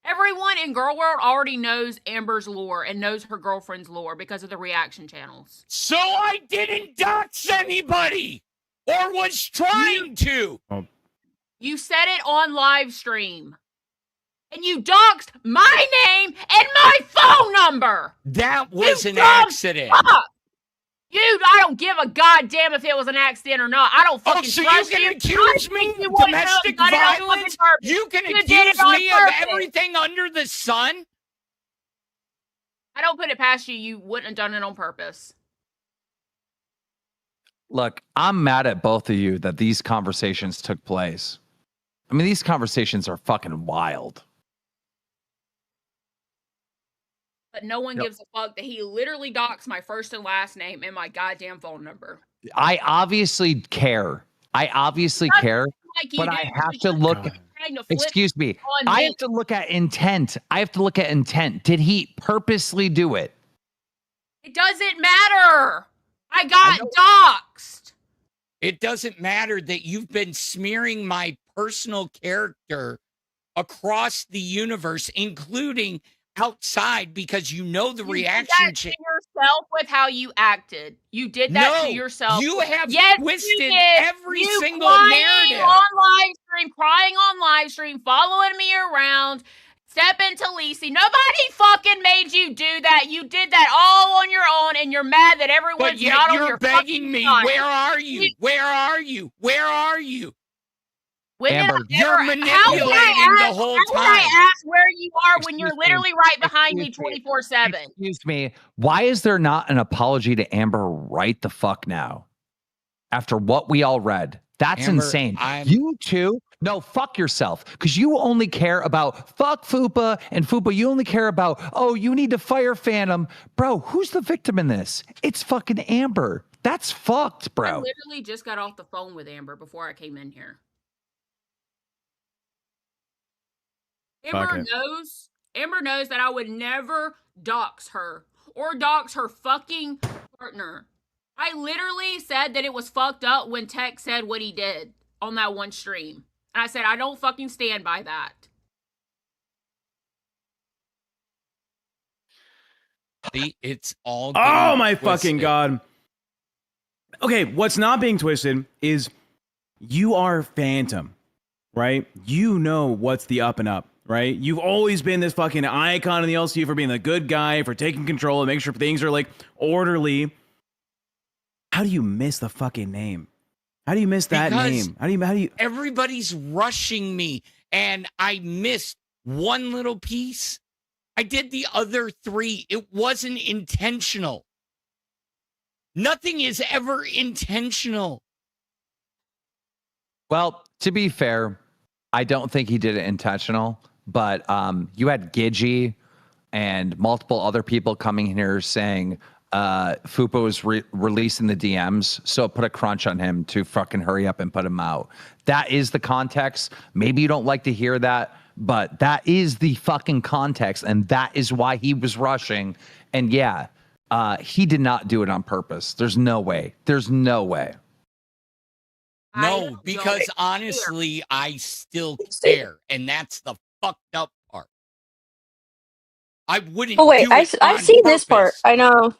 Everyone in Girl World already knows Amber's lore and knows her girlfriend's lore because of the reaction channels. So I didn't dox anybody or was trying to. You said it on live stream. And you doxed my name and my phone number. That was You an dumb accident. fuck. I don't give a goddamn if it was an accident or not. I don't fucking so trust you can you. accuse I me think you of wouldn't have domestic done it on fucking violence? purpose. You can did it accuse on me of purpose. everything under the sun? I don't put it past you. You wouldn't have done it on purpose. Look, I'm mad at both of you that these conversations took place. I mean, these conversations are fucking wild. But no one gives a fuck that he literally doxed my first and last name and my goddamn phone number. I obviously care. I obviously care, like you but do, I have because to you're look. trying to flip Excuse me. on I me. have to look at intent. Did he purposely do it? It doesn't matter. I got doxed. It doesn't matter that you've been smearing my personal character across the universe, including outside, because you know the You reaction. did that to yourself with how you acted. You did that No, to yourself. you have yes, twisted you did. every You single crying narrative. Crying on live stream, following me around, stepping to Lisi. Nobody fucking made you do that. You did that all on your own, and you're mad that everyone's But yet not on you're your begging fucking me, side. where are you? Where are you? Where are you? When Amber, did I you're ever, manipulating how would I the ask, whole how would time. I ask where you are when you're Excuse me. literally right behind me Excuse me. 24/7? Excuse me. Why is there not an apology to Amber right the fuck now? After what we all read. That's Amber, insane. I'm- You too? No, fuck yourself. Because you only care about fuck Fupa, and Fupa, you only care about, oh, you need to fire Phantom. Bro, who's the victim in this? It's fucking Amber. That's fucked, I bro. literally just got off the phone with Amber before I came in here. Amber it. knows. Amber knows that I would never dox her or dox her fucking partner. I literally said that it was fucked up when Tech said what he did on that one stream. And I said, I don't fucking stand by that. See, it's all Oh my twisted. fucking god. Okay, what's not being twisted is you are Phantom, right? You know what's the up and up, right? You've always been this fucking icon in the LCU for being the good guy, for taking control and making sure things are like orderly. How do you miss the fucking name? How do you miss that Because name? How do you everybody's rushing me and I missed one little piece. I did the other three. It wasn't intentional. Nothing is ever intentional. Well, to be fair, I don't think he did it intentional, but you had Gidgey and multiple other people coming in here saying Fupa was releasing the DMs, so it put a crunch on him to fucking hurry up and put him out. That is the context. Maybe you don't like to hear that, but that is the fucking context, and that is why he was rushing. And yeah, he did not do it on purpose. There's no way. There's no way. No, because honestly, I still care, and that's the fucked up part. I wouldn't. Oh wait, do it I've on seen this part. purpose, I know.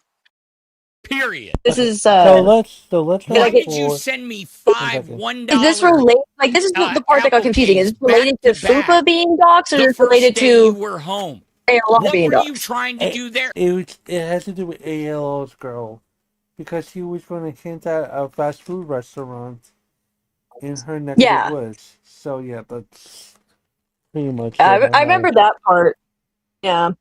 Period. This is So let's Why go did you for send me five $1? Is this related? Like, this is the part that got confusing. Is it related to Fupa being doxxed, or is it related to you were home? ALR being were doxxed? you trying to do there? it has to do with ALO's girl because he was going to hint at a fast food restaurant in her neck of Yeah. the woods. So yeah, that's pretty much. I remember that part. Yeah.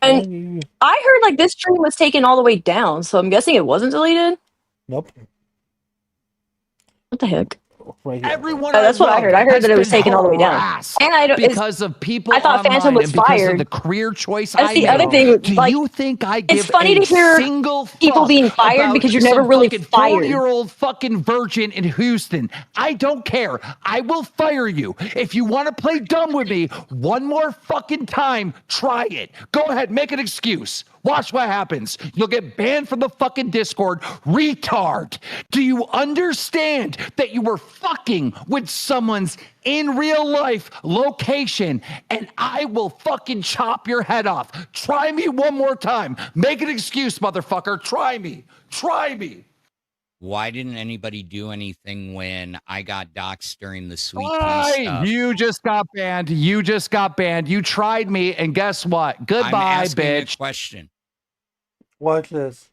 And I heard like this stream was taken all the way down, so I'm guessing it wasn't deleted. Nope. What the heck? Right here. Everyone That's what I heard. I heard that it was taken all the way down. And I don't because of people I thought online Phantom was and because fired. of the career choice That's I the made. other thing. Do Like, you think I give it's funny a to hear single people fuck being fired about because you're never some really fucking fired. 40-year-old fucking virgin in Houston? I don't care. I will fire you. If you want to play dumb with me one more fucking time, try it. Go ahead, make an excuse. Watch what happens. You'll get banned from the fucking Discord. Retard. Do you understand that you were fucking with someone's in real life location and I will fucking chop your head off? Try me one more time. Make an excuse, motherfucker. Try me. Try me. Why didn't anybody do anything when I got doxxed during the Sweet Tea Why? stuff? You just got banned. You just got banned. You tried me, and guess what? Goodbye, I'm asking bitch. a question. Watch this.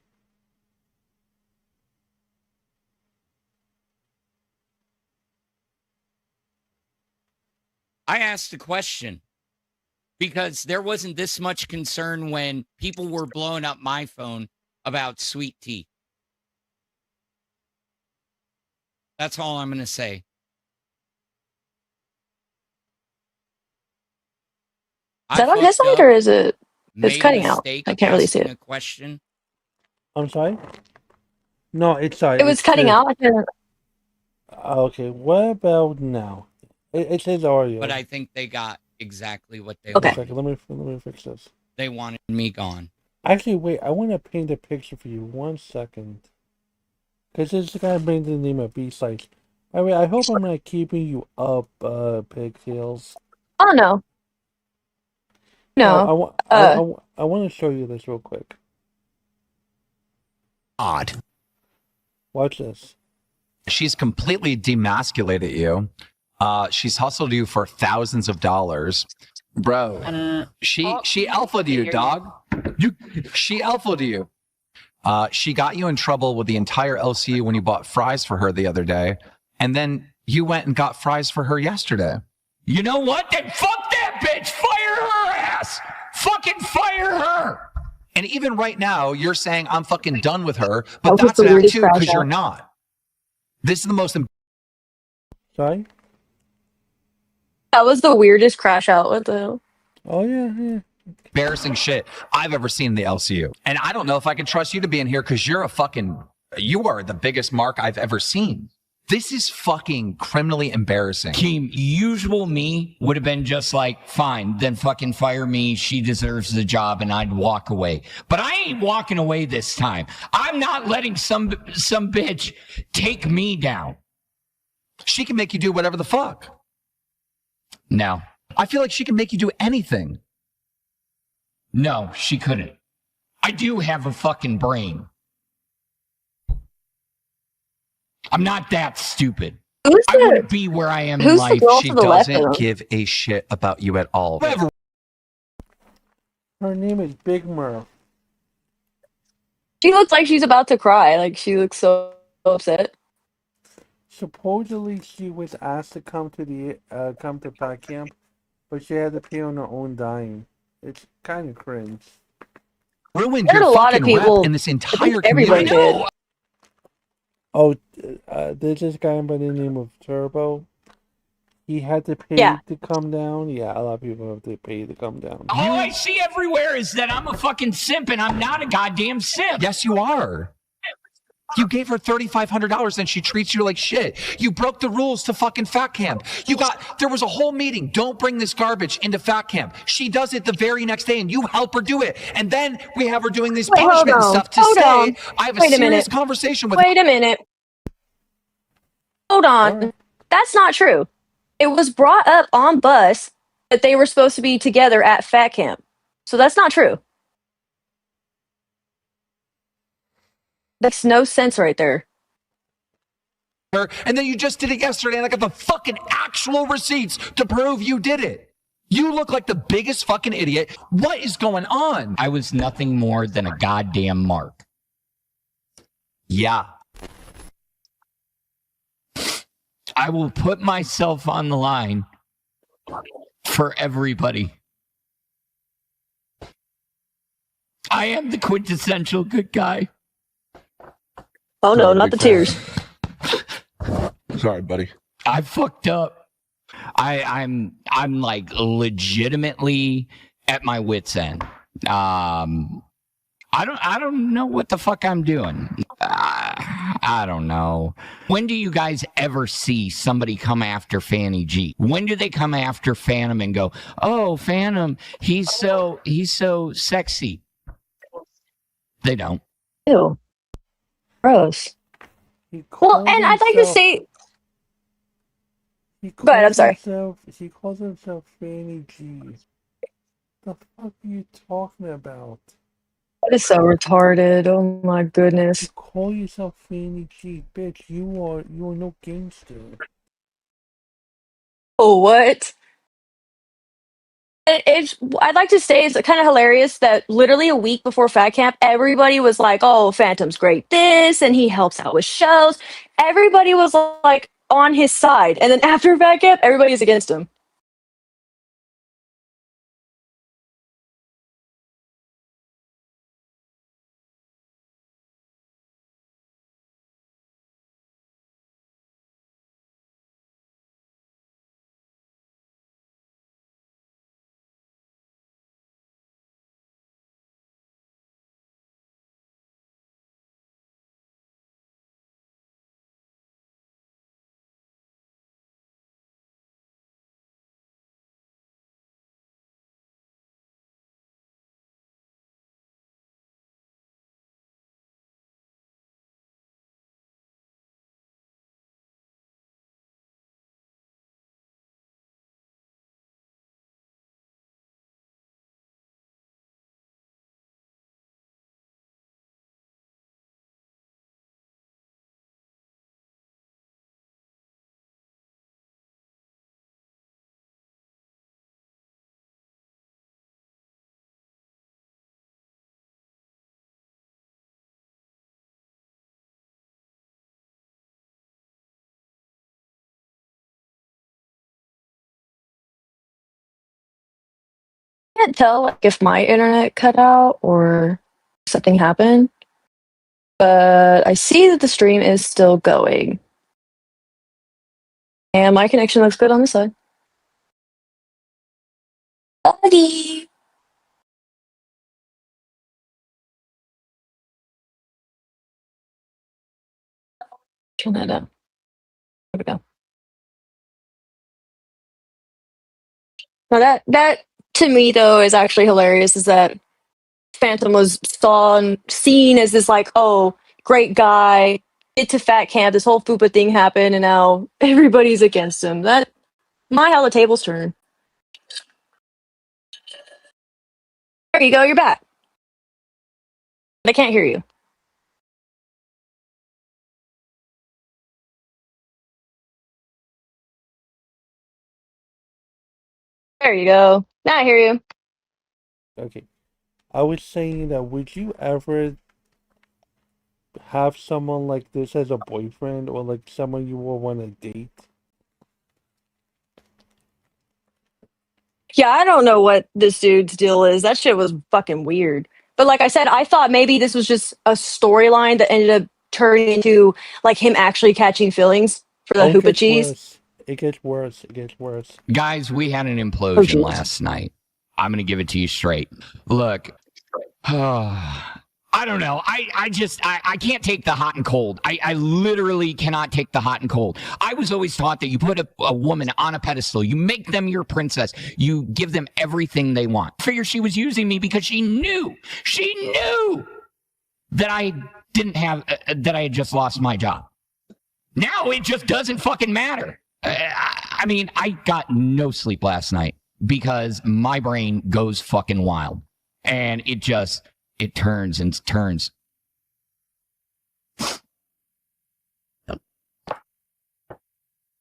I asked a question because there wasn't this much concern when people were blowing up my phone about Sweet Tea. That's all I'm going to say. Is that on his side or is it? It's Made a cutting out. mistake I can't really see asking it. a question. I'm sorry. No, it's sorry. It was it's cutting the- out. I can't. Okay, what about now? It says audio. But I think they got exactly what they Okay. wanted. Let me fix this. They wanted me gone. Actually, wait. I want to paint a picture for you. 1 second. Because this is gonna bring the name of B-Sites. I mean, I hope I'm not keeping you up, Pigtails. Oh no. No. I want to show you this real quick. Odd. Watch this. She's completely demasculated you. She's hustled you for thousands of dollars, bro. She alphaed you, dog. She alphaed you. She got you in trouble with the entire LCU when you bought fries for her the other day, and then you went and got fries for her yesterday. You know what? Then fuck that bitch. Fire her ass. Fucking fire her. And even right now, you're saying I'm fucking done with her, but That was that's the an act weirdest too crash because you're out. not. This is the most. Sorry. That was the weirdest crash out. What the hell? Oh yeah. Embarrassing shit I've ever seen in the LCU. And I don't know if I can trust you to be in here because you are the biggest mark I've ever seen. This is fucking criminally embarrassing. Keem, usual me would have been just like, fine, then fucking fire me. She deserves the job, and I'd walk away. But I ain't walking away this time. I'm not letting some bitch take me down. She can make you do whatever the fuck. No. I feel like she can make you do anything. No, she couldn't. I do have a fucking brain. I'm not that stupid. I wouldn't be where I am in life. She doesn't give a shit about you at all. Her name is Big Murph. She looks like she's about to cry. Like, she looks so upset. Supposedly, she was asked to come to fat camp, but she had to pay on her own dime. It's kind of cringe. Ruined There's your a lot of fucking rep people- in this I entire think everybody community. did. Oh, there's this guy by the name of Turbo. He had to pay Yeah. to come down. Yeah, a lot of people have to pay to come down. All I see everywhere is that I'm a fucking simp, and I'm not a goddamn simp. Yes, you are. You gave her $3,500 and she treats you like shit. You broke the rules to fucking fat camp. There was a whole meeting. Don't bring this garbage into fat camp. She does it the very next day and you help her do it. And then we have her doing these Wait, hold punishment on. stuff to Hold say, on. I have a Wait a serious minute. conversation with Wait a minute. Hold on. That's not true. It was brought up on bus that they were supposed to be together at fat camp. So that's not true. Makes no sense right there. her. And then you just did it yesterday and I got the fucking actual receipts to prove you did it. You look like the biggest fucking idiot. What is going on? I was nothing more than a goddamn mark. Yeah. I will put myself on the line for everybody. I am the quintessential good guy. Oh no, not the tears. Sorry, buddy. I fucked up. I'm like legitimately at my wit's end. I don't know what the fuck I'm doing. I don't know. When do you guys ever see somebody come after Fanny G? When do they come after Phantom and go, "Oh, Phantom, he's so sexy"? They don't. Ew. Gross. Well, and I'd like to say. Go ahead, I'm sorry. He calls himself Fanny G. The fuck are you talking about? That is so retarded. Oh my goodness. You call yourself Fanny G, bitch. You are no gangster. Oh, what? I'd like to say it's kind of hilarious that literally a week before Fat Camp, everybody was like, "Oh, Phantom's great this, and he helps out with shows." Everybody was like on his side, and then after Fat Camp, everybody's against him. I can't tell like if my internet cut out or something happened, but I see that the stream is still going, and my connection looks good on this side. Buddy. Turn that up. we go. Now that to me though is actually hilarious. Is that Phantom was seen as this like, oh, great guy, get to fat camp, this whole FUPA thing happened, and now everybody's against him. That my how the tables turn. There you go, you're back. I can't hear you. There you go. Now I hear you. Okay. I was saying that would you ever have someone like this as a boyfriend or like someone you will want to date? Yeah, I don't know what this dude's deal is. That shit was fucking weird. But like I said, I thought maybe this was just a storyline that ended up turning into like him actually catching feelings for the Oh, it Hoopa gets cheese. worse. It gets worse. It gets worse. Guys, we had an Oh, implosion jeez. last night. I'm going to give it to you straight. Look, I don't know. I can't take the hot and cold. I literally cannot take the hot and cold. I was always taught that you put a woman on a pedestal. You make them your princess. You give them everything they want. I figure she was using me because she knew that I didn't have, that I had just lost my job. Now it just doesn't fucking matter. I mean, I got no sleep last night because my brain goes fucking wild. And it turns and turns.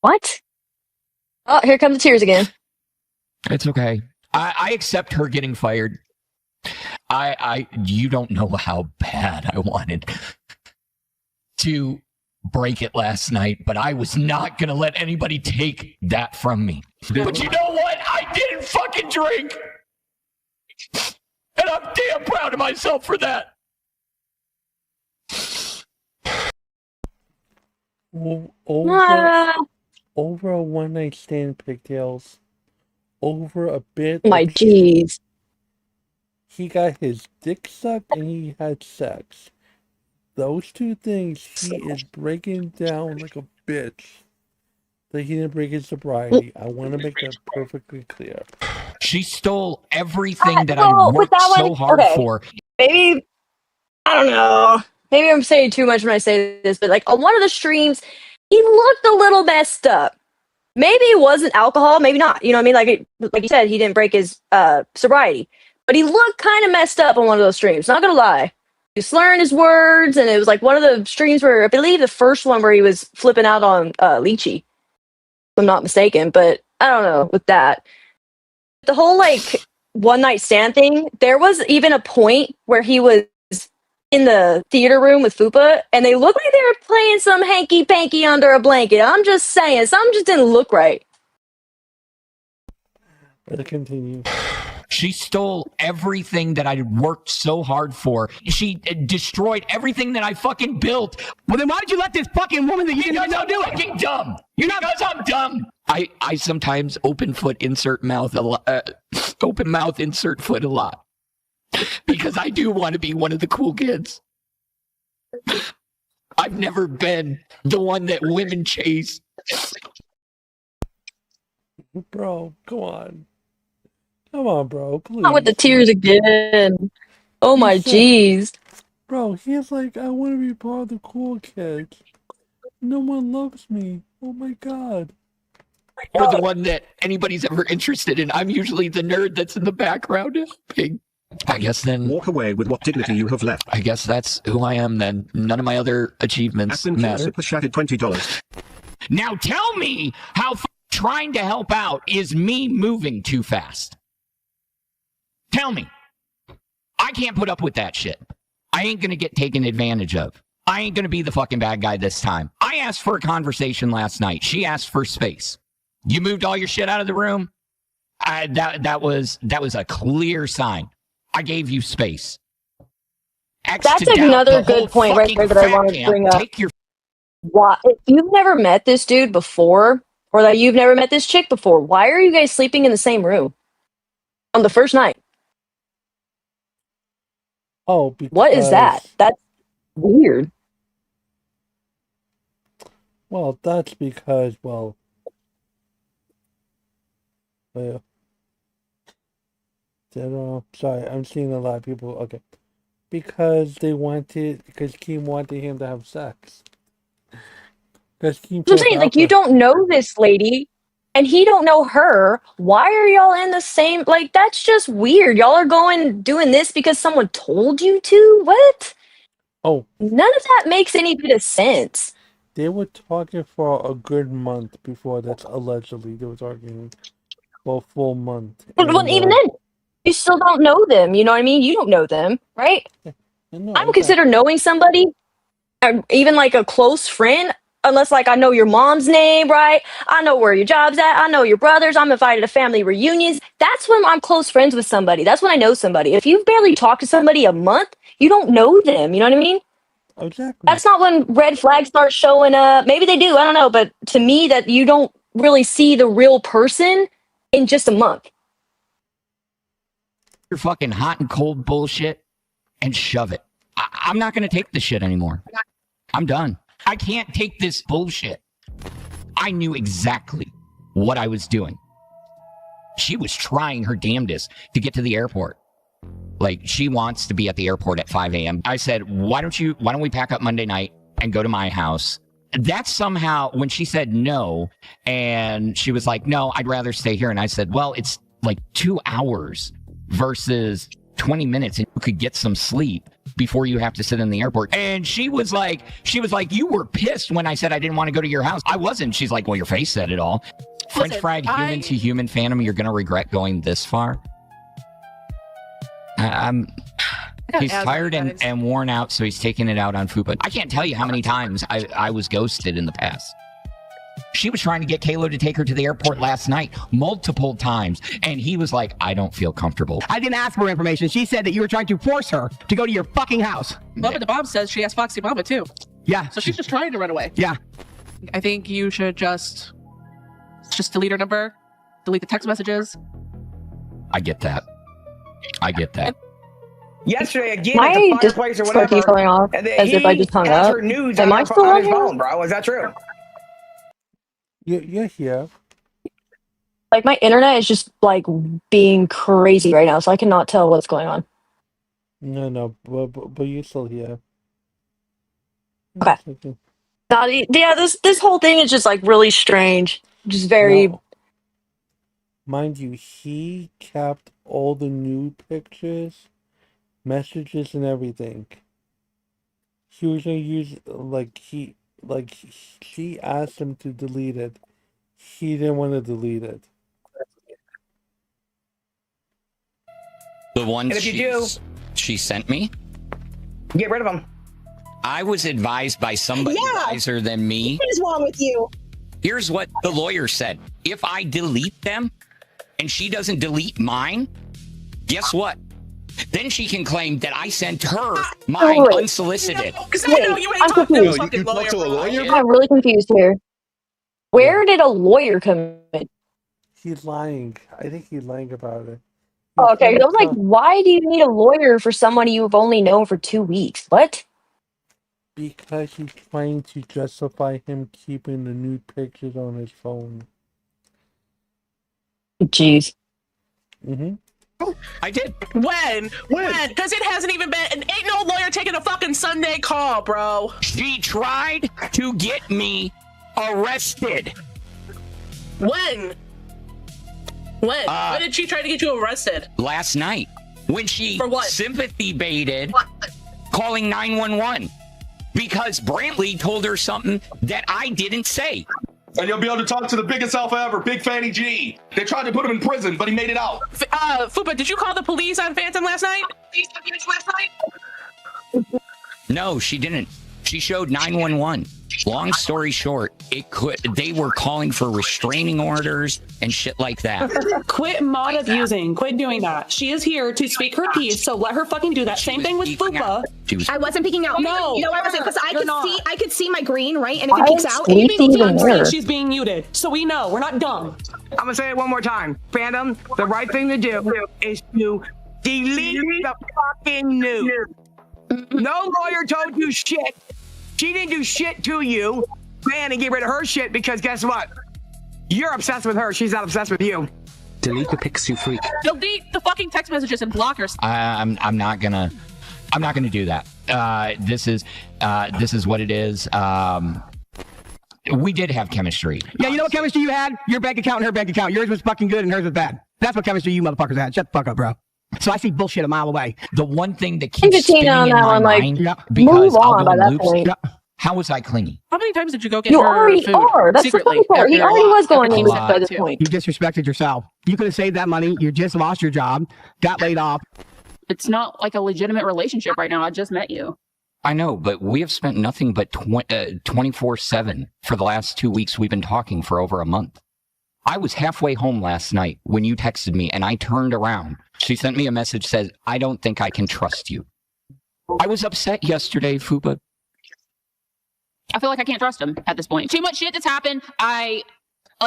What? Oh, here come the tears again. It's okay. I accept her getting fired. You don't know how bad I wanted to break it last night, but I was not going to let anybody take that from me. But you know what? I didn't fucking drink. And I'm damn proud of myself for that. Over a one night stand, Pigtails. Over a bit. My jeez. He got his dick sucked and he had sex. Those two things, he is breaking down like a bitch. That he didn't break his sobriety. I want to make that perfectly clear. She stole everything that no, I with worked that so one, hard okay. for. Maybe, I don't know. Maybe I'm saying too much when I say this, but like on one of the streams, he looked a little messed up. Maybe it wasn't alcohol, maybe not. You know what I mean? Like you said, he didn't break his sobriety, but he looked kind of messed up on one of those streams. Not gonna lie, he was slurring his words, and it was like one of the streams where I believe the first one where he was flipping out on Lychee, if I'm not mistaken. But I don't know with that. The whole like one night stand thing. There was even a point where he was in the theater room with Fupa, and they looked like they were playing some hanky panky under a blanket. I'm just saying, something just didn't look right. Let's continue. She stole everything that I worked so hard for. She destroyed everything that I fucking built. Well, then why did you let this fucking woman that you didn't know do it? Fucking dumb. You're not because I'm dumb. I sometimes open foot, insert mouth a lot. Open mouth, insert foot a lot. Because I do want to be one of the cool kids. I've never been the one that women chase. Bro, come on. Come on, bro. Please. Not with the tears again. Oh my said- jeez. Bro, he's like, I want to be part of the cool kids. No one loves me. Oh my god. Or the one that anybody's ever interested in. I'm usually the nerd that's in the background helping. I guess then walk away with what dignity you have left. I guess that's who I am then. None of my other achievements matter. Super chatted $20. Now tell me how trying to help out is me moving too fast. Tell me. I can't put up with that shit. I ain't gonna get taken advantage of. I ain't gonna be the fucking bad guy this time. I asked for a conversation last night. She asked for space. You moved all your shit out of the room? That was a clear sign. I gave you space. That's another good point right there that I want to bring up. Why, if you've never met this dude before, or that you've never met this chick before, why are you guys sleeping in the same room on the first night? Oh, because... What is that? That's weird. Well, that's because, well, sorry, I'm seeing a lot of people. Okay, because Keem wanted him to have sex. Because Keem So I'm told saying, like, you Alpha, don't know this lady, and he don't know her. Why are y'all in the same? Like, that's just weird. Y'all are doing this because someone told you to. What? oh, None of that makes any bit of sense. they were talking for a good month before that's allegedly. They were talking for a full month. But And, even then, you still don't know them. You know what I mean? You don't know them, right? I don't consider knowing somebody, or even like a close friend, unless like I know your mom's name, right? I know where your job's at. I know your brothers. I'm invited to family reunions. That's when I'm close friends with somebody. That's when I know somebody. If you've barely talked to somebody a month, you don't know them. You know what I mean? Exactly. That's not when red flags start showing up. Maybe they do. I don't know. But to me, that you don't really see the real person in just a month. Your fucking hot and cold bullshit and shove it. I'm not going to take this shit anymore. I'm done. I can't take this bullshit. I knew exactly what I was doing. She was trying her damnedest to get to the airport. Like, she wants to be at the airport at 5 a.m. I said, why don't we pack up Monday night and go to my house? That somehow, when she said no, and she was like, no, I'd rather stay here. And I said, well, it's like 2 hours versus 20 minutes, and you could get some sleep before you have to sit in the airport. And she was like, you were pissed when I said I didn't want to go to your house. I wasn't. She's like, well, your face said it all. French fried human to human phantom, you're going to regret going this far. He's tired and worn out, so he's taking it out on Fupa. I can't tell you how many times I was ghosted in the past. She was trying to get Kalo to take her to the airport last night multiple times, and he was like, I don't feel comfortable. I didn't ask for information. She said that you were trying to force her to go to your fucking house. Well, but the bomb says she has Foxy Mama too. Yeah. So she's just trying to run away. Yeah. I think you should just delete her number, delete the text messages. I get that. Yesterday again My at the fireplace or Discord keeps whatever. going off And as if I just hung has up. her nudes Am on I her- still on on his here? phone, bro. Is that true? you're here. Like, my internet is just like being crazy right now, so I cannot tell what's going on. No, but you're still here. Okay. Yeah, this whole thing is just like really strange. Just very. Now, mind you, he kept all the nude pictures, messages, and everything. He was gonna use she asked him to delete it. He didn't want to delete it. The ones And if you do, she sent me, get rid of them. I was advised by somebody wiser than me. What is wrong with you? Here's what the lawyer said. If I delete them and she doesn't delete mine, guess what? Then she can claim that I sent her mine unsolicited. I'm confused. I'm really confused here. Where did a lawyer come in? He's lying. I think he's lying about it. Oh, okay, I was like, why do you need a lawyer for someone you've only known for 2 weeks? What? Because he's trying to justify him keeping the nude pictures on his phone. Jeez. Mm-hmm. I did. When? Because it hasn't even been. Ain't no lawyer taking a fucking Sunday call, bro. She tried to get me arrested. When? When did she try to get you arrested? Last night, when she For what? sympathy baited calling 911 because Brantley told her something that I didn't say. And you'll be able to talk to the biggest alpha ever, Big Fanny G. They tried to put him in prison, but he made it out. Fupa, did you call the police on Phantom last night? No, she didn't. She showed 911. Long story short, they were calling for restraining orders and shit like that. Quit mod abusing. Quit doing that. She is here to speak her piece, so let her fucking do that. Same thing with Fupa. I wasn't peeking out. No, I wasn't, because I could see my green, right? And if Why it peeks is out, Sleepy even there? She's being muted, so we know we're not dumb. I'm gonna say it one more time. Phantom, the right thing to do is to delete the fucking nude. No lawyer told you shit. She didn't do shit to you. ban and get rid of her shit because guess what? You're obsessed with her. She's not obsessed with you. Delete the pics, you freak. Delete the fucking text messages and blockers. I'm not gonna do that. This is what it is. We did have chemistry. Yeah, you know what chemistry you had? Your bank account and her bank account. Yours was fucking good and hers was bad. That's what chemistry you motherfuckers had. Shut the fuck up, bro. So I see bullshit a mile away. The one thing that Think keeps of Tina spinning on in that my one, like, mind move because I'll on go by in that loops. point. How was I clingy? How many times did you go get You her already food are. That's the secretly? funny part. He after- already was after going Kim in said by that this too? point. You disrespected yourself. You could have saved that money. You just lost your job, got laid off. It's not like a legitimate relationship right now. I just met you. I know, but we have spent nothing but 24/7 for the last 2 weeks. We've been talking for over a month. I was halfway home last night when you texted me, and I turned around. She sent me a message, says, I don't think I can trust you. I was upset yesterday, Fupa. I feel like I can't trust him at this point. Too much shit that's happened.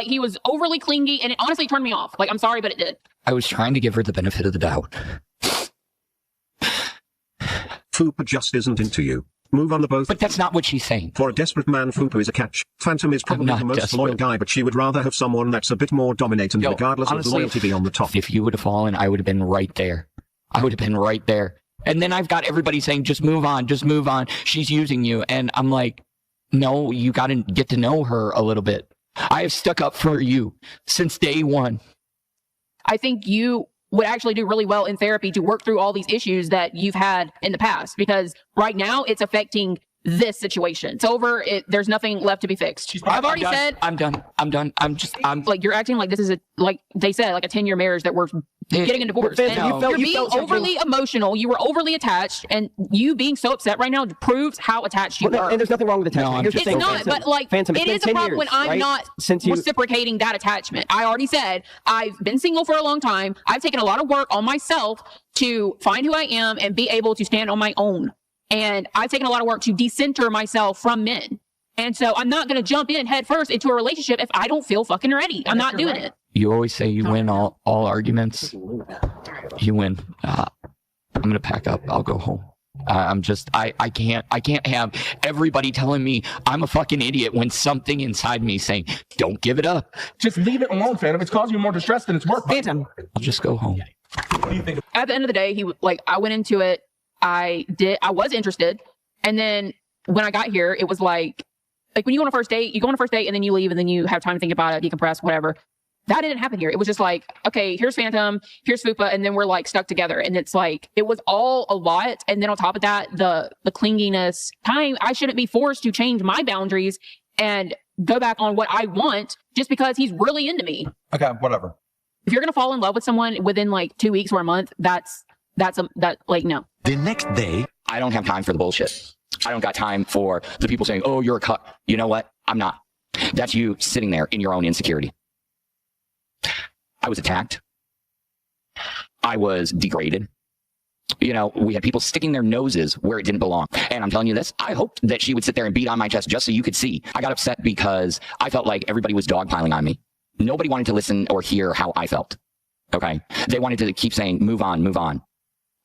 He was overly clingy, and it honestly turned me off. Like, I'm sorry, but it did. I was trying to give her the benefit of the doubt. Fupa just isn't into you. Move on the both. But that's not what she's saying. For a desperate man, Fupa is a catch. Phantom is probably not the most desperate. loyal guy, but she would rather have someone that's a bit more dominating, Yo, regardless honestly, of loyalty be on the top. If you would have fallen, I would have been right there. I would have been right there. And then I've got everybody saying, just move on, just move on. She's using you. And I'm like, no, you got to get to know her a little bit. I have stuck up for you since day one. I think you would actually do really well in therapy to work through all these issues that you've had in the past, because right now it's affecting this situation. It's over. There's nothing left to be fixed. I've already said I'm done. I'm like, you're acting like this is like they said, like a 10-year marriage that we're getting a divorce. But And you you're being felt something- overly emotional. You were overly attached, and you being so upset right now proves how attached you are. And there's nothing wrong with attachment. Here's the It's thing, not, Phantom. but like, Phantom, it's it been is a 10 problem when years, I'm right? not Since you- reciprocating that attachment. I already said I've been single for a long time. I've taken a lot of work on myself to find who I am and be able to stand on my own. And I've taken a lot of work to decenter myself from men. And so I'm not going to jump in head first into a relationship if I don't feel fucking ready. I'm not doing it. You always say you win all arguments. You win. I'm going to pack up. I'll go home. I can't have everybody telling me I'm a fucking idiot when something inside me saying, don't give it up. Just leave it alone, Phantom. It's causing you more distress than it's worth. Phantom. I'll just go home. What do you think? At the end of the day, I went into it. I was interested. And then when I got here, it was like when you go on a first date, and then you leave and then you have time to think about it, decompress, whatever. That didn't happen here. It was just like, okay, here's Phantom, here's Fupa, and then we're like stuck together. And it's like, it was all a lot. And then on top of that, the clinginess time, I shouldn't be forced to change my boundaries and go back on what I want just because he's really into me. Okay, whatever. If you're going to fall in love with someone within like 2 weeks or a month, that's no. The next day, I don't have time for the bullshit. I don't got time for the people saying, oh, you're a cut. You know what? I'm not. That's you sitting there in your own insecurity. I was attacked. I was degraded. You know, we had people sticking their noses where it didn't belong. And I'm telling you this, I hoped that she would sit there and beat on my chest just so you could see. I got upset because I felt like everybody was dogpiling on me. Nobody wanted to listen or hear how I felt. Okay? They wanted to keep saying, move on, move on.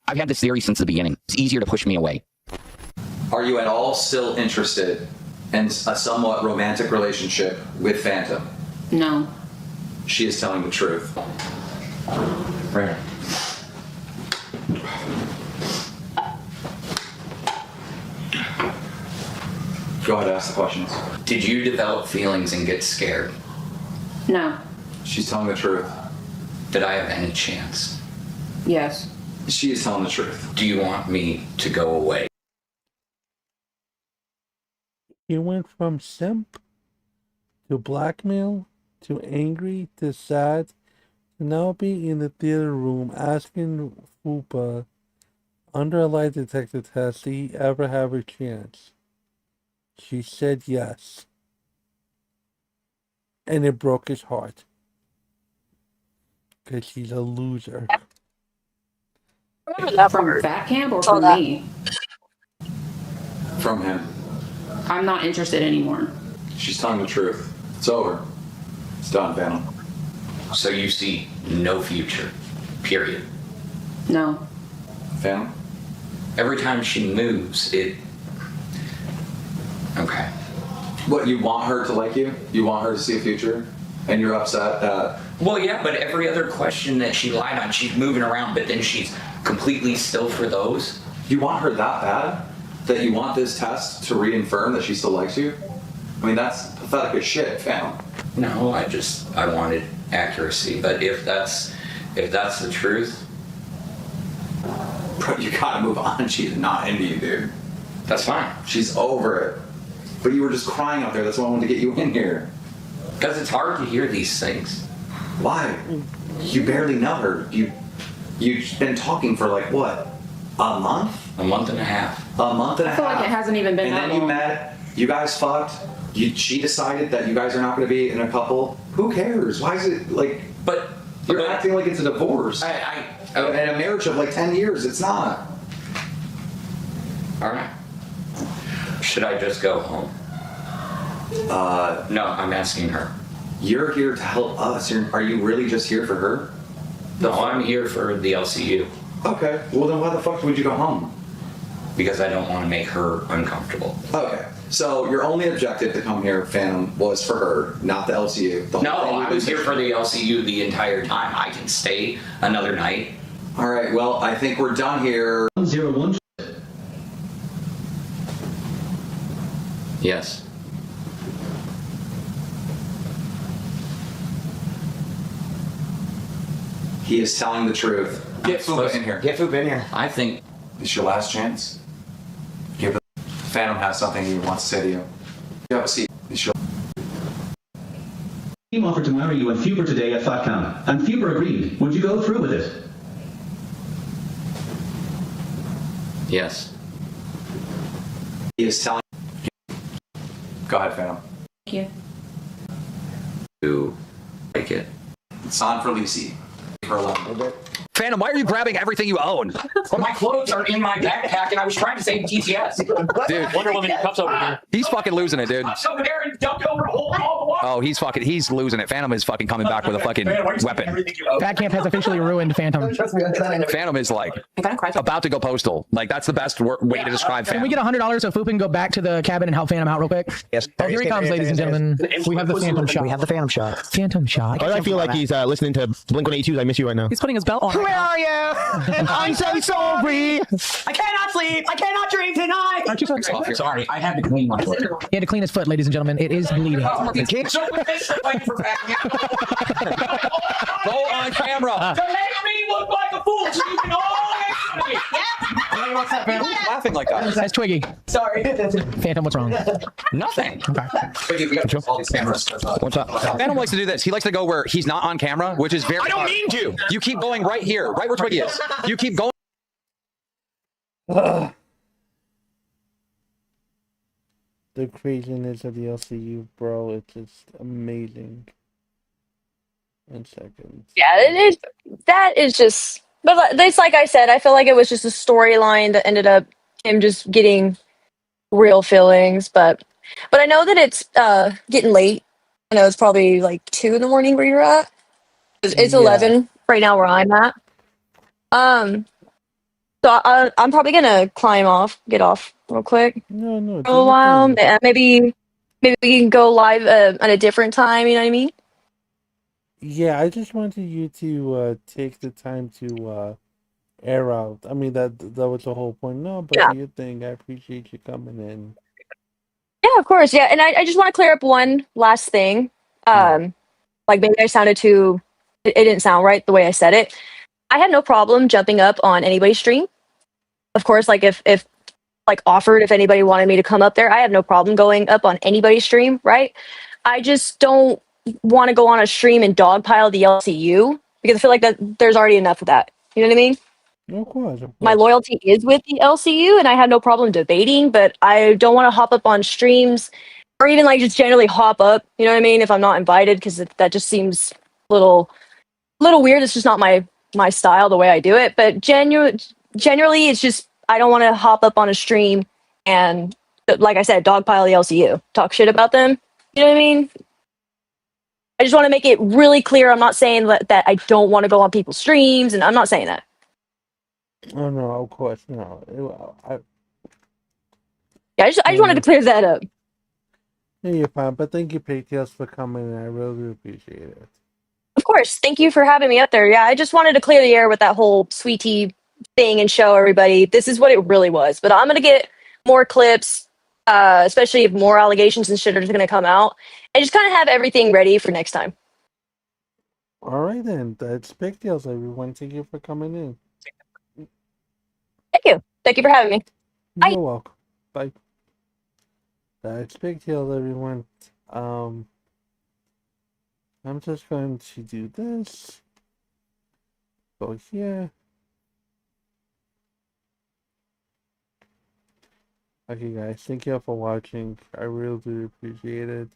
I've had this theory since the beginning. It's easier to push me away. Are you at all still interested in a somewhat romantic relationship with Phantom? No. She is telling the truth. Right. Go ahead, ask the questions. Did you develop feelings and get scared? No. She's telling the truth. Did I have any chance? Yes. She is telling the truth. Do you want me to go away? You went from simp to blackmail to angry to sad to now be in the theater room asking Fupa under a lie detector test did he ever have a chance. She said yes. And it broke his heart. Because she's a loser. From Fat Camp or from me? From him. I'm not interested anymore. She's telling the truth. It's over. It's done, Phantom. So you see no future. Period. No. Phantom? Every time she moves, it... Okay. What, you want her to like you? You want her to see a future? And you're upset that... Well, yeah, but every other question that she lied on, she's moving around, but then she's completely still for those. You want her that bad? That you want this test to reaffirm that she still likes you? I mean, that's pathetic as shit, fam. No, I wanted accuracy, but if that's the truth... Bro, you gotta move on. She's not into you, dude. That's fine. She's over it. But you were just crying out there. That's why I wanted to get you in here. Because it's hard to hear these things. Why? You barely know her. You've been talking for like what? A month? A month and a half. A month and a half. I feel like it hasn't even been and that then long. you met. You guys fucked. She decided that you guys are not going to be in a couple. Who cares? Why is it like? But you're acting like it's a divorce. And a marriage of like 10 years. It's not. All right. Should I just go home? No, I'm asking her. You're here to help us. Are you really just here for her? No, I'm here for the LCU. Okay. Well, then why the fuck would you go home? Because I don't want to make her uncomfortable. Okay. So your only objective to come here, Phantom, was for her, not the LCU. The whole No, thing I was here for the LCU the entire time. I can stay another night. All right. Well, I think we're done here. 01. Yes. He is telling the truth. Get Fupa in here. Get Fupa in here. I think it's your last chance. Give it. Phantom has something he wants to say to you. You have a seat. It's your... Team offered to marry you and Fuber today at Fat Camp, and Fuber agreed. Would you go through with it? yes. He is telling... Go ahead, Phantom. Thank you. To like it. It's on for Lisi. Her alone. Phantom, why are you grabbing everything you own? Well, my clothes are in my backpack, and I was trying to save TTS. Dude, Wonder Woman cups over here. He's fucking losing it, dude. Cups over there and dumped over all the water. Oh, he's losing it. Phantom is fucking coming back with a fucking weapon. Fat Camp has officially ruined Phantom. Phantom is like about to go postal. Like that's the best way to describe Can Phantom. we get $100 so Fupa can go back to the cabin and help Phantom out real quick? Yes. Oh, here he comes, ladies and gentlemen. We have the Phantom shot. We have the Phantom shot. Phantom shot. I feel like he's listening to Blink-182's I Miss You right now. He's putting his belt on. Where are you? I'm so sorry. I cannot sleep. I cannot drink tonight. Aren't you sorry? Sorry, I had to clean my foot. He had to clean his foot, ladies and gentlemen. It is bleeding. So with this, like for backing out. Go on camera. To make me look like a fool, so you can all answer me. What's that, Phantom? Laughing like that. That's Twiggy. Sorry. Phantom, what's wrong? Nothing. Wait, we got all these cameras. What's up? Phantom likes to do this. He likes to go where he's not on camera, which is very. I don't mean to. You keep going right here, right where Twiggy is. You keep going. The craziness of the LCU, bro, it's just amazing. In seconds. Yeah, that is just. But it's like I said, I feel like it was just a storyline that ended up him just getting real feelings. But I know that it's getting late. I know it's probably like 2 in the morning where you're at. It's 11 right now where I'm at. So I'm probably gonna get off real quick. No. For a while. Maybe we can go live at a different time. You know what I mean? Yeah, I just wanted you to take the time to air out. I mean that was the whole point. No, but Yeah. your thing. I appreciate you coming in. Yeah, of course. Yeah, and I just want to clear up one last thing. Like maybe I sounded too. It didn't sound right the way I said it. I had no problem jumping up on anybody's stream. Of course, like if like offered if anybody wanted me to come up there, I have no problem going up on anybody's stream, right? I just don't want to go on a stream and dogpile the LCU because I feel like that there's already enough of that. You know what I mean? Of course. My loyalty is with the LCU, and I have no problem debating, but I don't want to hop up on streams or even like just generally hop up. You know what I mean? If I'm not invited, because that just seems a little weird. It's just not my style, the way I do it. But generally, it's just I don't want to hop up on a stream and, like I said, dogpile the LCU, talk shit about them. You know what I mean? I just want to make it really clear. I'm not saying that I don't want to go on people's streams, and I'm not saying that. Oh no, of course no. Yeah, I just wanted to clear that up. Yeah, you're fine, but thank you, Pigtails, for coming in. I really appreciate it. Of course. Thank you for having me up there. Yeah, I just wanted to clear the air with that whole sweet tea thing and show everybody this is what it really was. But I'm gonna get more clips, especially if more allegations and shit are gonna come out, and just kind of have everything ready for next time. All right, then. That's Pigtails, everyone. Thank you for coming in. Thank you. Thank you for having me. Bye. You're welcome. Bye. That's Pigtails, everyone. I'm just going to do this. Go here. Okay, guys. Thank you all for watching. I really do appreciate it.